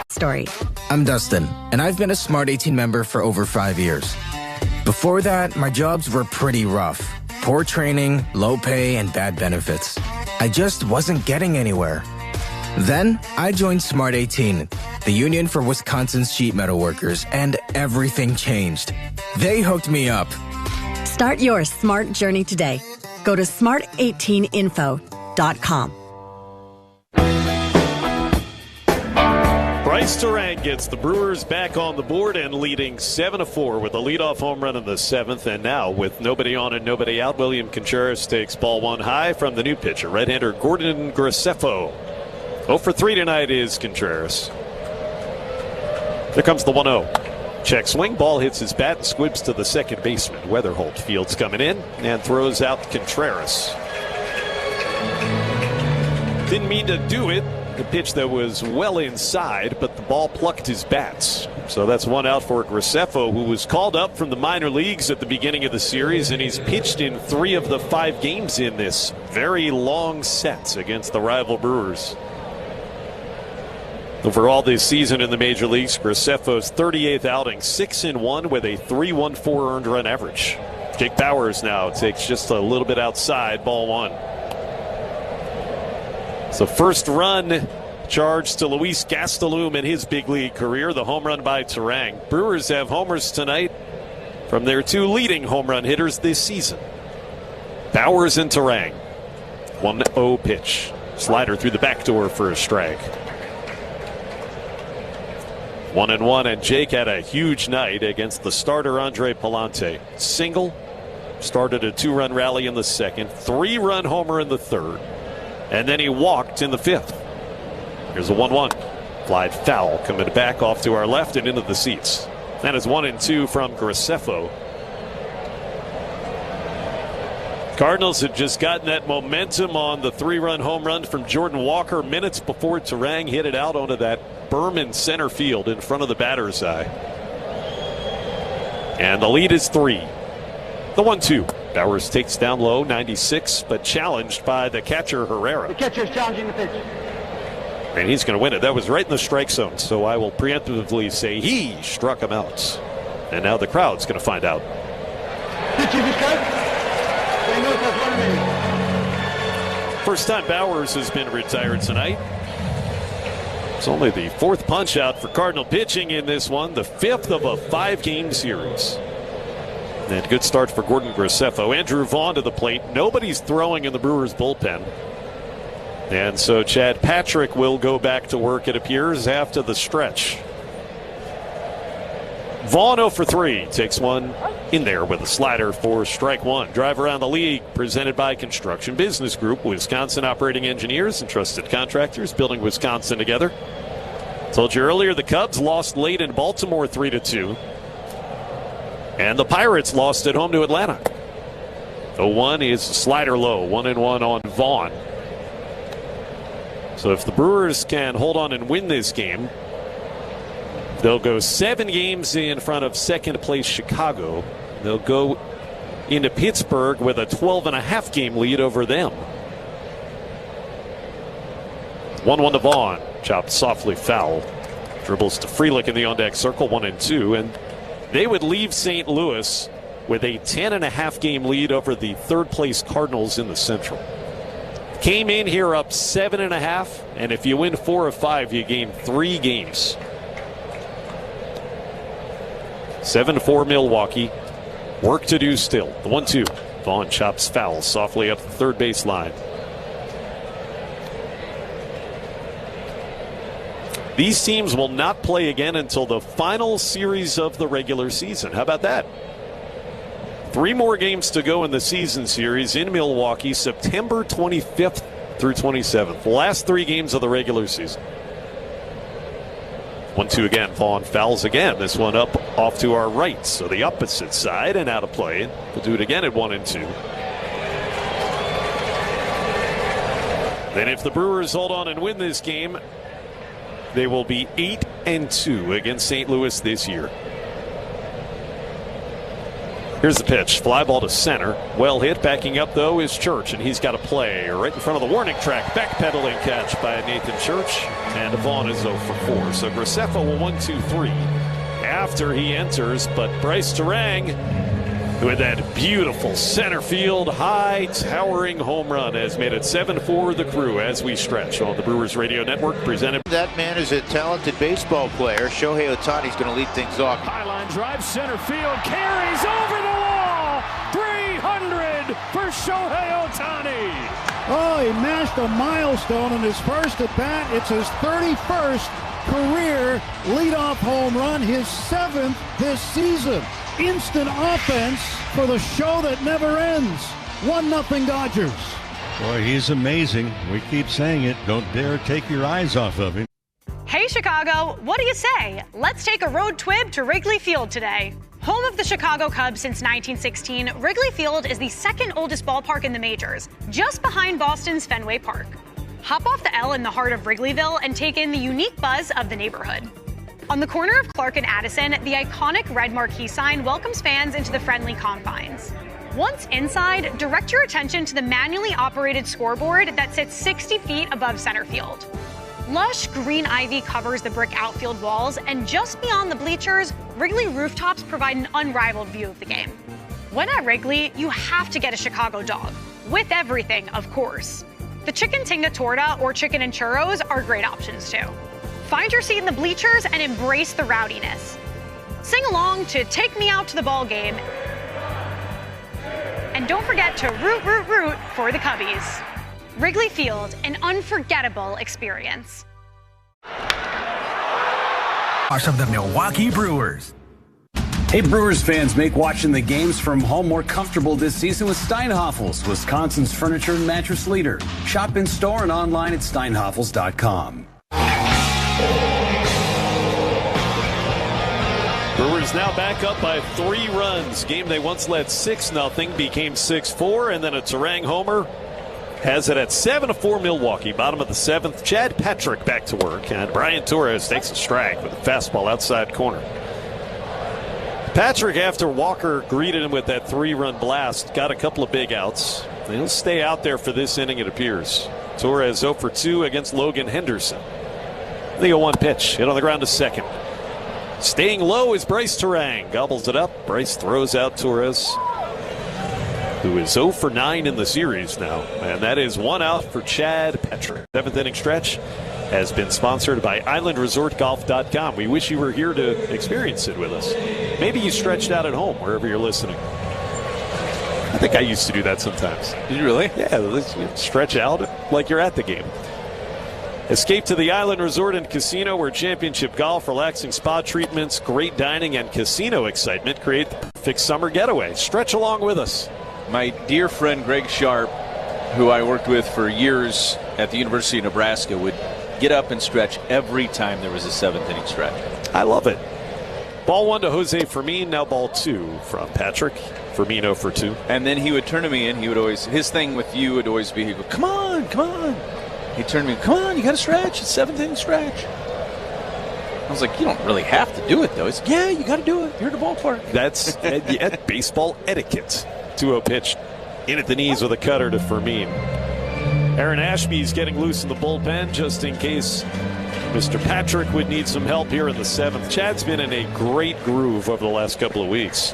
Story. I'm Dustin, and I've been a Smart 18 member for over 5 years. Before that, my jobs were pretty rough. Poor training, low pay, and bad benefits. I just wasn't getting anywhere. Then, I joined Smart 18, the union for Wisconsin's sheet metal workers, and everything changed. They hooked me up. Start your smart journey today. Go to smart18info.com. Bryce Terang gets the Brewers back on the board and leading 7-4 with a leadoff home run in the 7th. And now, with nobody on and nobody out, William Contreras takes ball 1 high from the new pitcher, right-hander Gordon Graceffo. 0 for 3 tonight is Contreras. There comes the 1-0. Check swing, ball hits his bat and squibs to the second baseman. Weatherholt fields coming in and throws out Contreras. Didn't mean to do it. The pitch that was well inside, but the ball plucked his bats. So that's 1 out for Graceffo, who was called up from the minor leagues at the beginning of the series, and he's pitched in 3 of the 5 games in this very long set against the rival Brewers. Overall this season in the major leagues, Graceffo's 38th outing, 6-1 with a 3.14 earned run average. Jake Bauers now takes just a little bit outside, ball 1. So first run charged to Luis Gastelum in his big league career, the home run by Terang. Brewers have homers tonight from their 2 leading home run hitters this season, Bauers and Terang. 1-0 pitch. Slider through the back door for a strike. 1-1, and Jake had a huge night against the starter Andre Palante. Single, started a 2-run rally in the 2nd, 3-run homer in the 3rd. And then he walked in the 5th. Here's a 1-1. Fly foul coming back off to our left and into the seats. That is 1-2 from Graceffo. Cardinals had just gotten that momentum on the 3-run home run from Jordan Walker minutes before Terang hit it out onto that berm in center field in front of the batter's eye. And the lead is 3. The 1-2. Bauers takes down low, 96, but challenged by the catcher Herrera. The catcher's challenging the pitch. And he's going to win it. That was right in the strike zone, so I will preemptively say he struck him out. And now the crowd's going to find out. First time Bauers has been retired tonight. It's only the 4th punch out for Cardinal pitching in this one, the 5th of a 5-game series. And good start for Gordon Graceffo. Andrew Vaughn to the plate. Nobody's throwing in the Brewers bullpen. And so Chad Patrick will go back to work, it appears, after the stretch. Vaughn 0 for 3. Takes one in there with a slider for strike 1. Drive around the league presented by Construction Business Group. Wisconsin operating engineers and trusted contractors building Wisconsin together. Told you earlier the Cubs lost late in Baltimore 3-2. And the Pirates lost at home to Atlanta. 0-1 is slider low. 1-1 on Vaughn. So if the Brewers can hold on and win this game, they'll go 7 games in front of second place Chicago. They'll go into Pittsburgh with a 12.5 game lead over them. 1-1 to Vaughn. Chopped softly foul. Dribbles to Frelick in the on-deck circle. 1-2. And they would leave St. Louis with a 10.5 game lead over the 3rd place Cardinals in the Central. Came in here up 7.5, and if you win 4 of 5, you gain 3 games. 7-4 Milwaukee. Work to do still. The 1-2. Vaughn chops foul softly up the third base line. These teams will not play again until the final series of the regular season. How about that? 3 more games to go in the season series in Milwaukee, September 25th through 27th. The last 3 games of the regular season. 1-2 again. Vaughn fouls again. This one up off to our right. So the opposite side and out of play. We'll do it again at 1-2. Then if the Brewers hold on and win this game, they will be 8-2 against St. Louis this year. Here's the pitch. Fly ball to center. Well hit. Backing up, though, is Church, and he's got a play right in front of the warning track. Backpedaling catch by Nathan Church, and Vaughn is 0 for 4. So Graceffo will 1-2-3 after he enters, but Bryce Terang, with that beautiful center field high towering home run, has made it 7-4 the Crew as we stretch on the Brewers Radio Network. Presented. That man is a talented baseball player. Shohei Ohtani's going to lead things off. Highline drive, center field, carries over the wall. 300 for Shohei Ohtani. Oh, he mashed a milestone in his first at bat. It's his 31st career leadoff home run, his 7th this season. Instant offense for the show that never ends. 1-0 Dodgers. Boy, he's amazing. We keep saying it. Don't dare take your eyes off of him. Hey, Chicago, what do you say? Let's take a road trip to Wrigley Field today. Home of the Chicago Cubs since 1916, Wrigley Field is the 2nd oldest ballpark in the majors, just behind Boston's Fenway Park. Hop off the L in the heart of Wrigleyville and take in the unique buzz of the neighborhood. On the corner of Clark and Addison, the iconic red marquee sign welcomes fans into the friendly confines. Once inside, direct your attention to the manually operated scoreboard that sits 60 feet above center field. Lush green ivy covers the brick outfield walls, and just beyond the bleachers, Wrigley rooftops provide an unrivaled view of the game. When at Wrigley, you have to get a Chicago dog. With everything, of course. The chicken tinga torta or chicken and churros are great options too. Find your seat in the bleachers and embrace the rowdiness. Sing along to Take Me Out to the Ball Game. And don't forget to root for the Cubbies. Wrigley Field, an unforgettable experience. Of the Milwaukee Brewers. Hey, Brewers fans, make watching the games from home more comfortable this season with Steinhafels, Wisconsin's furniture and mattress leader. Shop in store and online at steinhafels.com. Brewers now back up by 3 runs. Game they once led 6-0 became 6-4, and then a Terang homer has it at 7-4 Milwaukee. Bottom of the 7th. Chad Patrick back to work, and Brian Torres takes a strike with a fastball outside corner. Patrick, after Walker greeted him with that 3-run blast, got a couple of big outs. He'll stay out there for this inning, it appears. Torres 0 for 2 against Logan Henderson. The 0-1 pitch, hit on the ground to second. Staying low is Bryce Terang. Gobbles it up. Bryce throws out Torres, who is 0 for 9 in the series now. And that is 1 out for Chad Patrick. 7th inning stretch has been sponsored by IslandResortGolf.com. We wish you were here to experience it with us. Maybe you stretched out at home, wherever you're listening. I think I used to do that sometimes. Did you really? Yeah, let's stretch out like you're at the game. Escape to the Island Resort and Casino, where championship golf, relaxing spa treatments, great dining, and casino excitement create the perfect summer getaway. Stretch along with us. My dear friend Greg Sharp, who I worked with for years at the University of Nebraska, would get up and stretch every time there was a 7th inning stretch. I love it. Ball 1 to Jose Fermin, now ball 2 from Patrick. Fermin 0 for 2. And then he would turn to me and he would always, his thing with you would always be, he'd go, come on, come on. He'd turn to me, come on, you got to stretch. It's 7th inning stretch. I was like, you don't really have to do it, though. He's, yeah, you got to do it. You're at the ballpark. That's baseball etiquette. 2-0 pitch in at the knees with a cutter to Fermin. Aaron Ashby's getting loose in the bullpen just in case Mr. Patrick would need some help here in the 7th. Chad's been in a great groove over the last couple of weeks.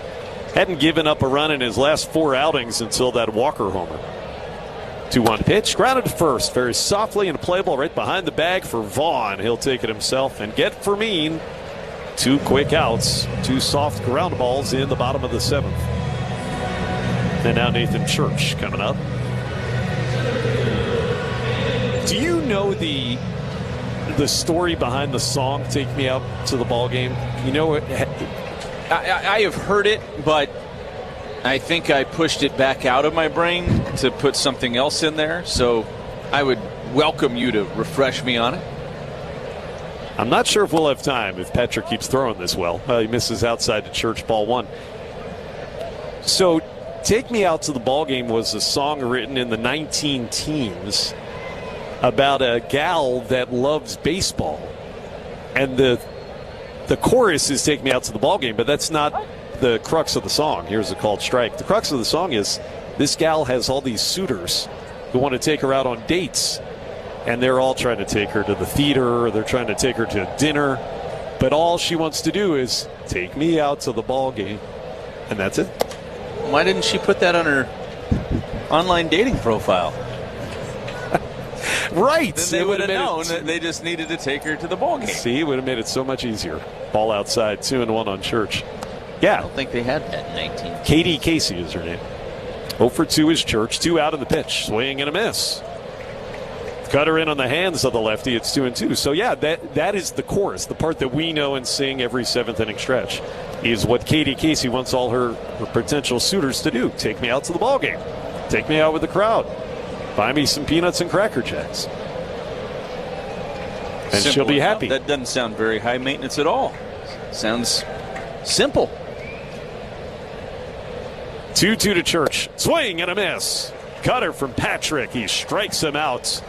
Hadn't given up a run in his last 4 outings until that Walker homer. 2-1 pitch, grounded to first, very softly and playable right behind the bag for Vaughn. He'll take it himself and get Fermin 2 quick outs, 2 soft ground balls in the bottom of the 7th. And now Nathan Church coming up. Do you know the story behind the song "Take Me Out to the Ball Game"? You know it. I have heard it, but I think I pushed it back out of my brain to put something else in there. So I would welcome you to refresh me on it. I'm not sure if we'll have time if Patrick keeps throwing this well. He misses outside to Church, ball one. So "Take Me Out to the Ball Game" was a song written in the 19-teens about a gal that loves baseball. And the chorus is "Take Me Out to the Ball Game," but that's not the crux of the song. Here's a called strike. The crux of the song is this gal has all these suitors who want to take her out on dates. And they're all trying to take her to the theater, or they're trying to take her to dinner. But all she wants to do is take me out to the ball game. And that's it. Why didn't she put that on her online dating profile? Right. Then they would have known that they just needed to take her to the ball game. See, it would have made it so much easier. Ball outside, 2-1 on Church. Yeah. I don't think they had that in 19. Katie Casey is her name. 0 for 2 is Church. 2 out of the pitch. Swing and a miss. Cutter in on the hands of the lefty. It's 2-2. So, yeah, that is the chorus. The part that we know and sing every seventh inning stretch is what Katie Casey wants all her potential suitors to do. Take me out to the ball game. Take me out with the crowd. Buy me some peanuts and Cracker Jacks. And Simple she'll be enough. happy. That doesn't sound very high maintenance at all. Sounds simple. 2-2 to Church. Swing and a miss. Cutter from Patrick. He strikes him out.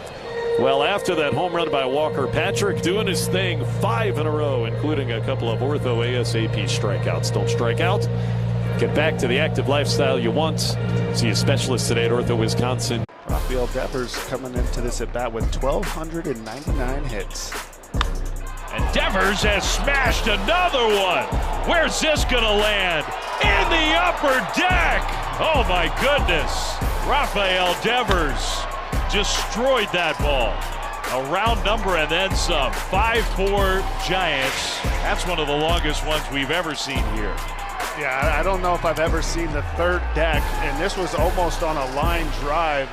Well, after that home run by Walker, Patrick doing his thing 5 in a row, including a couple of ortho ASAP strikeouts. Don't strike out. Get back to the active lifestyle you want. See a specialist today at Ortho Wisconsin. Rafael Devers coming into this at bat with 1,299 hits. And Devers has smashed another one. Where's this going to land? In the upper deck. Oh, my goodness. Rafael Devers destroyed that ball. A round number and then some. 5-4 Giants. That's one of the longest ones we've ever seen here. Yeah, I don't know if I've ever seen the third deck, and this was almost on a line drive.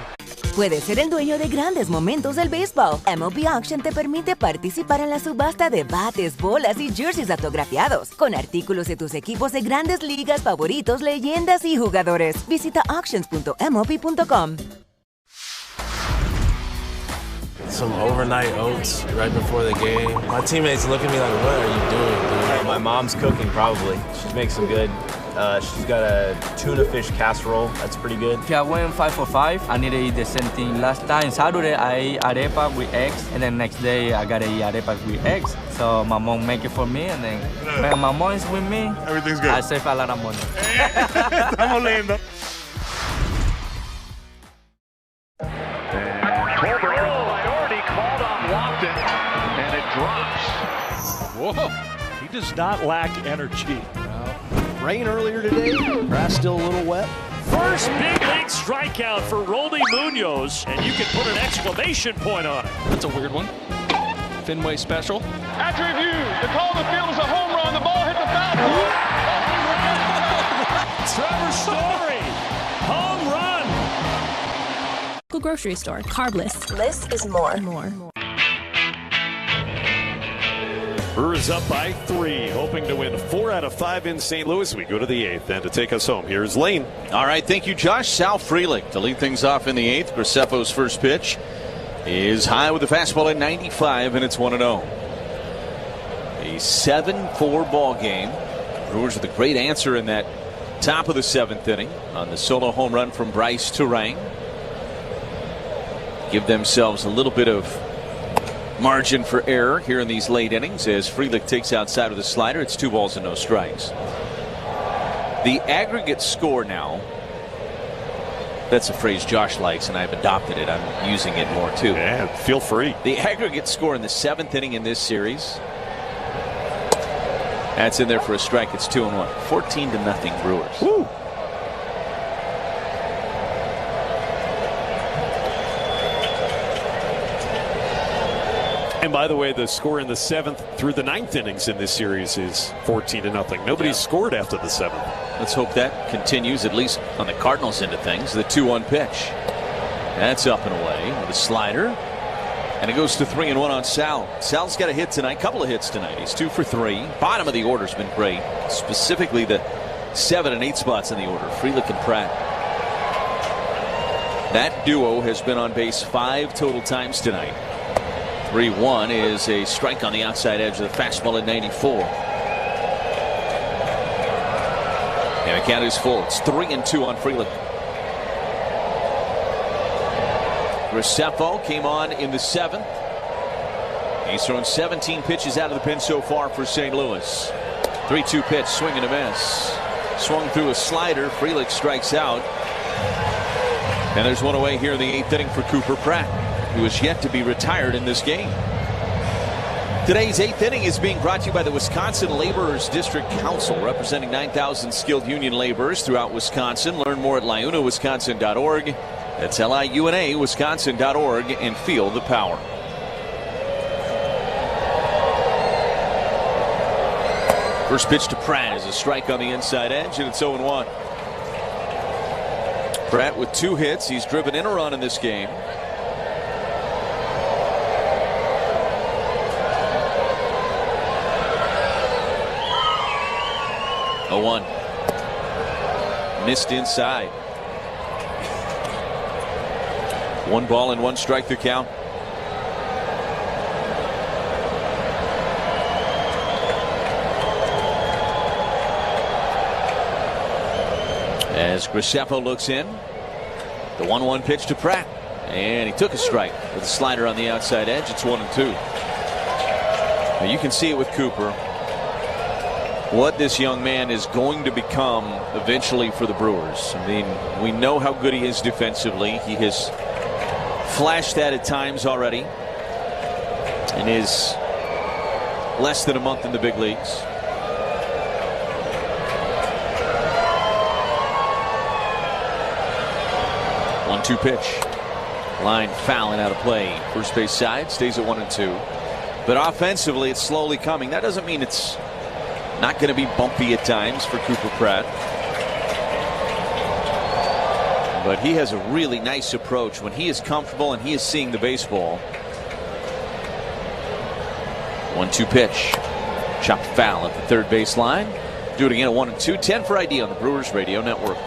Puedes ser el dueño de grandes momentos del béisbol. MLB Auction te permite participar en la subasta de bates, bolas y jerseys autografiados, con artículos de tus equipos de grandes ligas favoritos, leyendas y jugadores. Visita auctions.mlb.com. Some overnight oats right before the game. My teammates look at me like, what are you doing, dude? My mom's cooking, probably. She makes some good. She's got a tuna fish casserole. That's pretty good. If I went 5 for 5, I need to eat the same thing. Last time, Saturday, I ate arepa with eggs, and then next day, I gotta eat arepa with eggs. So my mom make it for me, and then when my mom is with me, everything's good. I save a lot of money. Estamos leyendo. Whoa, he does not lack energy. Rain earlier today, grass still a little wet. First big league strikeout for Roldy Munoz, and you can put an exclamation point on it. That's a weird one. Fenway special. After review, the call of the field is a home run. The ball hit the foul pole. Trevor Story, home run. Local grocery store, carbless. Less is more. Brewers up by 3, hoping to win 4 out of 5 in St. Louis. We go to the 8th, and to take us home, here's Lane. All right, thank you, Josh. Sal Frelick to lead things off in the 8th. Graceffo's first pitch is high with the fastball at 95, and it's 1-0. A 7-4 ball game. Brewers with a great answer in that top of the 7th inning on the solo home run from Bryce Turang. Give themselves a little bit of margin for error here in these late innings as Frelick takes outside with a slider. It's 2 balls and no strikes. The aggregate score now, that's a phrase Josh likes and I've adopted it. I'm using it more too. Yeah, feel free. The aggregate score in the 7th inning in this series, that's in there for a strike. It's 2-1. 14-0 Brewers. Woo. And by the way, the score in the 7th through the 9th innings in this series is 14-0. Nobody's scored after the 7th. Let's hope that continues, at least on the Cardinals end of things. The 2-1 pitch. That's up and away with a slider. And it goes to 3-1 on Sal. Sal's got a hit tonight, couple of hits tonight. He's 2 for 3. Bottom of the order's been great, specifically the 7 and 8 spots in the order, Frelick and Pratt. That duo has been on base 5 total times tonight. 3-1 is a strike on the outside edge of the fastball at 94. And the count is full. It's 3-2 on Frelick. Graceffo came on in the 7th. He's thrown 17 pitches out of the pen so far for St. Louis. 3-2 pitch, swing and a miss. Swung through a slider. Frelick strikes out. And there's one away here in the 8th inning for Cooper Pratt, who is yet to be retired in this game. Today's 8th inning is being brought to you by the Wisconsin Laborers District Council, representing 9,000 skilled union laborers throughout Wisconsin. Learn more at liunawisconsin.org. That's LIUNA Wisconsin.org, and feel the power. First pitch to Pratt is a strike on the inside edge, and it's 0-1. Pratt with 2 hits. He's driven in a run in this game. Oh, 1. Missed inside. 1 ball and 1 strike to count. As Graceffo looks in, the 1-1 pitch to Pratt, and he took a strike with a slider on the outside edge. It's 1-2. Now you can see it with Cooper, what this young man is going to become eventually for the Brewers. I mean, we know how good he is defensively. He has flashed that at times already in his less than a month in the big leagues. One-two pitch. Line foul and out of play. First base side stays at 1-2. But offensively, it's slowly coming. That doesn't mean it's not going to be bumpy at times for Cooper Pratt. But he has a really nice approach when he is comfortable and he is seeing the baseball. 1-2 pitch. Chopped foul at the third base line. Do it again at 1-2. 10 for ID on the Brewers Radio Network.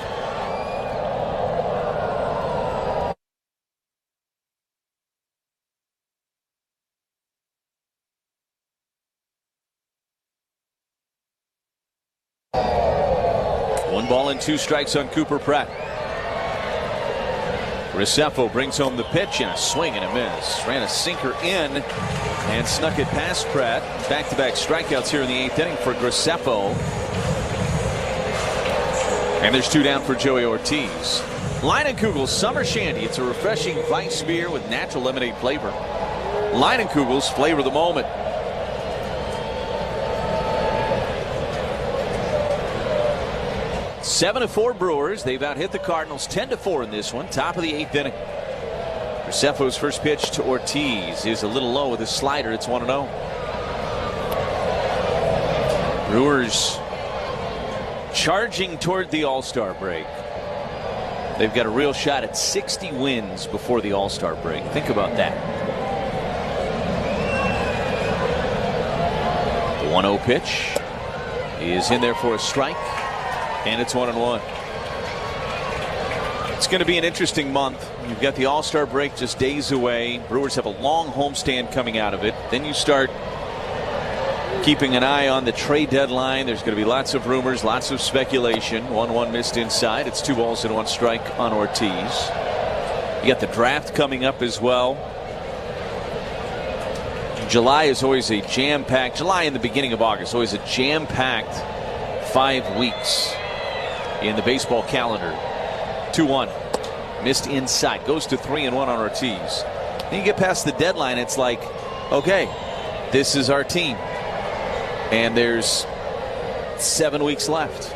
One ball and 2 strikes on Cooper Pratt. Graceffo brings home the pitch and a swing and a miss. Ran a sinker in and snuck it past Pratt. Back-to-back strikeouts here in the 8th inning for Graceffo. And there's 2 down for Joey Ortiz. Leinenkugel's Summer Shandy. It's a refreshing Weiss beer with natural lemonade flavor. Leinenkugel's, flavor of the moment. Seven to 4 Brewers. They've out hit the Cardinals 10-4 in this one. Top of the 8th inning. Graceffo's first pitch to Ortiz is a little low with his slider. It's 1-0. Brewers charging toward the All-Star break. They've got a real shot at 60 wins before the All-Star break. Think about that. The 1-0 pitch is in there for a strike. And it's 1-1. It's going to be an interesting month. You've got the All-Star break just days away. Brewers have a long homestand coming out of it. Then you start keeping an eye on the trade deadline. There's going to be lots of rumors, lots of speculation. 1-1 missed inside. It's 2 balls and 1 strike on Ortiz. You got the draft coming up as well. July is always a jam-packed. July and the beginning of August, always a jam-packed 5 weeks in the baseball calendar. 2-1. Missed inside. Goes to 3-1 on Ortiz. Then you get past the deadline, it's like, okay, this is our team. And there's 7 weeks left.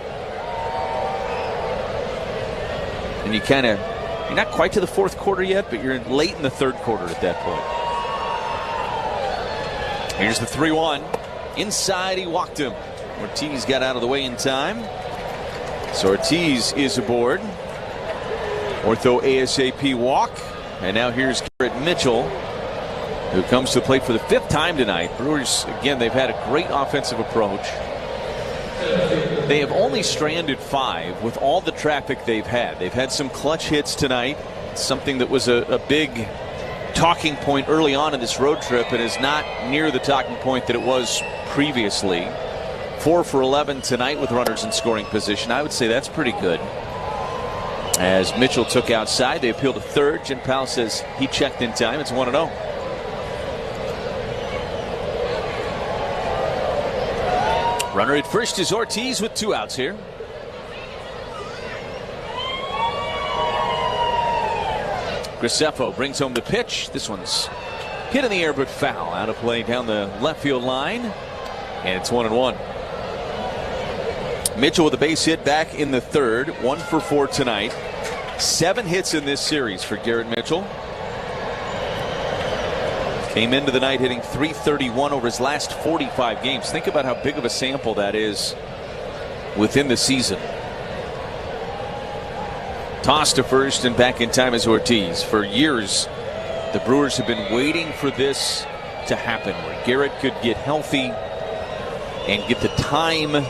And you kind of, you're not quite to the 4th quarter yet, but you're late in the 3rd quarter at that point. Here's the 3-1. Inside, he walked him. Ortiz got out of the way in time. So Ortiz is aboard. Ortho ASAP walk. And now here's Garrett Mitchell, who comes to the plate for the 5th time tonight. Brewers, again, they've had a great offensive approach. They have only stranded 5 with all the traffic they've had. They've had some clutch hits tonight, something that was a big talking point early on in this road trip and is not near the talking point that it was previously. 4 for 11 tonight with runners in scoring position. I would say that's pretty good. As Mitchell took outside, they appeal to third. Jen Powell says he checked in time. It's 1-0. Runner at first is Ortiz with 2 outs here. Graceffo brings home the pitch. This one's hit in the air but foul. Out of play down the left field line. And it's 1-1. Mitchell with a base hit back in the 3rd. 1 for 4 tonight. 7 hits in this series for Garrett Mitchell. Came into the night hitting .331 over his last 45 games. Think about how big of a sample that is within the season. Toss to first and back in time is Ortiz. For years, the Brewers have been waiting for this to happen, where Garrett could get healthy and get the time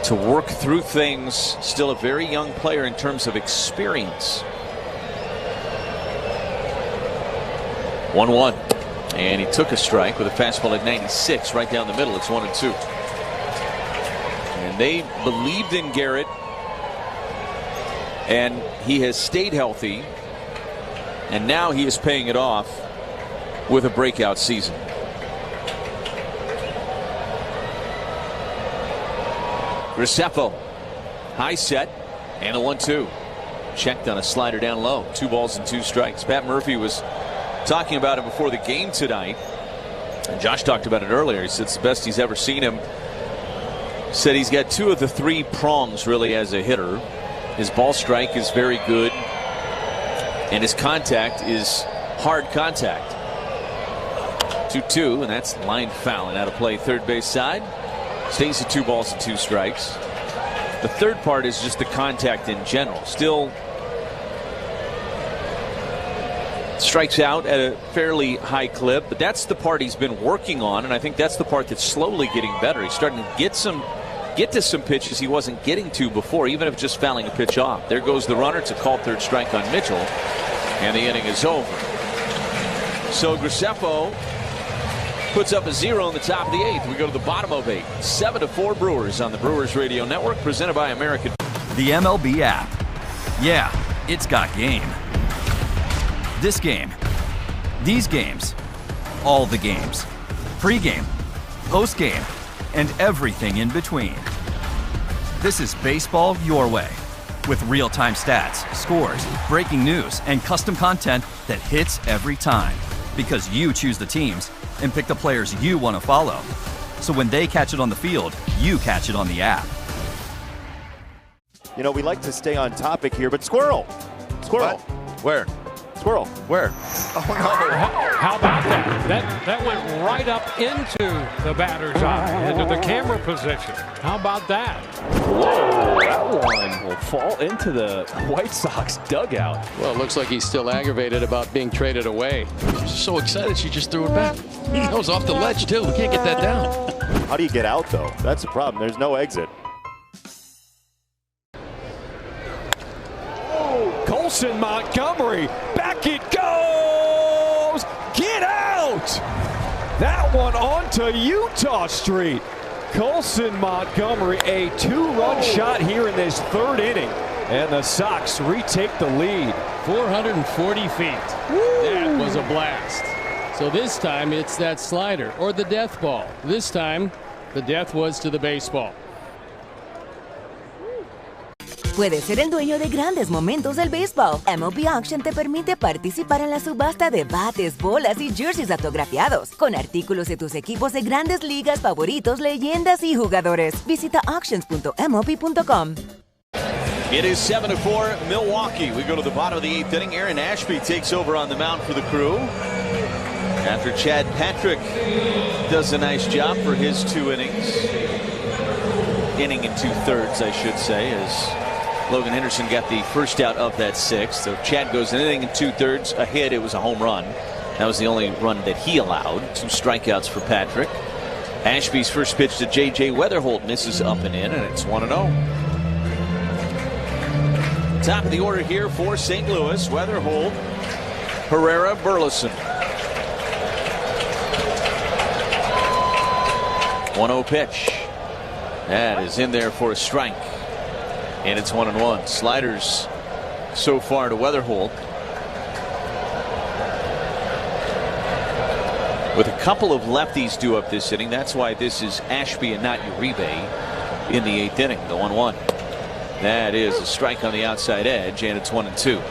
to work through things. Still a very young player in terms of experience. 1-1. And he took a strike with a fastball at 96 right down the middle. It's 1-2. And they believed in Garrett, and he has stayed healthy, and now he is paying it off with a breakout season. Graceffo, high set, and a 1-2. Checked on a slider down low. 2 balls and 2 strikes. Pat Murphy was talking about him before the game tonight, and Josh talked about it earlier. He said it's the best he's ever seen him. Said he's got 2 of the 3 prongs really as a hitter. His ball strike is very good, and his contact is hard contact. 2-2, and that's line foul and out of play third base side. Stays at 2 balls and 2 strikes. The third part is just the contact in general. Still strikes out at a fairly high clip, but that's the part he's been working on, and I think that's the part that's slowly getting better. He's starting to get to some pitches he wasn't getting to before, even if just fouling a pitch off. There goes the runner. It's a called third strike on Mitchell, and the inning is over. So Graceffo puts up a 0 in the top of the 8th. We go to the bottom of 8. 7-4 Brewers on the Brewers Radio Network, presented by American. The MLB app. Yeah, it's got game. This game. These games. All the games. Pre-game. Post-game. And everything in between. This is baseball your way. With real-time stats, scores, breaking news, and custom content that hits every time. Because you choose the teams and pick the players you want to follow. So when they catch it on the field, you catch it on the app. You know, we like to stay on topic here, but squirrel. Squirrel. What? Where? Squirrel. Where? Oh, no. How about that? That went right up into the batter's eye, into the camera position. How about that? Whoa, that one will fall into the White Sox dugout. Well, it looks like he's still aggravated about being traded away. She's so excited she just threw it back. That was off the ledge, too. We can't get that down. How do you get out, though? That's the problem. There's no exit. Colson Montgomery, back it goes! Get out! That one onto Utah Street. Colson Montgomery, a 2-run shot here in this 3rd inning, and the Sox retake the lead. 440 feet. Woo! That was a blast. So this time it's that slider or the death ball. This time the death was to the baseball. Puedes ser el dueño de grandes momentos del béisbol. MLB Auction te permite participar en la subasta de bates, bolas y jerseys autografiados, con artículos de tus equipos de grandes ligas favoritos, leyendas y jugadores. Visita auctions.mlb.com. It is 7-4 Milwaukee. We go to the bottom of the 8th inning. Aaron Ashby takes over on the mound for the Crew, after Chad Patrick does a nice job for his 2 innings. inning and 2/3, I should say, as Logan Henderson got the first out of that 6th. So Chad goes an inning and 2/3 ahead. It was a home run. That was the only run that he allowed. 2 strikeouts for Patrick. Ashby's first pitch to J.J. Weatherholt misses up and in, and it's 1-0. Top of the order here for St. Louis. Weatherholt, Herrera, Burleson. 1-0 pitch. That is in there for a strike. And it's 1-1. Sliders so far to Weatherholt. With a couple of lefties due up this inning. That's why this is Ashby and not Uribe in the 8th inning. The 1-1. That is a strike on the outside edge, and it's 1-2.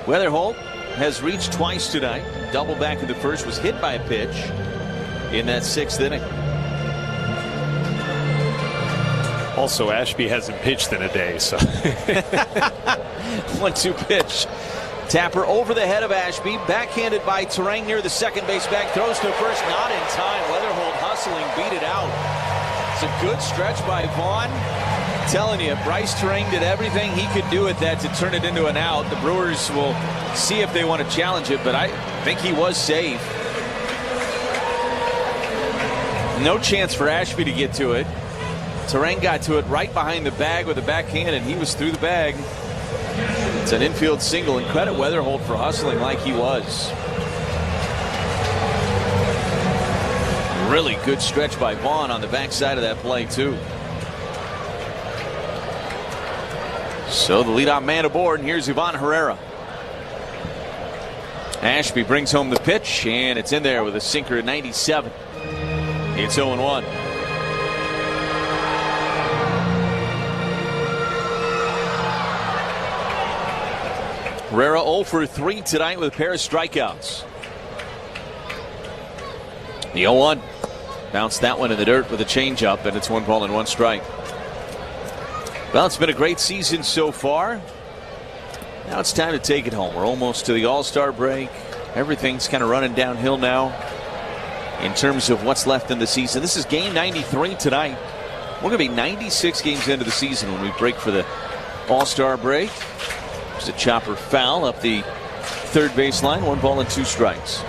Weatherholt has reached twice tonight. Double back in the first, was hit by a pitch in that 6th inning. Also, Ashby hasn't pitched in a day, so 1-2 pitch. Tapper over the head of Ashby, backhanded by Terang near the second base bag, throws to first, not in time. Weatherholt hustling, beat it out. It's a good stretch by Vaughn. I'm telling you, Bryce Terang did everything he could do at that to turn it into an out. The Brewers will see if they want to challenge it, but I think he was safe. No chance for Ashby to get to it. Terang got to it right behind the bag with a backhand, and he was through the bag. It's an infield single, and credit Weatherholt for hustling like he was. Really good stretch by Vaughn on the backside of that play, too. So the leadoff man aboard, and here's Ivan Herrera. Ashby brings home the pitch, and it's in there with a sinker at 97. It's 0-1. Herrera 0 for 3 tonight with a pair of strikeouts. The 0-1. Bounced that one in the dirt with a changeup, and it's 1 ball and 1 strike. Well, it's been a great season so far. Now it's time to take it home. We're almost to the All-Star break. Everything's kind of running downhill now in terms of what's left in the season. This is game 93 tonight. We're going to be 96 games into the season when we break for the All-Star break. There's a chopper foul up the third baseline. 1 ball and 2 strikes.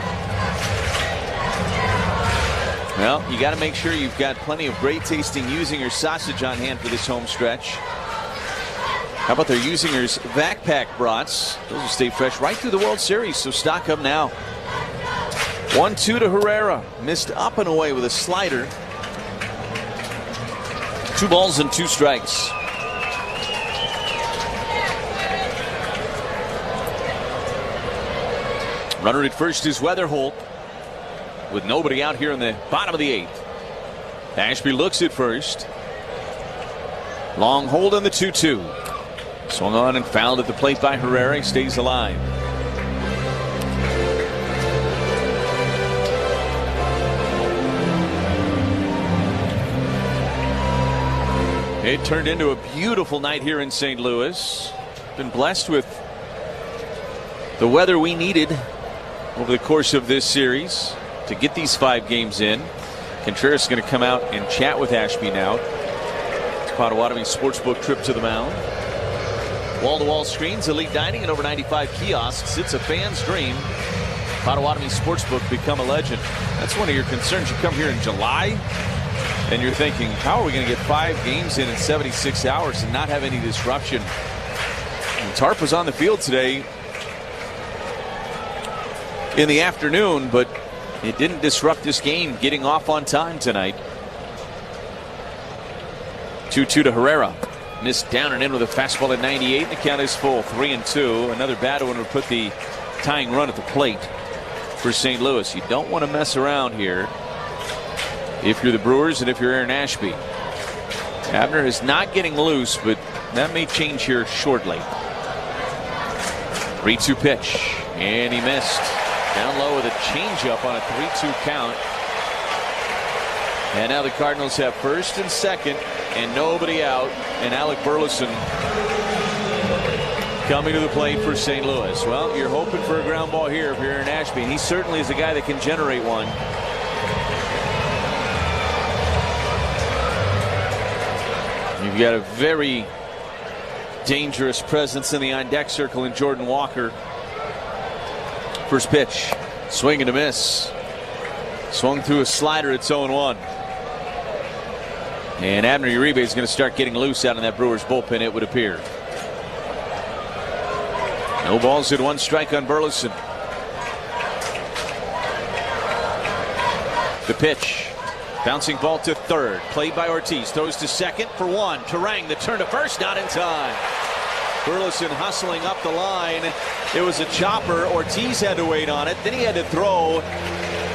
Well, you got to make sure you've got plenty of great tasting Usinger's sausage on hand for this home stretch. How about their Usinger's Vac Pack brats? Those will stay fresh right through the World Series, so stock up now. 1-2 to Herrera. Missed up and away with a slider. 2 balls and 2 strikes. Runner at first is Weatherholt, with nobody out here in the bottom of the 8th. Ashby looks at first. Long hold on the 2-2. Swung on and fouled at the plate by Herrera. He stays alive. It turned into a beautiful night here in St. Louis. Been blessed with the weather we needed over the course of this series to get these 5 games in. Contreras is going to come out and chat with Ashby now. It's Potawatomi Sportsbook trip to the mound. Wall-to-wall screens, elite dining, and over 95 kiosks. It's a fan's dream. Potawatomi Sportsbook, become a legend. That's one of your concerns. You come here in July and you're thinking, how are we going to get 5 games in 76 hours and not have any disruption? And Tarp was on the field today in the afternoon, but it didn't disrupt this game getting off on time tonight. 2-2 to Herrera. Missed down and in with a fastball at 98. The count is full. 3-2. Another bad one would put the tying run at the plate for St. Louis. You don't want to mess around here if you're the Brewers and if you're Aaron Ashby. Abner is not getting loose, but that may change here shortly. 3-2 pitch, and he missed. Down low with a changeup on a 3-2 count. And now the Cardinals have first and second and nobody out. And Alec Burleson coming to the plate for St. Louis. Well, you're hoping for a ground ball here if you're Aaron Ashby, and he certainly is a guy that can generate one. You've got a very dangerous presence in the on-deck circle in Jordan Walker. First pitch, swing and a miss. Swung through a slider. It's 0-1. And Abner Uribe is going to start getting loose out in that Brewers bullpen, it would appear. No balls and 1 strike on Burleson. The pitch. Bouncing ball to third. Played by Ortiz. Throws to second for 1. Turang, the turn to first, not in time. Burleson hustling up the line. It was a chopper. Ortiz had to wait on it. Then he had to throw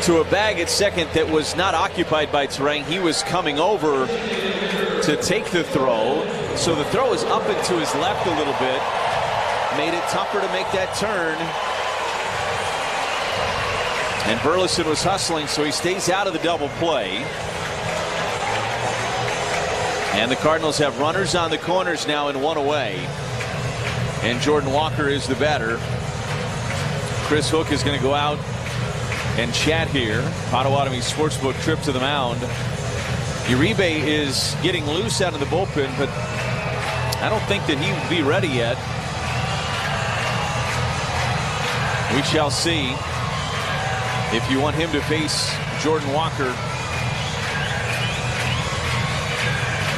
to a bag at second that was not occupied by Turang. He was coming over to take the throw. So the throw is up and to his left a little bit. Made it tougher to make that turn. And Burleson was hustling, so he stays out of the double play. And the Cardinals have runners on the corners now and 1 away. And Jordan Walker is the batter. Chris Hook is going to go out and chat here. Potawatomi Sportsbook trip to the mound. Uribe is getting loose out of the bullpen, but I don't think that he will be ready yet. We shall see if you want him to face Jordan Walker.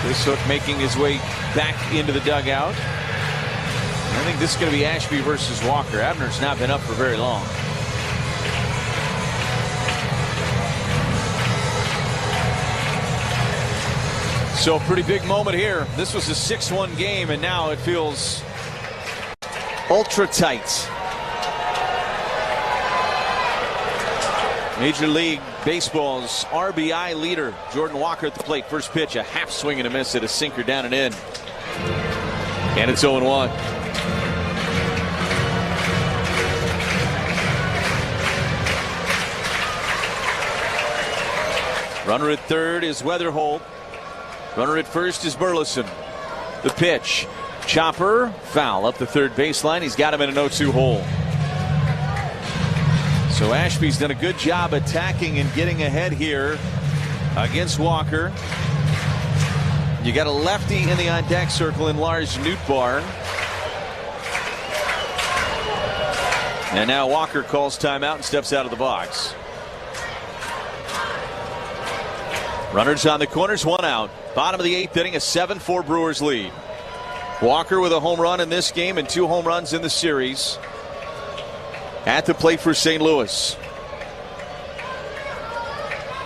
Chris Hook making his way back into the dugout. I think this is going to be Ashby versus Walker. Abner's not been up for very long. So pretty big moment here. This was a 6-1 game, and now it feels ultra tight. Major League Baseball's RBI leader, Jordan Walker at the plate. First pitch, a half swing and a miss at a sinker down and in. And it's 0-1. Runner at third is Weatherholt. Runner at first is Burleson. The pitch, chopper, foul up the third baseline. He's got him in an 0-2 hole. So Ashby's done a good job attacking and getting ahead here against Walker. You got a lefty in the on-deck circle in Lars Nootbaar. And now Walker calls timeout and steps out of the box. Runners on the corners, 1 out. Bottom of the 8th inning, a 7-4 Brewers lead. Walker with a home run in this game and 2 home runs in the series. At the plate for St. Louis.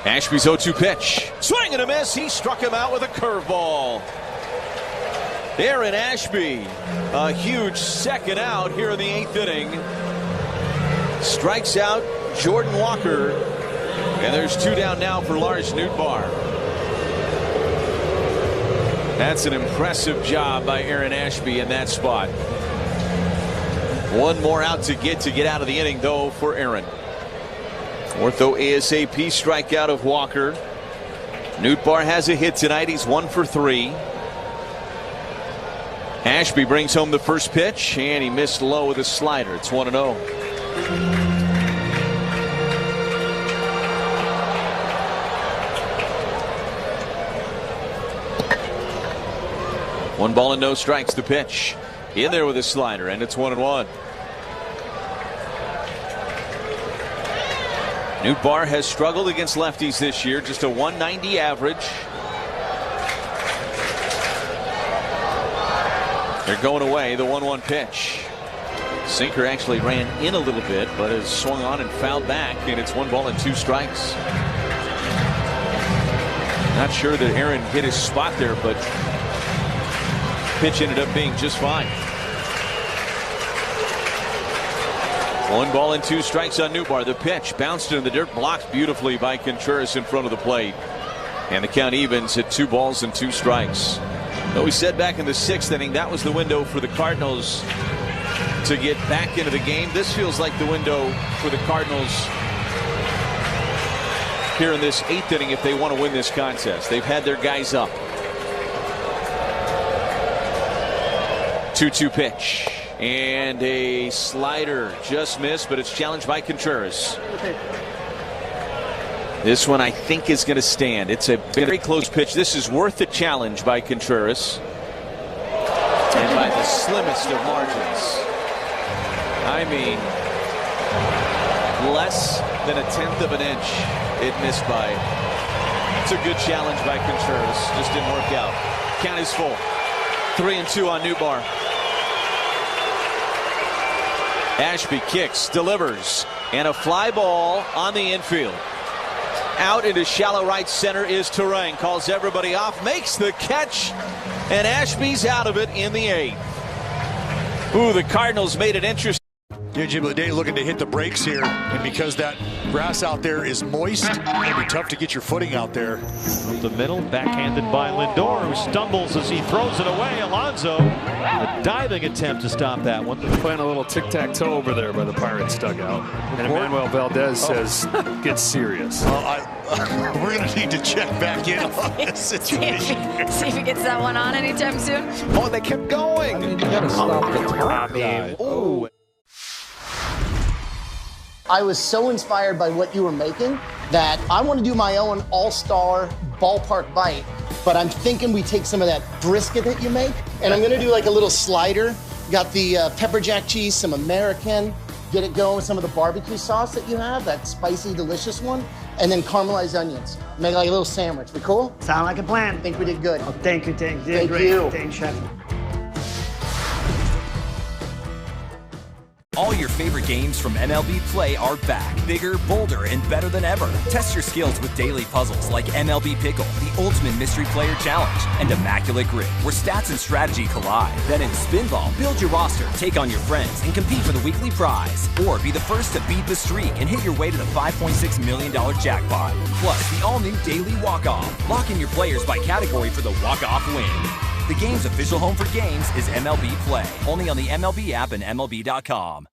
Ashby's 0-2 pitch. Swing and a miss. He struck him out with a curveball. Aaron Ashby, a huge second out here in the 8th inning. Strikes out Jordan Walker. And there's 2 down now for Lars Nootbaar. That's an impressive job by Aaron Ashby in that spot. 1 more out to get out of the inning, though, for Aaron. 4th ASAP strikeout of Walker. Nootbaar has a hit tonight. He's 1 for 3. Ashby brings home the first pitch, and he missed low with a slider. It's 1-0. One ball and no strikes. The pitch in there with a slider, and it's 1-1. Nootbaar has struggled against lefties this year, just a 190 average. They're going away. The 1-1 pitch. Sinker actually ran in a little bit, but has swung on and fouled back, and it's 1 ball and 2 strikes. Not sure that Aaron hit his spot there, but pitch ended up being just fine. 1 ball and 2 strikes on Nootbaar. The pitch bounced into the dirt, blocked beautifully by Contreras in front of the plate. And the count evens at 2 balls and 2 strikes. Though we said back in the 6th inning that was the window for the Cardinals to get back into the game. This feels like the window for the Cardinals here in this 8th inning if they want to win this contest. They've had their guys up. 2-2 pitch. And a slider just missed, but it's challenged by Contreras. This one I think is going to stand. It's a very close pitch. This is worth the challenge by Contreras. And by the slimmest of margins. I mean, less than 1/10 of an inch it missed by. It's a good challenge by Contreras. Just didn't work out. Count is full. 3-2 on Newbar. Ashby kicks, delivers, and a fly ball on the infield. Out into shallow right center is Terang. Calls everybody off, makes the catch, and Ashby's out of it in the 8th. Ooh, the Cardinals made it interesting. Jim Leday looking to hit the brakes here, and because that grass out there is moist, it'll be tough to get your footing out there. Up the middle, backhanded by Lindor, who stumbles as he throws it away. Alonso, a diving attempt to stop that one. Playing a little tic-tac-toe over there by the Pirates dugout. And Emmanuel Valdez says, get serious. Well, we're going to need to check back in on this situation. See if he gets that one on anytime soon. Oh, they kept going. I mean, you got to stop the top guy. Ooh. I was so inspired by what you were making that I want to do my own all-star ballpark bite, but I'm thinking we take some of that brisket that you make, and I'm going to do like a little slider. Got the pepper jack cheese, some American, get it going with some of the barbecue sauce that you have, that spicy, delicious one, and then caramelized onions. Make like a little sandwich. We cool? Sound like a plan. I think we did good. Oh, thank you. Thank great. you. Thanks, Chef. All your favorite games from MLB Play are back, bigger, bolder, and better than ever. Test your skills with daily puzzles like MLB Pickle, the ultimate mystery player challenge, and Immaculate Grip, where stats and strategy collide. Then in Spinball, build your roster, take on your friends, and compete for the weekly prize. Or be the first to beat the streak and hit your way to the $5.6 million jackpot. Plus, the all-new Daily Walk-Off. Lock in your players by category for the walk-off win. The game's official home for games is MLB Play, only on the MLB app and MLB.com.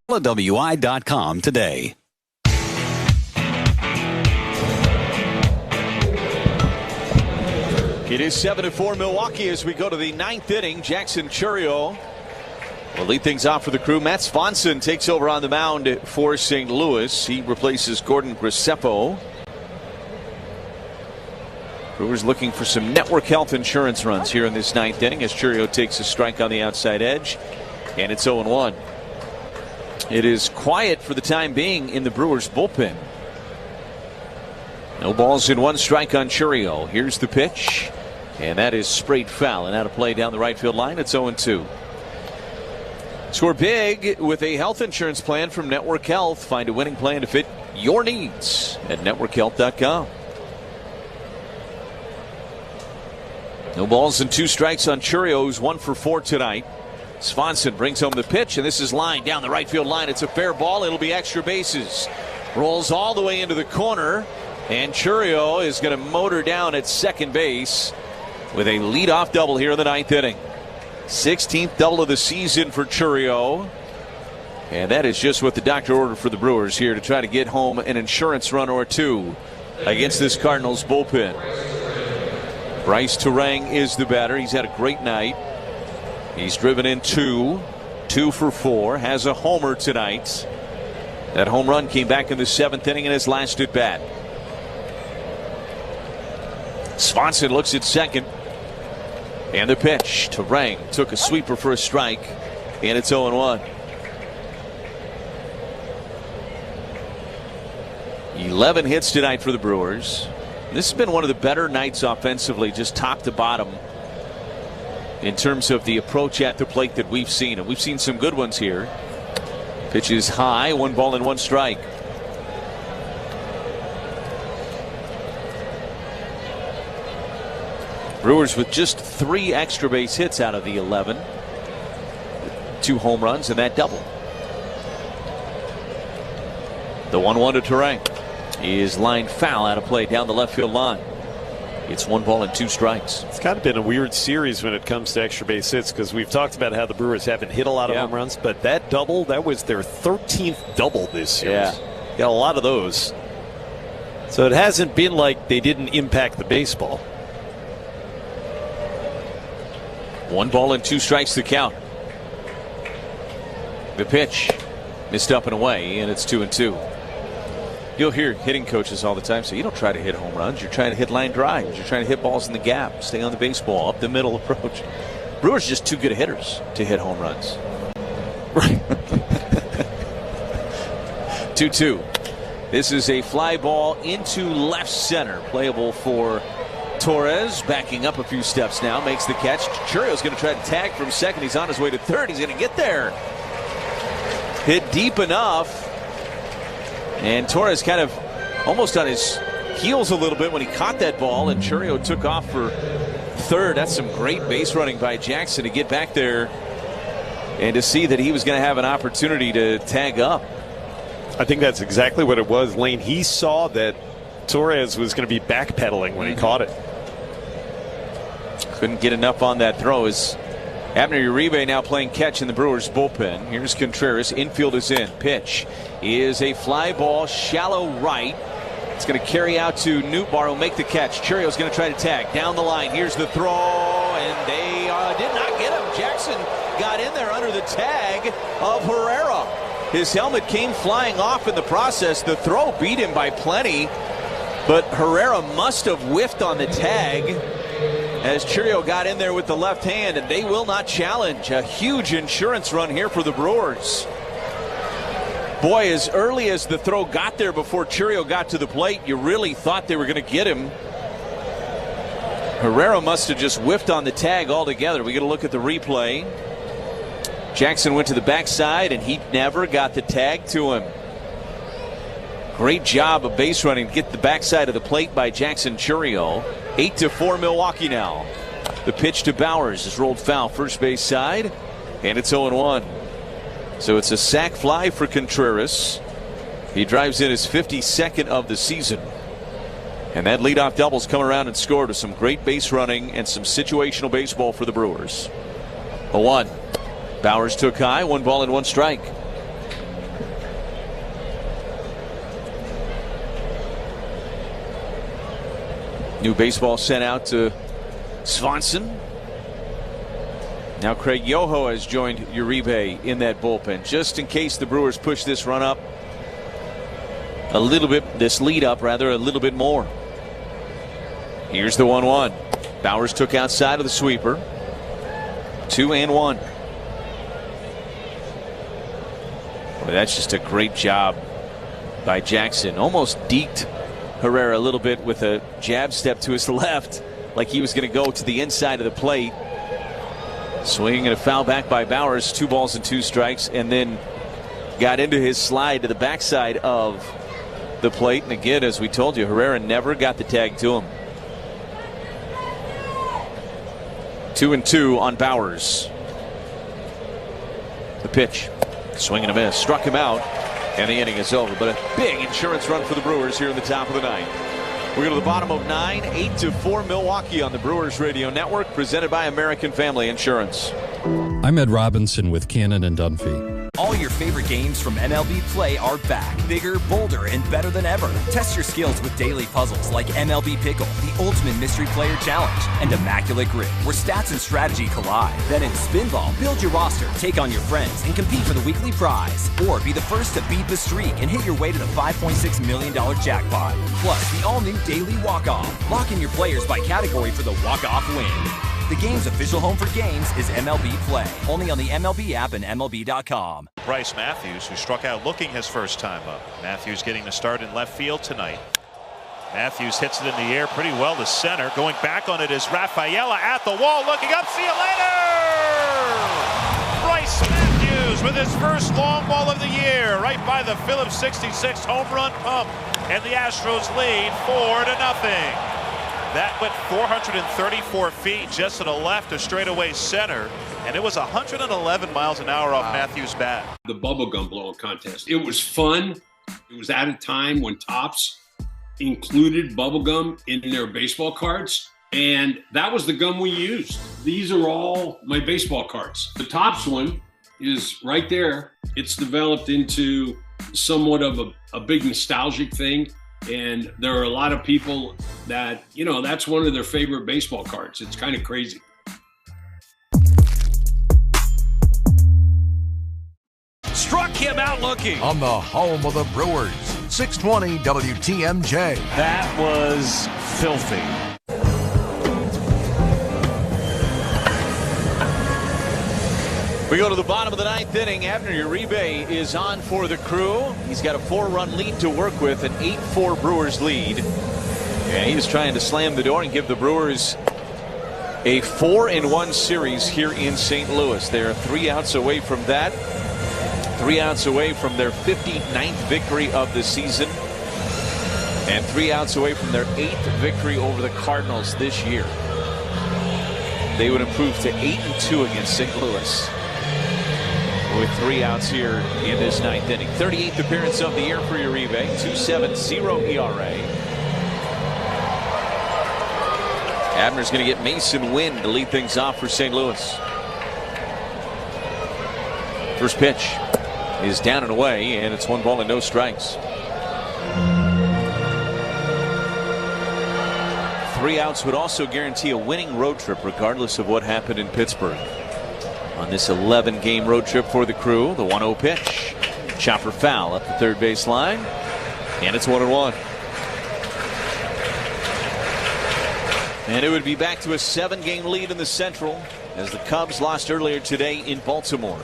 WI.com today. It is 7-4 Milwaukee as we go to the 9th inning. Jackson Chourio will lead things off for the Crew. Matt Swanson takes over on the mound for St. Louis. He replaces Gordon Graceffa. Brewers looking for some network health insurance runs here in this 9th inning as Chourio takes a strike on the outside edge. And it's 0-1. It is quiet for the time being in the Brewers bullpen. No balls in 1 strike on Chourio. Here's the pitch. And that is sprayed foul and out of play down the right field line. It's 0-2. Score big with a health insurance plan from Network Health. Find a winning plan to fit your needs at networkhealth.com. No balls and 2 strikes on Chourio, who's 1 for 4 tonight. Swanson brings home the pitch, and this is lined down the right field line. It's a fair ball. It'll be extra bases. Rolls all the way into the corner, and Chourio is going to motor down at second base with a leadoff double here in the 9th inning. 16th double of the season for Chourio. And that is just what the doctor ordered for the Brewers here to try to get home an insurance run or 2 against this Cardinals bullpen. Bryce Terang is the batter. He's had a great night. He's driven in 2 for 4, has a homer tonight. That home run came back in the 7th inning in his last at bat. Swanson looks at second. And the pitch. Terang took a sweeper for a strike. And it's 0-1. 11 hits tonight for the Brewers. This has been one of the better nights offensively, just top to bottom, in terms of the approach at the plate that we've seen. And we've seen some good ones here. Pitch is high, 1 ball and 1 strike. Brewers with just 3 extra base hits out of the 11. 2 home runs and that double. The 1-1 to Terang is lined foul out of play down the left field line. It's 1 ball and 2 strikes. It's kind of been a weird series when it comes to extra base hits because we've talked about how the Brewers haven't hit a lot of home runs, but that double, that was their 13th double this series. Yeah. Got a lot of those. So it hasn't been like they didn't impact the baseball. 1 ball and 2 strikes to count. The pitch missed up and away, and it's 2-2. You'll hear hitting coaches all the time say, you don't try to hit home runs. You're trying to hit line drives. You're trying to hit balls in the gap, stay on the baseball, up the middle approach. Brewers are just too good hitters to hit home runs. Right. 2-2. This is a fly ball into left center. Playable for Torres. Backing up a few steps now. Makes the catch. Churio's going to try to tag from second. He's on his way to third. He's going to get there. Hit deep enough. And Torres kind of almost on his heels a little bit when he caught that ball, and Churio took off for third. That's some great base running by Jackson to get back there and to see that he was going to have an opportunity to tag up. I think that's exactly what it was, Lane. He saw that Torres was going to be backpedaling when he caught it. Couldn't get enough on that throw. As Abner Uribe now playing catch in the Brewers bullpen. Here's Contreras. Infield is in. Pitch is a fly ball, shallow right. It's going to carry out to Nootbaar, who'll make the catch. Churio's going to try to tag down the line. Here's the throw, and they did not get him. Jackson got in there under the tag of Herrera. His helmet came flying off in the process. The throw beat him by plenty, but Herrera must have whiffed on the tag as Churio got in there with the left hand, and they will not challenge. A huge insurance run here for the Brewers. Boy, as early as the throw got there before Churio got to the plate, you really thought they were going to get him. Herrera must have just whiffed on the tag altogether. We get a look at the replay. Jackson went to the backside, and he never got the tag to him. Great job of base running to get the backside of the plate by Jackson Churio. 8-4 Milwaukee now. The pitch to Bowers is rolled foul first base side, and it's 0-1. So it's a sac fly for Contreras. He drives in his 52nd of the season. And that leadoff double's come around and scored with some great base running and some situational baseball for the Brewers. 0-1. Bowers took high, 1 ball and 1 strike. New baseball sent out to Swanson. Now Craig Yoho has joined Uribe in that bullpen, just in case the Brewers push this run up a little bit, this lead up rather, a little bit more. Here's the 1-1. Bowers took outside of the sweeper. 2-1. Boy, that's just a great job by Jackson. Almost deked Herrera a little bit with a jab step to his left, like he was going to go to the inside of the plate. Swing and a foul back by Bowers. 2 balls and 2 strikes, and then got into his slide to the backside of the plate. And again, as we told you, Herrera never got the tag to him. 2-2 on Bowers. The pitch. Swing and a miss. Struck him out, and the inning is over. But a big insurance run for the Brewers here in the top of the ninth. We go to the bottom of 9, 8-4 Milwaukee on the Brewers Radio Network, presented by American Family Insurance. I'm Ed Robinson with Cannon and Dunphy. All your favorite games from MLB Play are back, bigger, bolder, and better than ever. Test your skills with daily puzzles like MLB Pickle, the Ultimate Mystery Player Challenge, and Immaculate Grid, where stats and strategy collide. Then in Spinball, build your roster, take on your friends, and compete for the weekly prize. Or be the first to beat the streak and hit your way to the $5.6 million jackpot. Plus, the all-new Daily Walk-Off. Lock in your players by category for the walk-off win. The game's official home for games is MLB Play. Only on the MLB app and MLB.com. Bryce Matthews, who struck out looking his first time up. Matthews getting the start in left field tonight. Matthews hits it in the air pretty well to center. Going back on it is Rafaela at the wall, looking up. See you later! Bryce Matthews with his first long ball of the year, right by the Phillips 66 home run pump. And the Astros lead 4-0. That went 434 feet just to the left of straightaway center, and it was 111 miles an hour off Matthews' bat. The bubblegum blowing contest. It was fun. It was at a time when Topps included bubble gum in their baseball cards, and that was the gum we used. These are all my baseball cards. The Topps one is right there. It's developed into somewhat of a big nostalgic thing, and there are a lot of people that, you know, that's one of their favorite baseball cards. It's kind of crazy. Struck him out looking. On the home of the Brewers, 620 WTMJ. That was filthy. We go to the bottom of the ninth inning. Abner Uribe is on for the Crew. He's got a 4-run lead to work with, an 8-4 Brewers lead. And he is trying to slam the door and give the Brewers a 4-1 series here in St. Louis. They are 3 outs away from that. 3 outs away from their 59th victory of the season. And 3 outs away from their 8th victory over the Cardinals this year. They would improve to 8-2 against St. Louis with 3 outs here in this ninth inning. 38th appearance of the year for Uribe, 2.70 ERA. Abner's going to get Mason Wynn to lead things off for St. Louis. First pitch is down and away, and it's 1 ball and no strikes. 3 outs would also guarantee a winning road trip regardless of what happened in Pittsburgh. On this 11-game road trip for the Crew, the 1-0 pitch. Chopper foul up the third base line, and it's 1-1. And it would be back to a 7-game lead in the Central as the Cubs lost earlier today in Baltimore.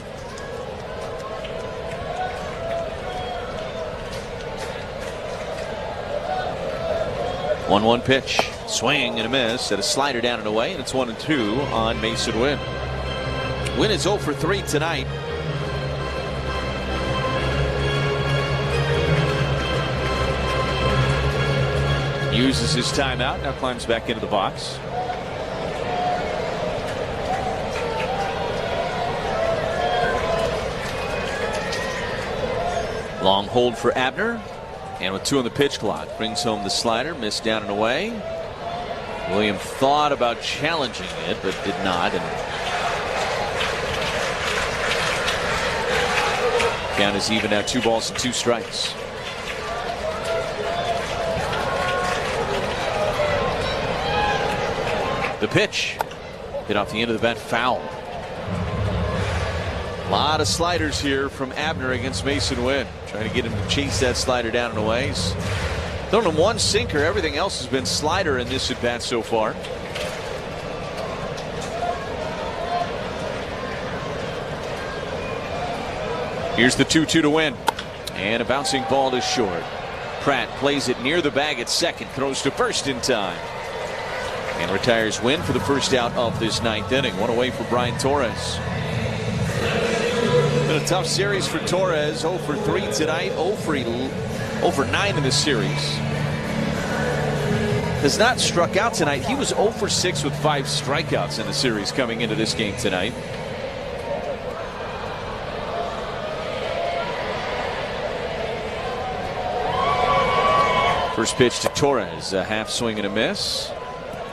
1-1 pitch. Swing and a miss at a slider down and away, and it's 1-2 on Mason Wynn. Wynn is 0 for 3 tonight. Uses his timeout, now climbs back into the box. Long hold for Abner. And with 2 on the pitch clock, brings home the slider, missed down and away. William thought about challenging it, but did not. And count is even at 2 balls and 2 strikes. The pitch hit off the end of the bat, foul. A lot of sliders here from Abner against Mason Wynn. Trying to get him to chase that slider down and away. He's thrown him 1 sinker. Everything else has been slider in this at bat so far. Here's the 2-2 to Wynn. And a bouncing ball is short. Pratt plays it near the bag at second. Throws to first in time. And retires Wynn for the first out of this ninth inning. 1 away for Brian Torres. Been a tough series for Torres. 0 for 3 tonight. 0 for 9 in this series. Has not struck out tonight. He was 0 for 6 with 5 strikeouts in the series coming into this game tonight. First pitch to Torres, a half swing and a miss.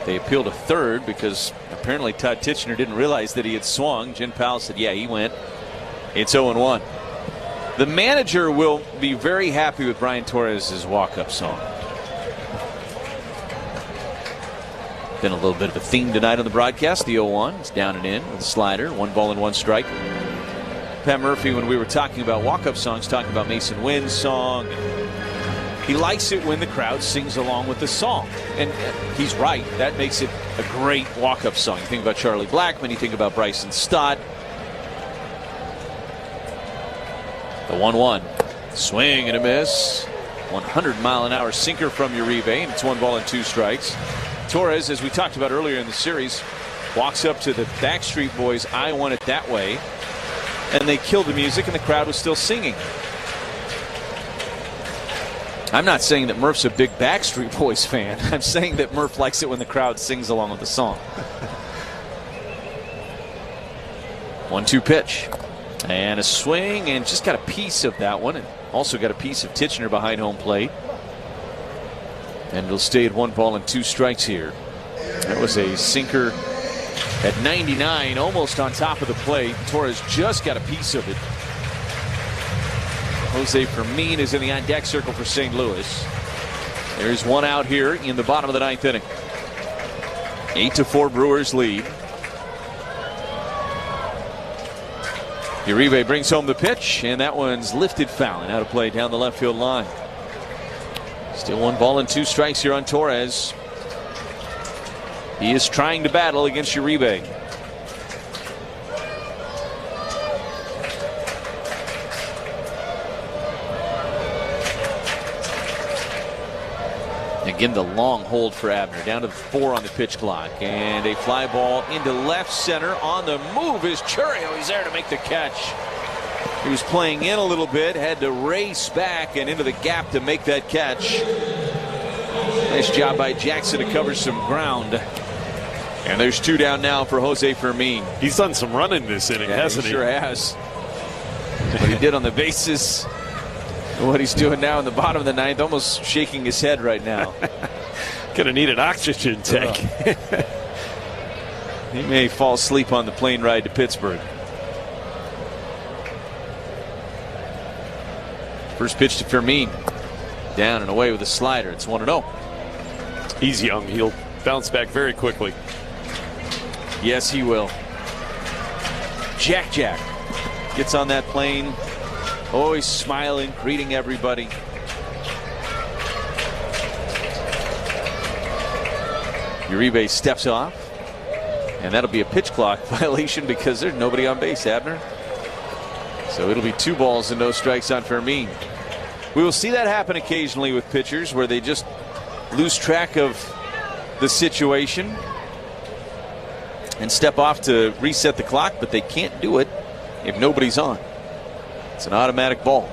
They appealed to third because apparently Todd Tichenor didn't realize that he had swung. Jen Powell said, yeah, he went. It's 0-1. The manager will be very happy with Brian Torres' walk-up song. Been a little bit of a theme tonight on the broadcast. The 0-1. It's down and in with a slider. 1 ball and 1 strike. Pat Murphy, when we were talking about walk-up songs, talking about Mason Wynn's song. He likes it when the crowd sings along with the song. And he's right. That makes it a great walk-up song. You think about Charlie Blackmon. You think about Bryson Stott. The 1-1. Swing and a miss. 100-mile-an-hour sinker from Uribe, and it's 1 ball and 2 strikes. Torres, as we talked about earlier in the series, walks up to the Backstreet Boys' I Want It That Way, and they killed the music, and the crowd was still singing. I'm not saying that Murph's a big Backstreet Boys fan. I'm saying that Murph likes it when the crowd sings along with the song. 1-2 pitch. And a swing, and just got a piece of that one, and also got a piece of Tichenor behind home plate. And it'll stay at 1 ball and 2 strikes here. That was a sinker at 99, almost on top of the plate. Torres just got a piece of it. Jose Fermin is in the on-deck circle for St. Louis. There's one out here in the bottom of the 9th inning. 8-4 Brewers lead. Uribe brings home the pitch, and that one's lifted foul and out of play down the left field line. Still 1 ball and 2 strikes here on Torres. He is trying to battle against Uribe. Again, the long hold for Abner. Down to 4 on the pitch clock. And a fly ball into left center. On the move is Churio. He's there to make the catch. He was playing in a little bit. Had to race back and into the gap to make that catch. Nice job by Jackson to cover some ground. And there's 2 down now for Jose Fermin. He's done some running this inning, hasn't he? Sure has. What he did on the bases. What he's doing now in the bottom of the 9th, almost shaking his head right now. Gonna need an oxygen tank. He may fall asleep on the plane ride to Pittsburgh. First pitch to Fermin. Down and away with a slider. It's 1-0. He's young. He'll bounce back very quickly. Yes, he will. Jack gets on that plane. Always smiling, greeting everybody. Uribe steps off. And that'll be a pitch clock violation because there's nobody on base, Abner. So it'll be 2 balls and no strikes on Fermin. We will see that happen occasionally with pitchers where they just lose track of the situation and step off to reset the clock, but they can't do it if nobody's on. It's an automatic ball.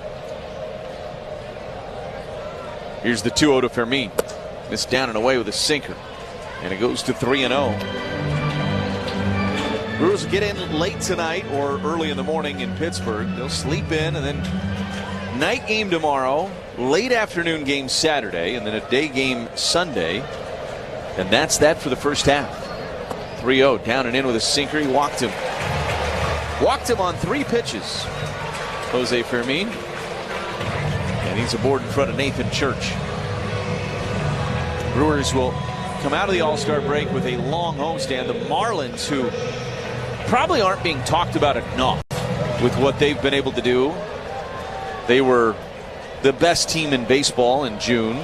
Here's the 2-0 to Fermin. Missed down and away with a sinker. And it goes to 3-0. Brewers will get in late tonight or early in the morning in Pittsburgh. They'll sleep in, and then night game tomorrow, late afternoon game Saturday, and then a day game Sunday. And that's that for the first half. 3-0, down and in with a sinker. He walked him. Walked him on 3 pitches. Jose Fermin. And he's aboard in front of Nathan Church. Brewers will come out of the All-Star break with a long homestand. The Marlins, who probably aren't being talked about enough with what they've been able to do. They were the best team in baseball in June.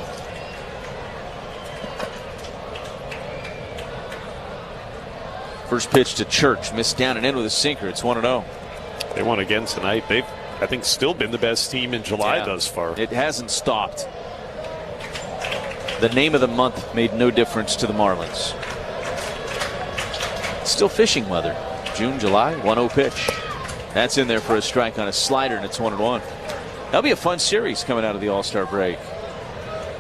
First pitch to Church, missed down and in with a sinker. It's 1-0. They won again tonight. They've, I think, still been the best team in July thus far. It hasn't stopped. The name of the month made no difference to the Marlins. Still fishing weather. June, July, 1-0 pitch. That's in there for a strike on a slider, and it's 1-1. That'll be a fun series coming out of the All-Star break.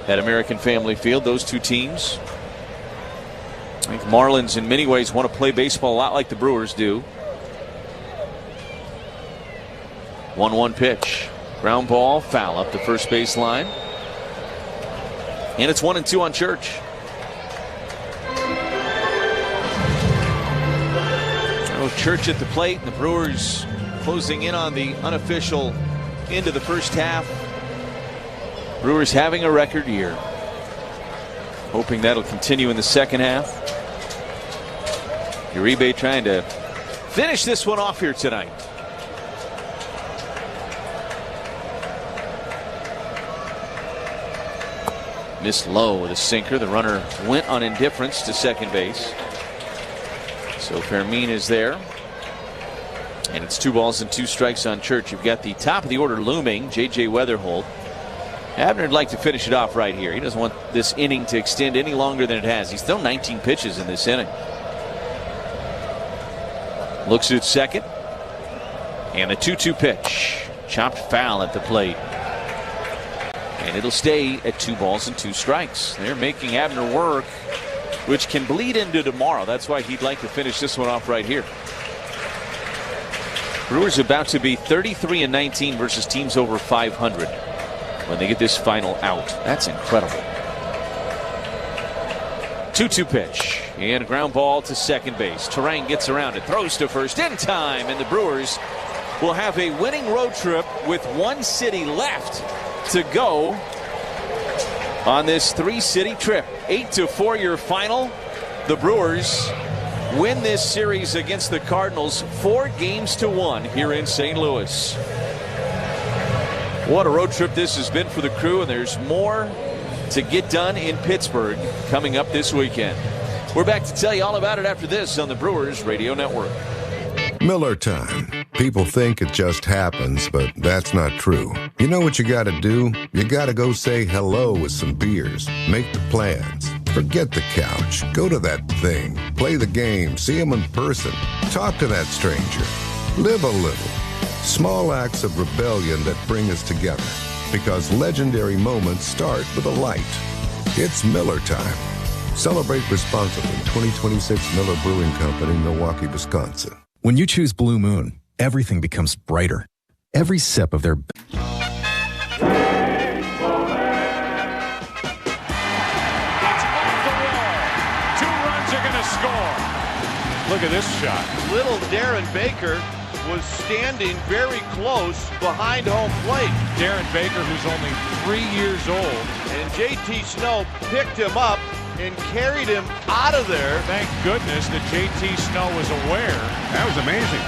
At American Family Field, those 2 teams. I think Marlins in many ways want to play baseball a lot like the Brewers do. 1-1 pitch. Ground ball, foul up the first base line. And it's 1-2 on Church. Oh, Church at the plate, and the Brewers closing in on the unofficial end of the first half. Brewers having a record year. Hoping that'll continue in the second half. Uribe trying to finish this one off here tonight. Missed low with a sinker. The runner went on indifference to second base. So Fermin is there. And it's 2 balls and 2 strikes on Church. You've got the top of the order looming, J.J. Weatherholt. Abner would like to finish it off right here. He doesn't want this inning to extend any longer than it has. He's thrown 19 pitches in this inning. Looks at second. And a 2-2 pitch. Chopped foul at the plate. And it'll stay at 2 balls and 2 strikes. They're making Abner work, which can bleed into tomorrow. That's why he'd like to finish this one off right here. Brewers about to be 33-19 versus teams over 500 when they get this final out. That's incredible. 2-2 pitch and a ground ball to second base. Terang gets around it, throws to first in time, and the Brewers will have a winning road trip with one city left to go on this three-city trip. 8-4 your final. The Brewers win this series against the Cardinals 4-1 here in St. Louis. What a road trip this has been for the crew, and there's more to get done in Pittsburgh coming up this weekend. We're back to tell you all about it after this on the Brewers Radio Network. Miller time. People think it just happens, but that's not true. You know what you gotta do? You gotta go say hello with some beers. Make the plans. Forget the couch. Go to that thing. Play the game. See them in person. Talk to that stranger. Live a little. Small acts of rebellion that bring us together. Because legendary moments start with a light. It's Miller time. Celebrate responsibly. 2026 Miller Brewing Company, Milwaukee, Wisconsin. When you choose Blue Moon, everything becomes brighter. Every sip of their... Two runs are going to score. Look at this shot. Little Darren Baker was standing very close behind home plate. Darren Baker, who's only 3 years old. And JT Snow picked him up and carried him out of there. Thank goodness that JT Snow was aware. That was amazing.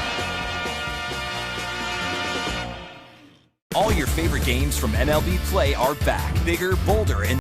All your favorite games from MLB Play are back, bigger, bolder, and